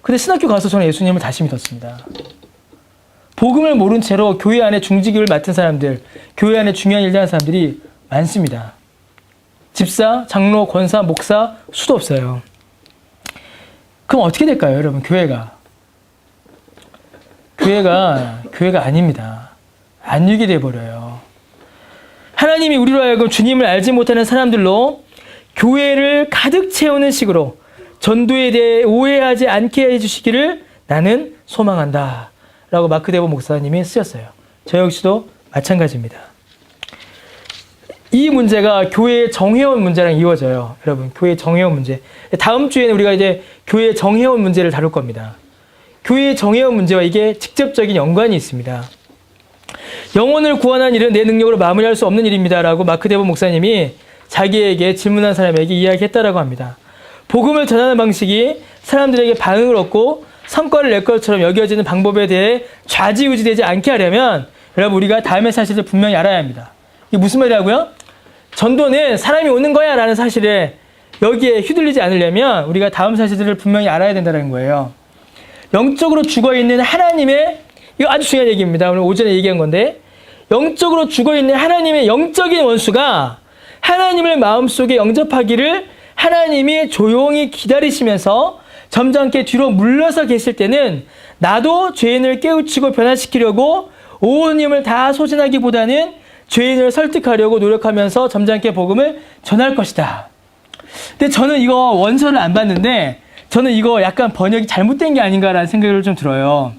근데 신학교 가서 저는 예수님을 다시 믿었습니다. 복음을 모른 채로 교회 안에 중직을 맡은 사람들, 교회 안에 중요한 일을 하는 사람들이 많습니다. 집사, 장로, 권사, 목사 수도 없어요. 그럼 어떻게 될까요, 여러분? 교회가 아닙니다. 안육이 돼버려요. 하나님이 우리로 하여금 주님을 알지 못하는 사람들로 교회를 가득 채우는 식으로 전도에 대해 오해하지 않게 해주시기를 나는 소망한다. 라고 마크 데보 목사님이 쓰셨어요. 저 역시도 마찬가지입니다. 이 문제가 교회의 정회원 문제랑 이어져요. 여러분, 교회의 정회원 문제. 다음 주에는 우리가 이제 교회의 정회원 문제를 다룰 겁니다. 교회의 정회원 문제와 이게 직접적인 연관이 있습니다. 영혼을 구원하는 일은 내 능력으로 마무리할 수 없는 일입니다. 라고 마크 데보 목사님이 자기에게 질문한 사람에게 이야기했다라고 합니다. 복음을 전하는 방식이 사람들에게 반응을 얻고 성과를 낼 것처럼 여겨지는 방법에 대해 좌지우지되지 않게 하려면 여러분 우리가 다음의 사실을 분명히 알아야 합니다. 이게 무슨 말이라고요? 전도는 사람이 오는 거야 라는 사실에 여기에 휘둘리지 않으려면 우리가 다음 사실들을 분명히 알아야 된다는 거예요. 영적으로 죽어있는 하나님의, 이거 아주 중요한 얘기입니다. 오늘 오전에 얘기한 건데, 영적으로 죽어있는 하나님의 영적인 원수가 하나님을 마음속에 영접하기를 하나님이 조용히 기다리시면서 점잖게 뒤로 물러서 계실 때는 나도 죄인을 깨우치고 변화시키려고 온 힘을 다 소진하기보다는 죄인을 설득하려고 노력하면서 점잖게 복음을 전할 것이다. 근데 저는 이거 원서를 안 봤는데 저는 이거 약간 번역이 잘못된 게 아닌가라는 생각을 좀 들어요.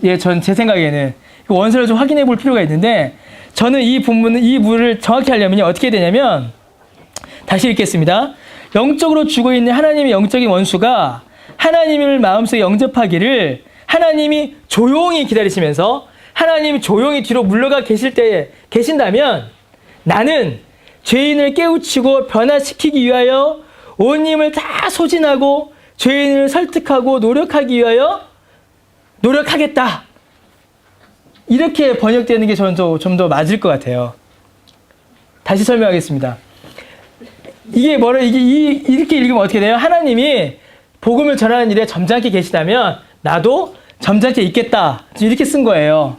예, 전 제 생각에는 원서를 좀 확인해 볼 필요가 있는데 저는 이 본문은 이 물을 정확히 하려면 어떻게 되냐면 다시 읽겠습니다. 영적으로 죽어 있는 하나님의 영적인 원수가 하나님을 마음속에 영접하기를 하나님이 조용히 기다리시면서 하나님이 조용히 뒤로 물러가 계신다면 나는 죄인을 깨우치고 변화시키기 위하여 온 힘을 다 소진하고 죄인을 설득하고 노력하기 위하여 노력하겠다. 이렇게 번역되는 게 저는 좀 더 맞을 것 같아요. 다시 설명하겠습니다. 이게 이렇게 읽으면 어떻게 돼요? 하나님이 복음을 전하는 일에 점잖게 계시다면 나도 점잖게 있겠다. 이렇게 쓴 거예요.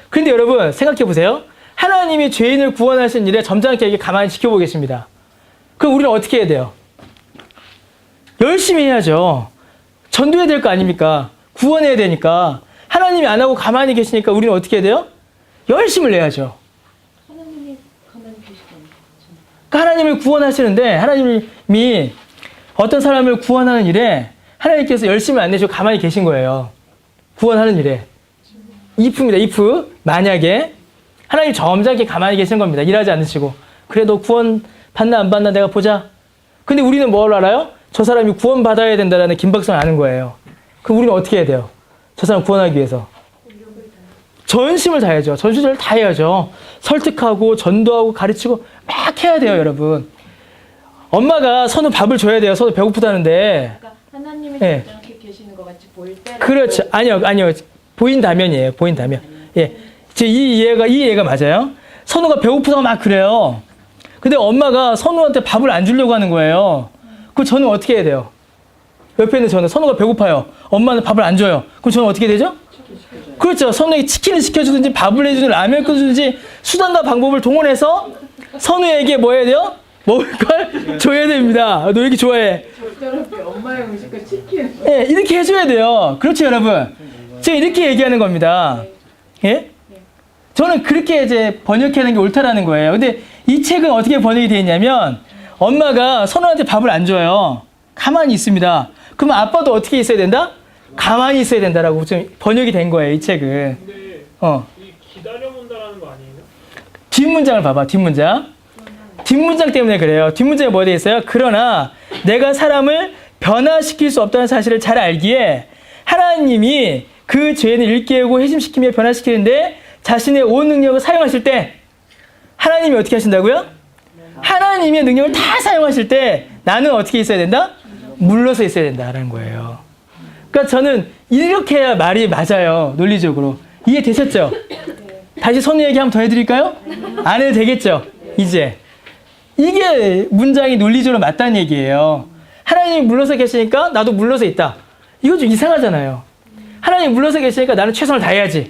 그런데 여러분 생각해 보세요. 하나님이 죄인을 구원하신 일에 점잖게 가만히 지켜보겠습니다. 그럼 우리는 어떻게 해야 돼요? 열심히 해야죠. 전도해야 될 거 아닙니까? 구원해야 되니까. 하나님이 안 하고 가만히 계시니까 우리는 어떻게 해야 돼요? 열심을 내야죠. 하나님이 가만히 계시다니. 그러니까 하나님을 구원하시는데 하나님이 어떤 사람을 구원하는 일에 하나님께서 열심히 안 내시고 가만히 계신 거예요. 구원하는 일에. if입니다. if. 만약에 하나님 점잖게 가만히 계신 겁니다. 일하지 않으시고. 그래 너 구원 받나 안 받나 내가 보자. 근데 우리는 뭘 알아요? 저 사람이 구원 받아야 된다라는 긴박성을 아는 거예요. 그럼 우리는 어떻게 해야 돼요? 저 사람 구원하기 위해서. 전심을 다해야죠. 전심을 다해야죠. 설득하고 전도하고 가르치고 막 해야 돼요, 여러분. 엄마가 선우 밥을 줘야 돼요. 선우 배고프다는데. 그러니까 하나님이 예. 점잖게 계시는 것 같이 보일 때. 그렇죠. 아니요. 보인다면이에요. 보인다면. 예. 이 이해가 맞아요. 선우가 배고프다고 막 그래요. 근데 엄마가 선우한테 밥을 안 주려고 하는 거예요. 그럼 저는 어떻게 해야 돼요? 옆에 있는 저는 선우가 배고파요. 엄마는 밥을 안 줘요. 그럼 저는 어떻게 되죠? 그렇죠. 선우에게 치킨을 시켜주든지 밥을 해주든지 라면을 끓여주든지 수단과 방법을 동원해서 선우에게 뭐 해야 돼요? 먹을 걸 줘야 됩니다. 너 이렇게 좋아해. 저렇게 엄마의 음식과 치킨. 예, 이렇게 해줘야 돼요. 그렇죠, 여러분. 제가 이렇게 얘기하는 겁니다. 예? 저는 그렇게 이제 번역하는 게 옳다라는 거예요. 근데 이 책은 어떻게 번역이 되어 있냐면 엄마가 선우한테 밥을 안 줘요. 가만히 있습니다. 그러면 아빠도 어떻게 있어야 된다? 가만히 있어야 된다라고 좀 번역이 된 거예요, 이 책은. 근데 이 기다려본다라는 거 아니에요? 뒷문장을 봐봐, 뒷문장. 뒷문장 때문에 그래요. 뒷문장에 뭐 되어 있어요? 그러나 내가 사람을 변화시킬 수 없다는 사실을 잘 알기에 하나님이 그 죄인을 일깨우고 회심시키며 변화시키는데 자신의 온 능력을 사용하실 때 하나님이 어떻게 하신다고요? 하나님의 능력을 다 사용하실 때 나는 어떻게 있어야 된다? 물러서 있어야 된다라는 거예요. 그러니까 저는 이렇게 해야 말이 맞아요. 논리적으로. 이해되셨죠? 다시 선우 얘기 한번 더 해드릴까요? 안 해도 되겠죠? 이제. 이게 문장이 논리적으로 맞다는 얘기예요. 하나님이 물러서 계시니까 나도 물러서 있다. 이거 좀 이상하잖아요. 하나님이 물러서 계시니까 나는 최선을 다해야지.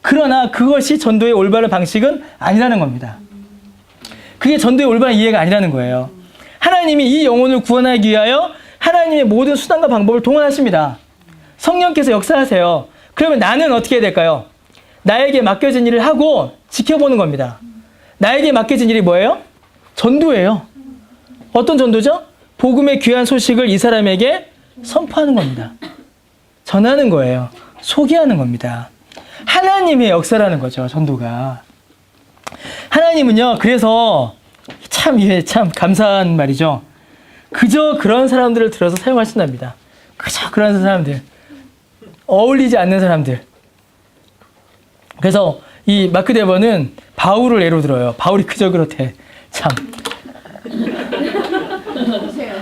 그러나 그것이 전도의 올바른 방식은 아니라는 겁니다. 그게 전도의 올바른 이해가 아니라는 거예요. 하나님이 이 영혼을 구원하기 위하여 하나님의 모든 수단과 방법을 동원하십니다. 성령께서 역사하세요. 그러면 나는 어떻게 해야 될까요? 나에게 맡겨진 일을 하고 지켜보는 겁니다. 나에게 맡겨진 일이 뭐예요? 전도예요. 어떤 전도죠? 복음의 귀한 소식을 이 사람에게 선포하는 겁니다. 전하는 거예요. 소개하는 겁니다. 하나님의 역사라는 거죠, 전도가. 하나님은요, 그래서 이게 참 감사한 말이죠. 그저 그런 사람들을 들어서 사용하신답니다. 그저 그런 사람들. 어울리지 않는 사람들. 그래서 이 마크 데버는 바울을 예로 들어요. 바울이 그저 그렇대. 참.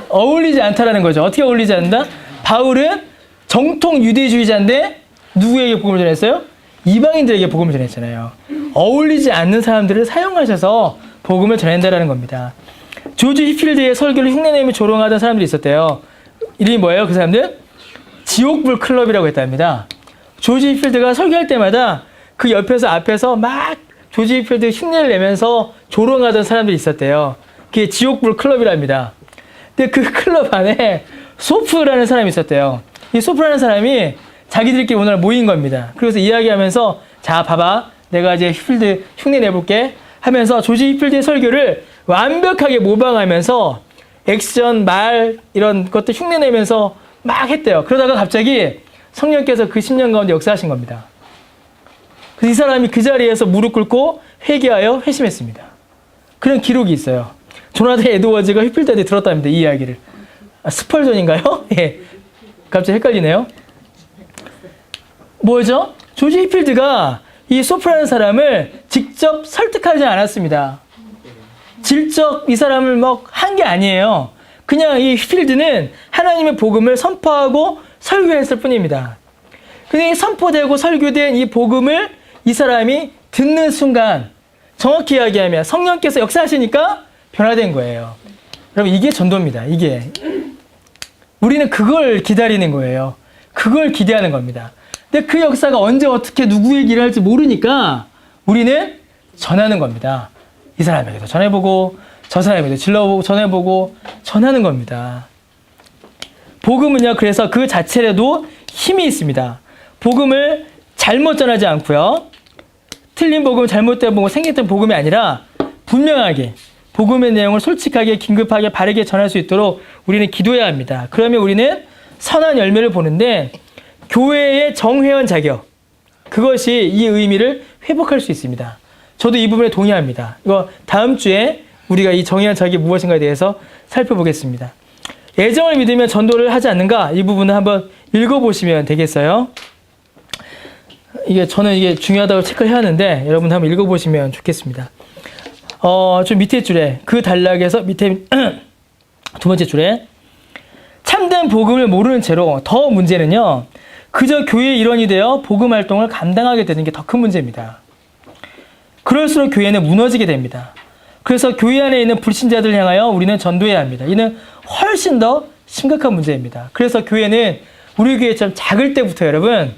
어울리지 않다라는 거죠. 어떻게 어울리지 않는다? 바울은 정통 유대주의자인데 누구에게 복음을 전했어요? 이방인들에게 복음을 전했잖아요. 어울리지 않는 사람들을 사용하셔서 복음을 전한다라는 겁니다. 조지 히필드의 설교를 흉내내며 조롱하던 사람들이 있었대요. 이름이 뭐예요? 그 사람들? 지옥불 클럽이라고 했답니다. 조지 히필드가 설교할 때마다 그 옆에서 앞에서 막 조지 히필드 흉내를 내면서 조롱하던 사람들이 있었대요. 그게 지옥불 클럽이랍니다. 근데 그 클럽 안에 소프라는 사람이 있었대요. 이 소프라는 사람이 자기들끼리 오늘 모인 겁니다. 그래서 이야기하면서 자 봐봐 내가 이제 히필드 흉내 내볼게 하면서 조지 히필드의 설교를 완벽하게 모방하면서 액션, 말 이런 것들 흉내내면서 막 했대요. 그러다가 갑자기 성령께서 그 10년 가운데 역사하신 겁니다. 그래서 이 사람이 그 자리에서 무릎 꿇고 회개하여 회심했습니다. 그런 기록이 있어요. 조나단 에드워즈가 휘필드한테 들었답니다. 이 이야기를. 스펄전인가요? 예. 갑자기 헷갈리네요. 뭐죠? 조지 휘필드가 이 소프라는 사람을 직접 설득하지 않았습니다. 직접 이 사람을 막 한 게 아니에요. 그냥 이 휘필드는 하나님의 복음을 선포하고 설교했을 뿐입니다. 근데 이 선포되고 설교된 이 복음을 이 사람이 듣는 순간 정확히 이야기하면 성령께서 역사하시니까 변화된 거예요. 여러분 이게 전도입니다. 이게. 우리는 그걸 기다리는 거예요. 그걸 기대하는 겁니다. 근데 그 역사가 언제 어떻게 누구에게 일할지 모르니까 우리는 전하는 겁니다. 이 사람에게도 전해보고 저 사람에게도 전해보고 전하는 겁니다. 복음은요. 그래서 그 자체라도 힘이 있습니다. 복음을 잘못 전하지 않고요. 틀린 복음, 잘못된 복음, 생겼던 복음이 아니라 분명하게 복음의 내용을 솔직하게, 긴급하게, 바르게 전할 수 있도록 우리는 기도해야 합니다. 그러면 우리는 선한 열매를 보는데 교회의 정회원 자격, 그것이 이 의미를 회복할 수 있습니다. 저도 이 부분에 동의합니다. 이거 다음 주에 우리가 이 정의한 자격이 무엇인가에 대해서 살펴보겠습니다. 애정을 믿으면 전도를 하지 않는가? 이 부분을 한번 읽어보시면 되겠어요. 저는 이게 중요하다고 체크를 해야 하는데 여러분 한번 읽어보시면 좋겠습니다. 좀 밑에 줄에 그 단락에서 밑에 두 번째 줄에 참된 복음을 모르는 채로 더 문제는요. 그저 교회의 일원이 되어 복음 활동을 감당하게 되는 게 더 큰 문제입니다. 그럴수록 교회는 무너지게 됩니다. 그래서 교회 안에 있는 불신자들 향하여 우리는 전도해야 합니다. 이는 훨씬 더 심각한 문제입니다. 그래서 교회는 우리 교회처럼 작을 때부터 여러분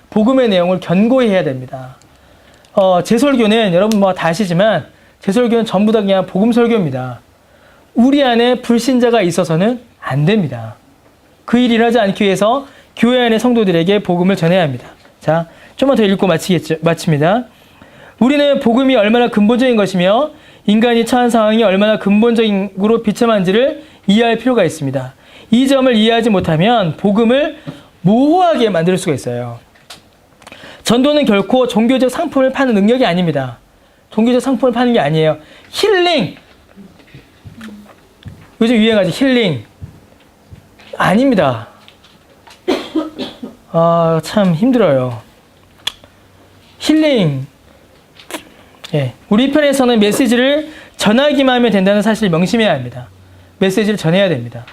복음의 내용을 견고히 해야 됩니다. 제 설교는 여러분 뭐 다 아시지만 제 설교는 전부 다 그냥 복음 설교입니다. 우리 안에 불신자가 있어서는 안 됩니다. 그 일을 하지 않기 위해서 교회 안의 성도들에게 복음을 전해야 합니다. 자, 좀만 더 읽고 마칩니다. 우리는 복음이 얼마나 근본적인 것이며 인간이 처한 상황이 얼마나 근본적으로 비참한지를 이해할 필요가 있습니다. 이 점을 이해하지 못하면 복음을 모호하게 만들 수가 있어요. 전도는 결코 종교적 상품을 파는 능력이 아닙니다. 종교적 상품을 파는 게 아니에요. 힐링. 요즘 유행하지 힐링. 아닙니다. 참 힘들어요. 힐링. 예. 우리 편에서는 메시지를 전하기만 하면 된다는 사실을 명심해야 합니다. 메시지를 전해야 됩니다.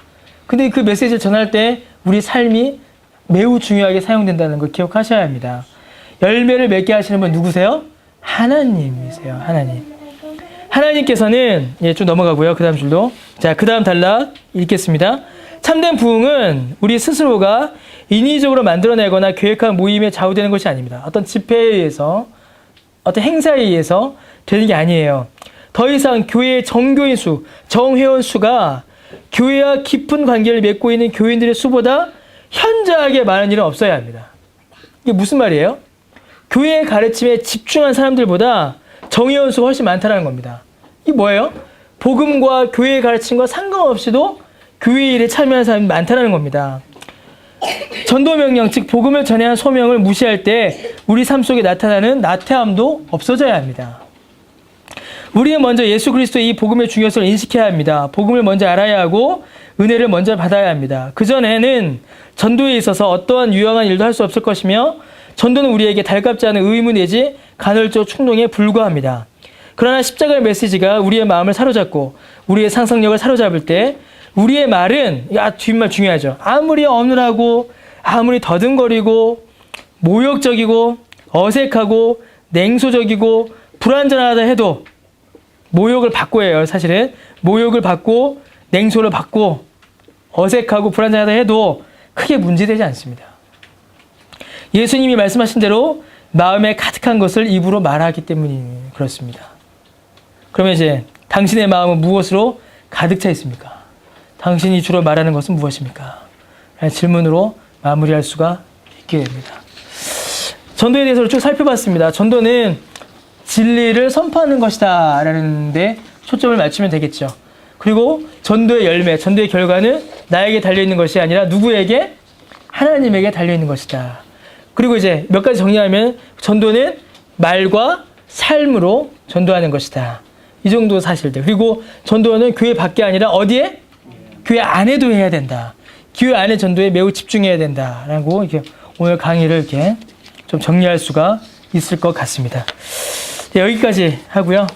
근데 그 메시지를 전할 때 우리 삶이 매우 중요하게 사용된다는 걸 기억하셔야 합니다. 열매를 맺게 하시는 분 누구세요? 하나님이세요. 하나님. 하나님께서는 좀 넘어가고요. 그 다음 줄도. 자, 그 다음 단락 읽겠습니다. 참된 부흥은 우리 스스로가 인위적으로 만들어내거나 계획한 모임에 좌우되는 것이 아닙니다. 어떤 집회에 의해서, 어떤 행사에 의해서 되는 게 아니에요. 더 이상 교회의 정교인 수, 정회원 수가 교회와 깊은 관계를 맺고 있는 교인들의 수보다 현저하게 많은 일은 없어야 합니다. 이게 무슨 말이에요? 교회의 가르침에 집중한 사람들보다 정회원 수가 훨씬 많다는 겁니다. 이게 뭐예요? 복음과 교회의 가르침과 상관없이도 교회 일에 참여하는 사람이 많다는 겁니다. 전도 명령, 즉 복음을 전해야 하는 소명을 무시할 때 우리 삶 속에 나타나는 나태함도 없어져야 합니다. 우리는 먼저 예수 그리스도의 이 복음의 중요성을 인식해야 합니다. 복음을 먼저 알아야 하고 은혜를 먼저 받아야 합니다. 그전에는 전도에 있어서 어떠한 유용한 일도 할 수 없을 것이며 전도는 우리에게 달갑지 않은 의무 내지 간헐적 충동에 불과합니다. 그러나 십자가의 메시지가 우리의 마음을 사로잡고 우리의 상상력을 사로잡을 때 우리의 말은, 뒷말 중요하죠. 아무리 어눌하고 아무리 더듬거리고 모욕적이고 어색하고 냉소적이고 불완전하다 해도 모욕을 받고 해요. 사실은 모욕을 받고 냉소를 받고 어색하고 불완전하다 해도 크게 문제되지 않습니다. 예수님이 말씀하신 대로 마음에 가득한 것을 입으로 말하기 때문이 그렇습니다. 그러면 이제 당신의 마음은 무엇으로 가득 차 있습니까? 당신이 주로 말하는 것은 무엇입니까? 질문으로 마무리할 수가 있게 됩니다. 전도에 대해서 쭉 살펴봤습니다. 전도는 진리를 선포하는 것이다 라는 데 초점을 맞추면 되겠죠. 그리고 전도의 열매, 전도의 결과는 나에게 달려있는 것이 아니라 누구에게? 하나님에게 달려있는 것이다. 그리고 이제 몇 가지 정리하면 전도는 말과 삶으로 전도하는 것이다. 이 정도 사실들. 그리고 전도는 교회 밖에 아니라 어디에? 교회 안에도 해야 된다. 교회 안에 전도에 매우 집중해야 된다라고 이렇게 오늘 강의를 이렇게 좀 정리할 수가 있을 것 같습니다. 네, 여기까지 하고요.